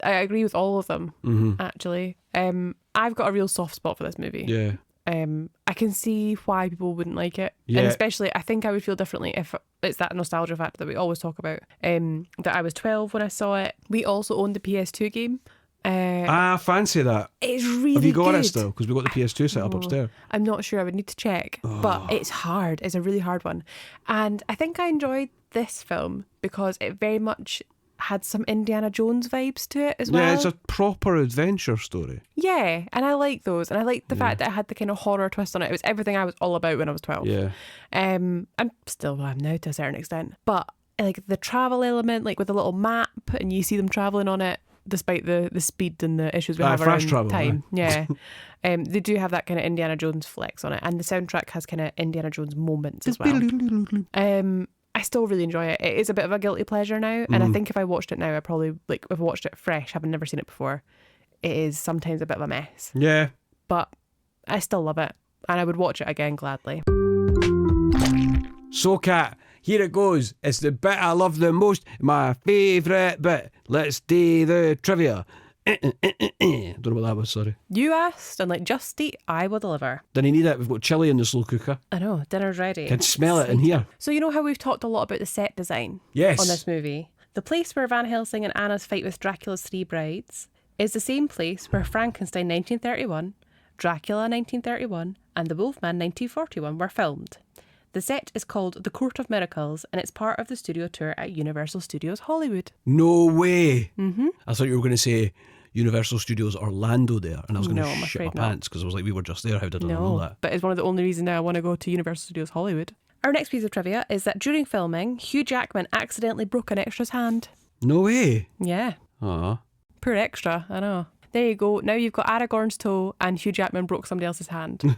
agree with all of them, actually. I've got a real soft spot for this movie. Yeah. I can see why people wouldn't like it. Yeah. And especially, I think I would feel differently if it's that nostalgia factor that we always talk about. That I was 12 when I saw it. We also owned the PS2 game. Fancy that. It's really Have you got good. it still? Because we've got the PS2 set up upstairs. I'm not sure. I would need to check. But it's hard. It's a really hard one. And I think I enjoyed this film because it very much had some Indiana Jones vibes to it as well. Yeah, it's a proper adventure story. Yeah, and I like those. And I like the fact that it had the kind of horror twist on it. It was everything I was all about when I was 12. Yeah. I'm still am now to a certain extent. But like the travel element, like with the little map and you see them travelling on it, despite the speed and the issues we have around travel, time. Yeah. They do have that kind of Indiana Jones flex on it. And the soundtrack has kind of Indiana Jones moments as well. I still really enjoy it. It is a bit of a guilty pleasure now, and I think if I watched it now, I probably, like, if I watched it fresh, having never seen it before, it is sometimes a bit of a mess. Yeah. But I still love it, and I would watch it again gladly. So, Kat, here it goes. It's the bit I love the most, my favourite bit. Let's do the trivia. Don't know what that was, sorry. You asked, and like, just eat, I will deliver. Didn't need it. We've got chilli in the slow cooker. I know, dinner's ready. Can smell it in here. So you know how we've talked a lot about the set design Yes. on this movie? The place where Van Helsing and Anna's fight with Dracula's three brides is the same place where Frankenstein 1931, Dracula 1931, and The Wolfman 1941 were filmed. The set is called The Court of Miracles, and it's part of the studio tour at Universal Studios Hollywood. No way. I thought you were going to say Universal Studios Orlando there, and I was going No, I'm to shit my afraid not. pants because I was like, we were just there. How did I not know that? But it's one of the only reasons now I want to go to Universal Studios Hollywood. Our next piece of trivia is that during filming, Hugh Jackman accidentally broke an extra's hand. No way. Yeah. Aw. Poor extra, I know. There you go. Now you've got Aragorn's toe and Hugh Jackman broke somebody else's hand.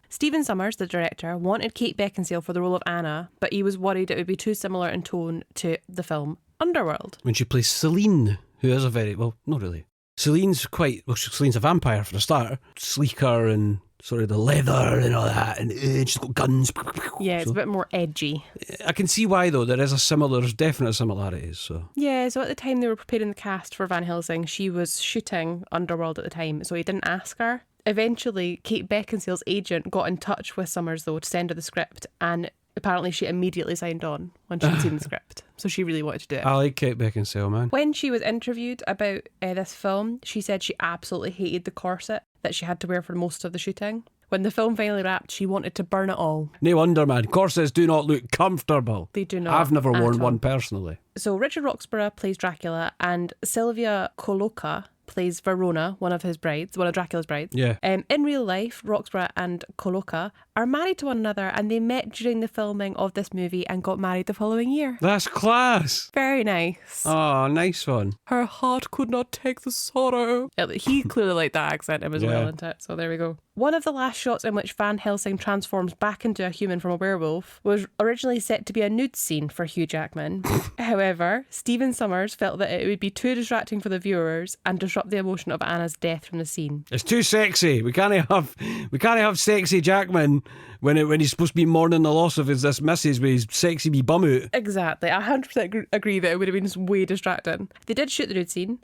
Stephen Sommers, the director, wanted Kate Beckinsale for the role of Anna, but he was worried it would be too similar in tone to the film Underworld. When she plays Celine, who is a very, well, not really. Celine's a vampire for a start. Sleeker and sort of the leather and all that, and she's got guns. Yeah, it's a bit more edgy. I can see why, though. There's definite similarities. So Yeah, so at the time they were preparing the cast for Van Helsing, she was shooting Underworld at the time, so he didn't ask her. Eventually, Kate Beckinsale's agent got in touch with Sommers, though, to send her the script, and apparently she immediately signed on when she'd seen the script. So she really wanted to do it. I like Kate Beckinsale, man. When she was interviewed about this film, she said she absolutely hated the corset that she had to wear for most of the shooting. When the film finally wrapped, she wanted to burn it all. No wonder, man. Corsets do not look comfortable. They do not. I've never worn at all. one personally. So Richard Roxburgh plays Dracula, and Sylvia Coloca plays Verona, one of Dracula's brides. Yeah. In real life, Roxburgh and Coloca are married to one another, and they met during the filming of this movie and got married the following year. That's class. Very nice. Oh, nice one. Her heart could not take the sorrow. He clearly liked that accent as well, isn't it? So there we go. One of the last shots in which Van Helsing transforms back into a human from a werewolf was originally set to be a nude scene for Hugh Jackman. However, Stephen Sommers felt that it would be too distracting for the viewers and disrupt the emotion of Anna's death from the scene. It's too sexy. We can't have sexy Jackman when he's supposed to be mourning the loss of this missus with his sexy wee bum out. Exactly. I 100% agree that it would have been just way distracting. They did shoot the nude scene.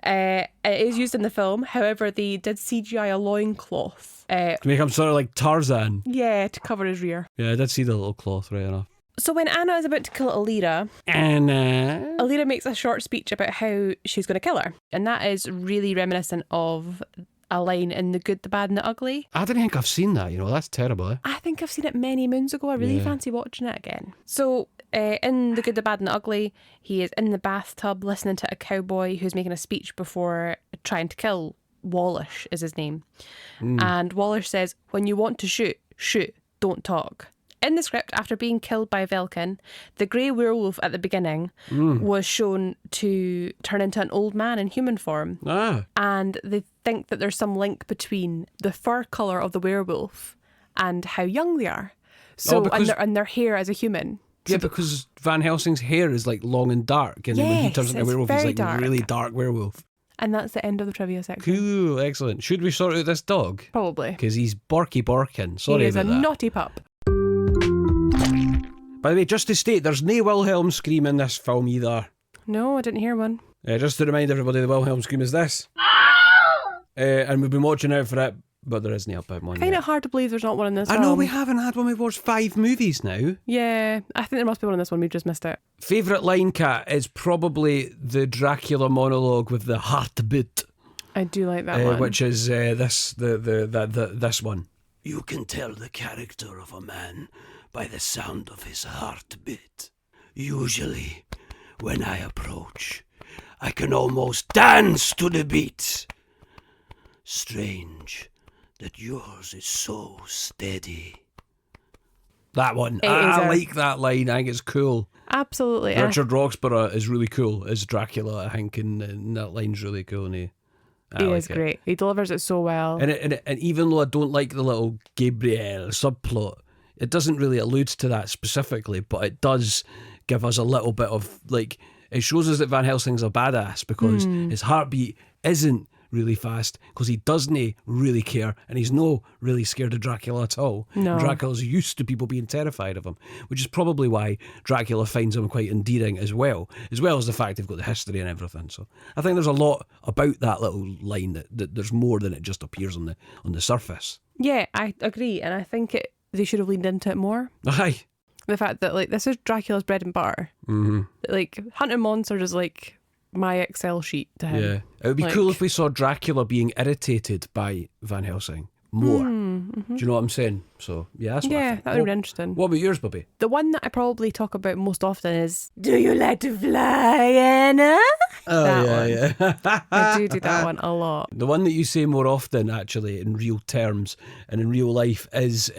It is used in the film. However, they did CGI a loincloth To make him sort of like Tarzan. Yeah, to cover his rear. Yeah, I did see the little cloth, right enough. So when Anna is about to kill Alira, Alira makes a short speech about how she's going to kill her. And that is really reminiscent of a line in The Good, the Bad and the Ugly. I don't think I've seen that, that's terrible, eh? I think I've seen it many moons ago. I really fancy watching it again. So in The Good, the Bad and the Ugly, he is in the bathtub listening to a cowboy who's making a speech before trying to kill Wallish is his name. And Wallish says, when you want to shoot, shoot, don't talk. In the script, after being killed by Velkin, the grey werewolf at the beginning was shown to turn into an old man in human form. And they think that there's some link between the fur colour of the werewolf and how young they are. So and their hair as a human. Yeah, because Van Helsing's hair is like long and dark, and then when he turns into a werewolf, he's like a really dark werewolf. And that's the end of the trivia section. Cool, excellent. Should we sort out this dog? Probably. Because he's barking. Sorry about that. He is a naughty pup. By the way, just to state, there's no Wilhelm scream in this film either. No, I didn't hear one. Just to remind everybody, the Wilhelm scream is this. And we've been watching out for it, but there isn't a bit one. I find it hard to believe there's not one in this film. I know, we haven't had one. We've watched 5 movies now. Yeah, I think there must be one in this one. We've just missed it. Favourite line, Kat, is probably the Dracula monologue with the heartbeat. I do like that one. Which is this one. You can tell the character of a man by the sound of his heartbeat. Usually, when I approach, I can almost dance to the beat. Strange that yours is so steady. That one. I like that line. I think it's cool. Absolutely. Richard Roxburgh is really cool as Dracula, I think, and that line's really cool. And he is great. He delivers it so well. And even though I don't like the little Gabriel subplot, it doesn't really allude to that specifically, but it does give us a little bit of, like, it shows us that Van Helsing's a badass because his heartbeat isn't really fast because he doesn't really care, and he's no really scared of Dracula at all. No. Dracula's used to people being terrified of him, which is probably why Dracula finds him quite endearing as well as the fact they've got the history and everything. So I think there's a lot about that little line that there's more than it just appears on the surface. Yeah, I agree, and I think they should have leaned into it more. Aye. The fact that, like, this is Dracula's bread and butter. Like, hunting monsters is like my Excel sheet to him. Yeah, it would be cool if we saw Dracula being irritated by Van Helsing more. Do you know what I'm saying? So yeah, that's what I think. That would be interesting. What about yours, Bobby? The one that I probably talk about most often is, do you like to fly, Anna? I do that one a lot. The one that you say more often, actually, in real terms and in real life, is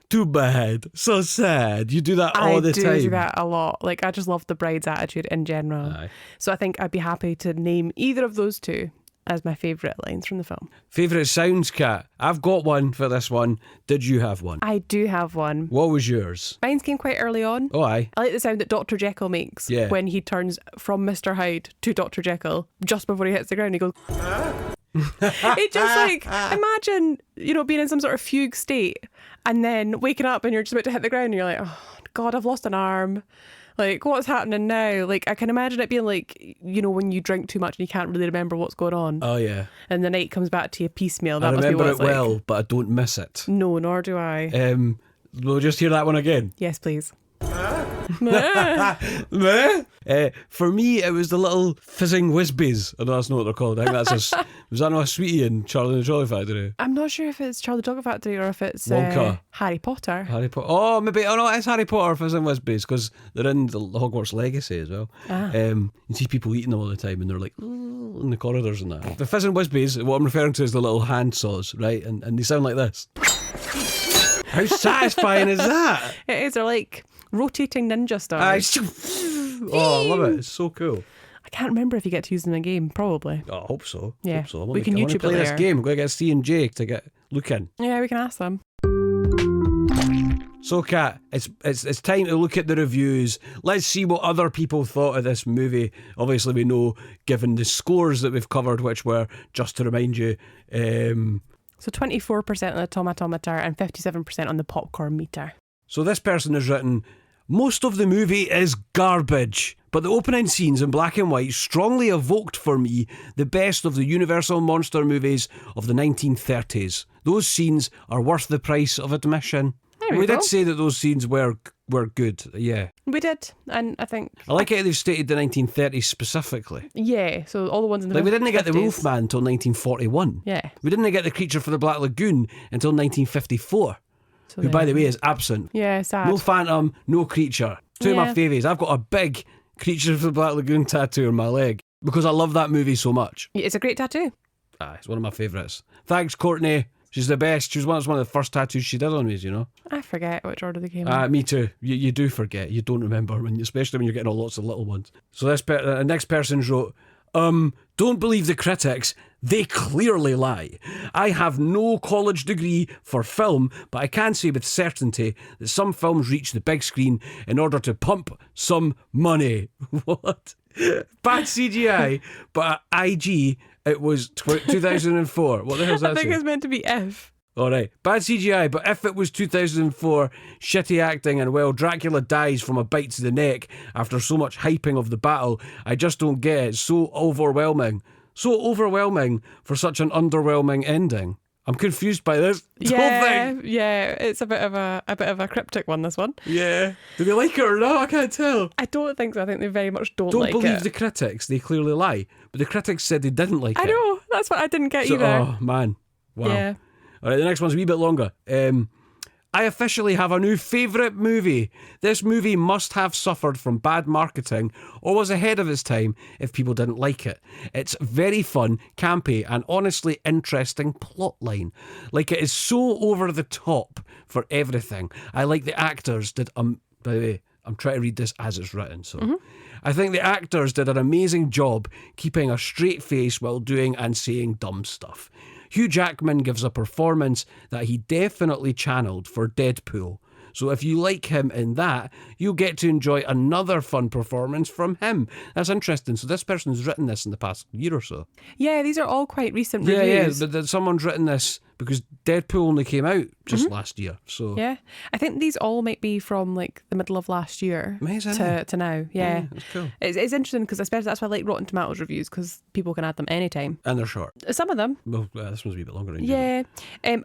too bad, so sad. You do that all the time. I do that a lot. Like, I just love the bride's attitude in general. Aye. So I think I'd be happy to name either of those two as my favourite lines from the film. Favourite sounds, Kat? I've got one for this one. Did you have one? I do have one. What was yours? Mine came quite early on. Oh, aye. I like the sound that Dr Jekyll makes when he turns from Mr Hyde to Dr Jekyll just before he hits the ground. He goes... It just, like, imagine, being in some sort of fugue state and then waking up and you're just about to hit the ground and you're like, oh God, I've lost an arm. Like, what's happening now? Like, I can imagine it being like, when you drink too much and you can't really remember what's going on. Oh, yeah. And the night comes back to you piecemeal. That I must be what remember it's it like. well, but I don't miss it. No, nor do I. We'll just hear that one again. Yes, please. For me, it was the little fizzing whizzbees. I know that's not what they're called. I think that's was that not a sweetie in Charlie and the Chocolate Factory? I'm not sure if it's Charlie the Chocolate Factory or if it's Wonka. Harry Potter. Harry Potter. Oh, maybe. Oh no, it's Harry Potter fizzing whizzbees because they're in the Hogwarts Legacy as well. You see people eating them all the time, and they're like in the corridors and that. The fizzing whizzbees, what I'm referring to is the little hand saws, right? And they sound like this. How satisfying is that? It is. They're like rotating ninja stars. Oh, I love it. It's so cool. I can't remember if you get to use them in a game. Probably. Oh, I hope so. Yeah. Hope so. We can YouTube play it this later. game. We're going to get C and J to get looking. Yeah, we can ask them. So, Kat, it's time to look at the reviews. Let's see what other people thought of this movie. Obviously, we know, given the scores that we've covered, which were, just to remind you... So 24% on the tomatometer and 57% on the popcorn meter. So this person has written, Most of the movie is garbage, but the opening scenes in black and white strongly evoked for me the best of the Universal monster movies of the 1930s. Those scenes are worth the price of admission. We did say that those scenes were good, yeah. We did, and I think... I like it they've stated the 1930s specifically. Yeah, so all the ones in the Like, we didn't get the 50s. Wolfman until 1941. Yeah. We didn't get the Creature from the Black Lagoon until 1954. So Who, by the way, is absent. Yeah, sad. No Phantom, no Creature. Two of my favourites. I've got a big Creature from the Black Lagoon tattoo on my leg because I love that movie so much. It's a great tattoo. It's one of my favourites. Thanks, Courtney. She's the best. She was one of the first tattoos she did on me, you know. I forget which order they came in. Me too. You do forget. You don't remember, especially when you're getting lots of little ones. So this next person wrote, don't believe the critics. They clearly lie. I have no college degree for film, but I can say with certainty that some films reach the big screen in order to pump some money. What? Bad CGI, but at IG, it was 2004. What the hell is that? I think say? it's meant to be if. All right. Bad CGI, but if it was 2004, shitty acting and, well, Dracula dies from a bite to the neck after so much hyping of the battle, I just don't get it. It's so overwhelming. So overwhelming for such an underwhelming ending. I'm confused by this whole thing. Yeah, it's a bit of a cryptic one, this one. Yeah. Do they like it or not? I can't tell. I don't think so. I think they very much don't Don't like believe it. the critics. They clearly lie. But the critics said they didn't like it. I know. That's what I didn't get So, either. oh, man. Wow. Yeah. All right, the next one's a wee bit longer. I officially have a new favourite movie. This movie must have suffered from bad marketing or was ahead of its time if people didn't like it. It's very fun, campy, and honestly interesting plotline. Like, it is so over the top for everything. I like the actors did... by the way, I'm trying to read this as it's written, so... I think the actors did an amazing job keeping a straight face while doing and saying dumb stuff. Hugh Jackman gives a performance that he definitely channeled for Deadpool. So if you like him in that, you'll get to enjoy another fun performance from him. That's interesting. So this person's written this in the past year or so. Yeah, these are all quite recent reviews. Yeah, but someone's written this because Deadpool only came out just last year. So Yeah, I think these all might be from like the middle of last year to now. Yeah, that's cool. It's interesting because especially that's why I like Rotten Tomatoes reviews because people can add them anytime. And they're short. Some of them. Well, this one's a wee bit longer. Yeah.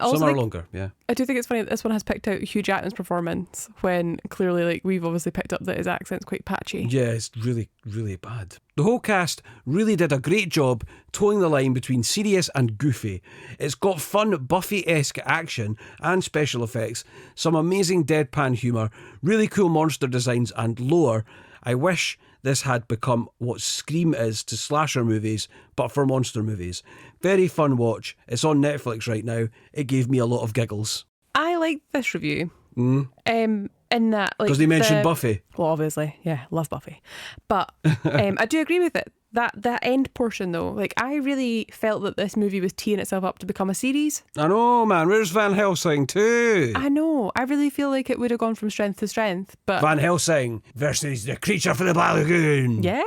Also, Some are like, longer, yeah. I do think it's funny that this one has picked out Hugh Jackman's performance when clearly, like, we've obviously picked up that his accent's quite patchy. Yeah, it's really, really bad. The whole cast really did a great job towing the line between serious and goofy. It's got fun Buffy-esque action and special effects, some amazing deadpan humour, really cool monster designs and lore. I wish this had become what Scream is to slasher movies, but for monster movies. Very fun watch. It's on Netflix right now. It gave me a lot of giggles. I like this review. In that, like, Because they mentioned Buffy. Well, obviously, yeah, love Buffy. But I do agree with it. That end portion, though, like, I really felt that this movie was teeing itself up to become a series. I know, man. Where's Van Helsing too? I know. I really feel like it would have gone from strength to strength. But Van Helsing versus the Creature from the Black Lagoon. yeah,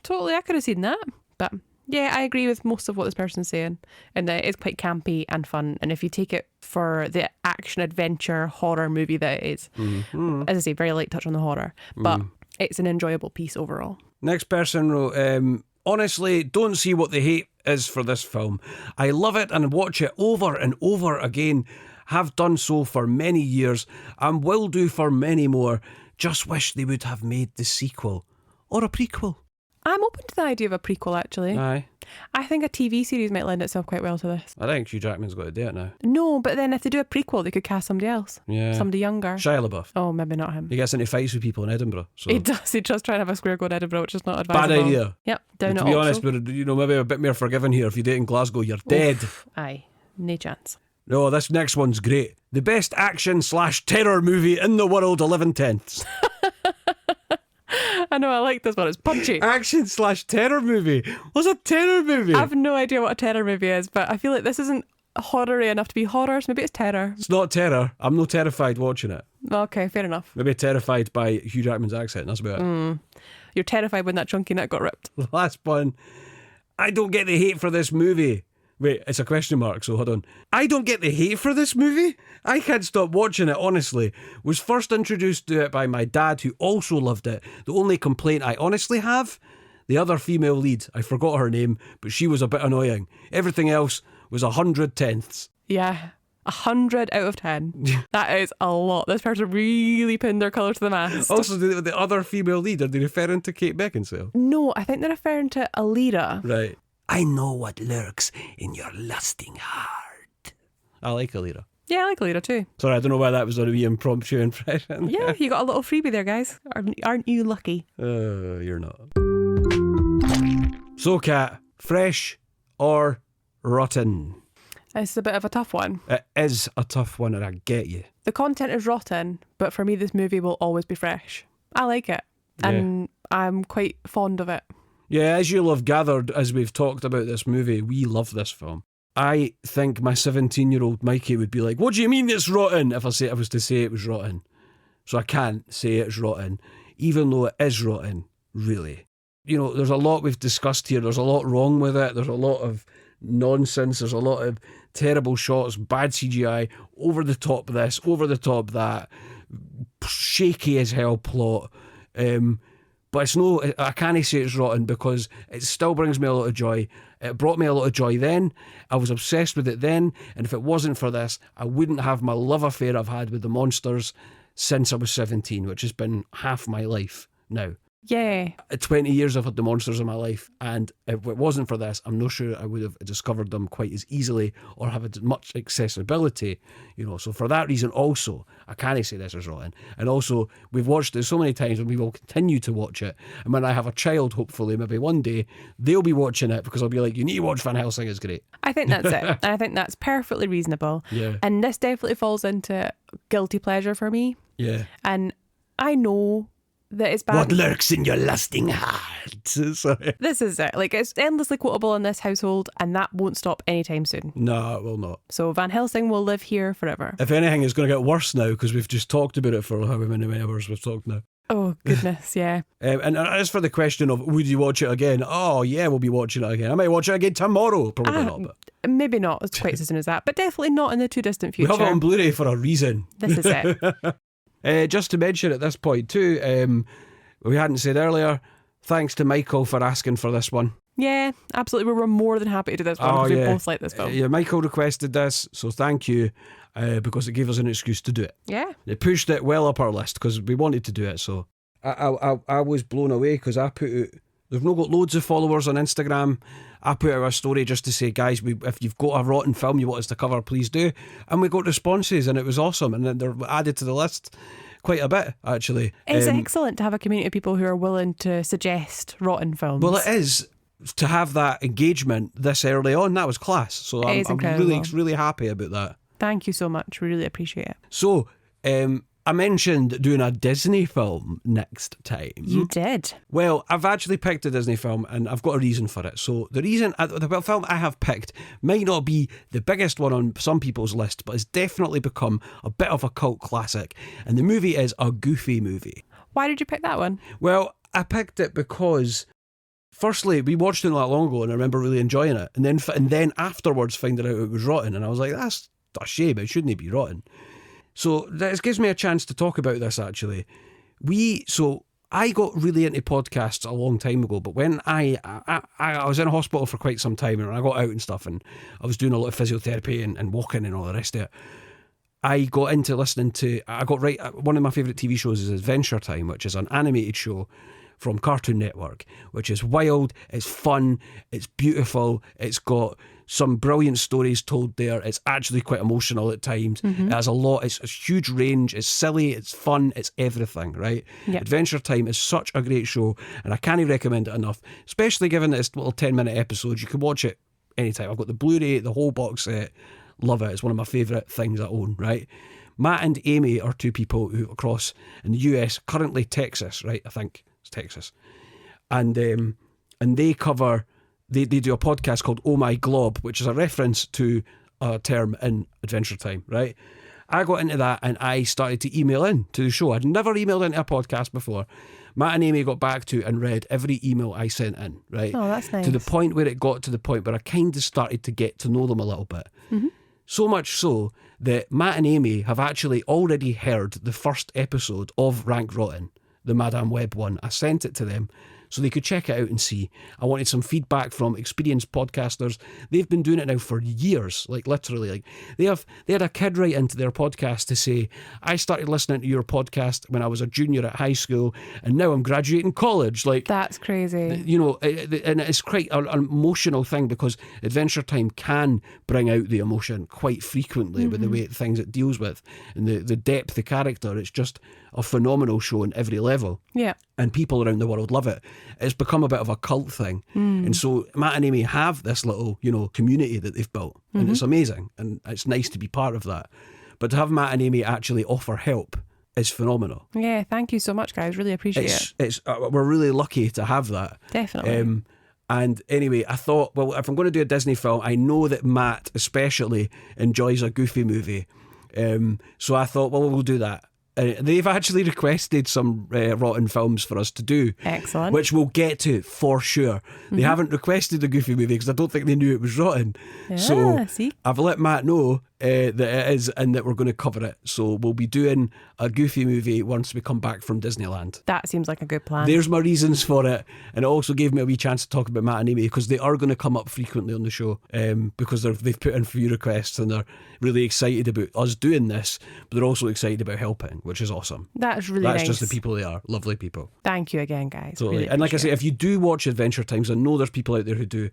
totally. I could have seen that. But yeah, I agree with most of what this person's saying. And that it is quite campy and fun. And if you take it for the action, adventure, horror movie that it is, as I say, very light touch on the horror. But it's an enjoyable piece overall. Next person wrote, honestly, don't see what the hate is for this film. I love it and watch it over and over again. Have done so for many years and will do for many more. Just wish they would have made the sequel or a prequel. I'm open to the idea of a prequel, actually. Aye. I think a TV series might lend itself quite well to this. I think Hugh Jackman's got to do it now. No, but then if they do a prequel, they could cast somebody else. Yeah. Somebody younger. Shia LaBeouf. Oh, maybe not him. He gets into fights with people in Edinburgh. So. He does. He just try and have a square go in Edinburgh, which is not advisable. Bad idea. Yep. Down To it be also. honest, but maybe a bit more forgiving here. If you date in Glasgow, you're dead. Aye. No chance. No, this next one's great. The best action/terror movie in the world, 11/10. I know, I like this one. It's punchy. Action/terror movie? What's a terror movie? I have no idea what a terror movie is, but I feel like this isn't horror-y enough to be horror, so maybe it's terror. It's not terror. I'm no terrified watching it. Okay, fair enough. Maybe terrified by Hugh Jackman's accent. That's about it. You're terrified when that chunky neck got ripped. The last one. I don't get the hate for this movie. Wait, it's a question mark, so hold on. I don't get the hate for this movie. I can't stop watching it, honestly. Was first introduced to it by my dad, who also loved it. The only complaint I honestly have, the other female lead, I forgot her name, but she was a bit annoying. Everything else was 100 tenths. Yeah. 100 out of 10. That is a lot. This person really pinned their colour to the mast. Also, the other female lead, are they referring to Kate Beckinsale? No, I think they're referring to Alira. Right. I know what lurks in your lusting heart. I like Alira. Yeah, I like Alira too. Sorry, I don't know why that was a wee impromptu impression. Yeah, you got a little freebie there, guys. Aren't you lucky? You're not. So, Kat, fresh or rotten? It's a bit of a tough one. It is a tough one, and I get you. The content is rotten, but for me, this movie will always be fresh. I like it, and I'm quite fond of it. Yeah, as you'll have gathered as we've talked about this movie, we love this film. I think my 17-year-old Mikey would be like, what do you mean it's rotten? If I was to say it was rotten. So I can't say it's rotten, even though it is rotten, really. You know, there's a lot we've discussed here. There's a lot wrong with it. There's a lot of nonsense. There's a lot of terrible shots, bad CGI, over the top this, over the top that, shaky as hell plot. But it's no, I can't say it's rotten because it still brings me a lot of joy. It brought me a lot of joy then. I was obsessed with it then. And if it wasn't for this, I wouldn't have my love affair I've had with the monsters since I was 17, which has been half my life now. Yeah. 20 years I've had the monsters in my life, and if it wasn't for this, I'm not sure I would have discovered them quite as easily or have as much accessibility, you know. So for that reason also, I can't say this is rotten. And also, we've watched it so many times and we will continue to watch it. And when I have a child, hopefully, maybe one day, they'll be watching it because I'll be like, you need to watch Van Helsing, it's great. I think that's it. And I think that's perfectly reasonable. Yeah. And this definitely falls into guilty pleasure for me. Yeah. And I know that it's bad. What lurks in your lusting heart? Sorry. This is it. Like, it's endlessly quotable in this household, and that won't stop anytime soon. No, it will not. So Van Helsing will live here forever. If anything, it's going to get worse now because we've just talked about it for however many hours we've talked now. Oh, goodness, yeah. And as for the question of would you watch it again? Oh, yeah, we'll be watching it again. I might watch it again tomorrow. Probably not. But maybe not quite as soon as that, but definitely not in the too distant future. we have it on Blu-ray for a reason. This is it. Just to mention at this point too, we hadn't said earlier, thanks to Michael for asking for this one. Yeah, absolutely. We were more than happy to do this one because we both like this film. Yeah, Michael requested this, so thank you, because it gave us an excuse to do it. Yeah. It pushed it well up our list because we wanted to do it, so I was blown away because I put out, they've not got loads of followers on Instagram. I put out a story just to say, guys, if you've got a rotten film you want us to cover, please do. And we got responses and it was awesome, and then they're added to the list quite a bit, actually. It's excellent to have a community of people who are willing to suggest rotten films. Well, it is. To have that engagement this early on, that was class. So I'm really happy about that. Thank you so much. We really appreciate it. So, I mentioned doing a Disney film next time. You did. Well, I've actually picked a Disney film and I've got a reason for it. So the reason, the film I have picked might not be the biggest one on some people's list, but it's definitely become a bit of a cult classic. And the movie is a Goofy movie. Why did you pick that one? Well, I picked it because, firstly, we watched it not that long ago and I remember really enjoying it. And then afterwards finding out it was rotten. And I was like, that's a shame, it shouldn't be rotten. So this gives me a chance to talk about this, actually. I got really into podcasts a long time ago, but when I was in hospital for quite some time and I got out and stuff and I was doing a lot of physiotherapy and walking and all the rest of it, I got into listening to, one of my favourite TV shows is Adventure Time, which is an animated show from Cartoon Network, which is wild, it's fun, it's beautiful, it's got some brilliant stories told there. It's actually quite emotional at times. Mm-hmm. It has a lot. It's a huge range. It's silly. It's fun. It's everything, right? Yep. Adventure Time is such a great show, and I can't recommend it enough, especially given that it's little 10-minute episodes. You can watch it anytime. I've got the Blu-ray, the whole box set. Love it. It's one of my favourite things I own, right? Matt and Amy are two people who across in the US, currently Texas, right? I think it's Texas. And they cover... They do a podcast called Oh My Glob, which is a reference to a term in Adventure Time, right? I got into that and I started to email in to the show. I'd never emailed into a podcast before. Matt and Amy got back to and read every email I sent in, right? Oh, that's nice. To the point where it got to the point where I kind of started to get to know them a little bit. Mm-hmm. So much so that Matt and Amy have actually already heard the first episode of Rank Rotten, the Madame Web one. I sent it to them so they could check it out and see. I wanted some feedback from experienced podcasters. They've been doing it now for years, like literally. Like they had a kid write into their podcast to say, I started listening to your podcast when I was a junior at high school and now I'm graduating college. Like, that's crazy. You know, and it's quite an emotional thing because Adventure Time can bring out the emotion quite frequently with the way things it deals with and the depth of character. It's just a phenomenal show on every level. Yeah. And people around the world love it. It's become a bit of a cult thing. And so Matt and Amy have this little, you know, community that they've built. And it's amazing. And it's nice to be part of that. But to have Matt and Amy actually offer help is phenomenal. Yeah, thank you so much, guys. Really appreciate it. We're really lucky to have that. Definitely. And anyway, I thought, well, if I'm going to do a Disney film, I know that Matt especially enjoys a goofy movie. So I thought, well, we'll do that. They've actually requested some rotten films for us to do. Excellent. Which we'll get to for sure. They haven't requested a goofy movie because I don't think they knew it was rotten. Yeah, so see? I've let Matt know that it is and that we're going to cover it. So we'll be doing a goofy movie once we come back from Disneyland. That seems like a good plan. There's my reasons for it. And it also gave me a wee chance to talk about Matt and Amy because they are going to come up frequently on the show because they've put in few requests and they're really excited about us doing this, but they're also excited about helping, which is awesome. That's really nice. That's just the people they are. Lovely people. Thank you again, guys. Totally. Really and like I say, appreciate if you do watch Adventure Times, I know there's people out there who do,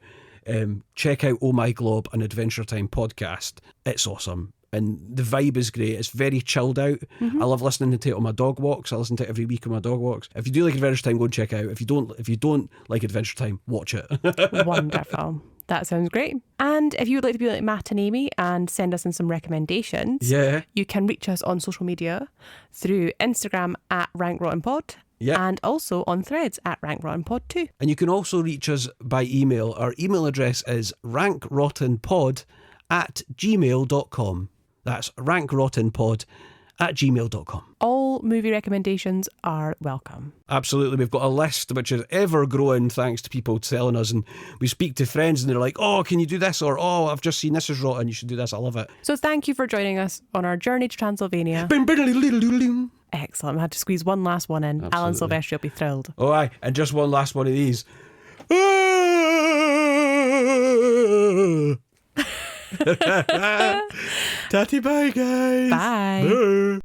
check out Oh My Glob, an Adventure Time podcast. It's awesome. And the vibe is great. It's very chilled out. I love listening to it on my dog walks. I listen to it every week on my dog walks. If you do like Adventure Time, go and check it out. If you don't like Adventure Time, watch it. Wonderful. That sounds great. And if you would like to be like Matt and Amy and send us in some recommendations, you can reach us on social media through Instagram at RankRottenPod. Yeah. And also on Threads at RankRottenPod too. And you can also reach us by email. Our email address is rankrottenpod@gmail.com. That's rankrottenpod@gmail.com. All movie recommendations are welcome. Absolutely. We've got a list which is ever growing thanks to people telling us, and we speak to friends and they're like, oh, can you do this? Or, oh, I've just seen this is rotten, you should do this. I love it. So thank you for joining us on our journey to Transylvania. Excellent. I had to squeeze one last one in. Absolutely. Alan Silvestri will be thrilled. Oh, aye. And just one last one of these. Tatty bye, guys. Bye.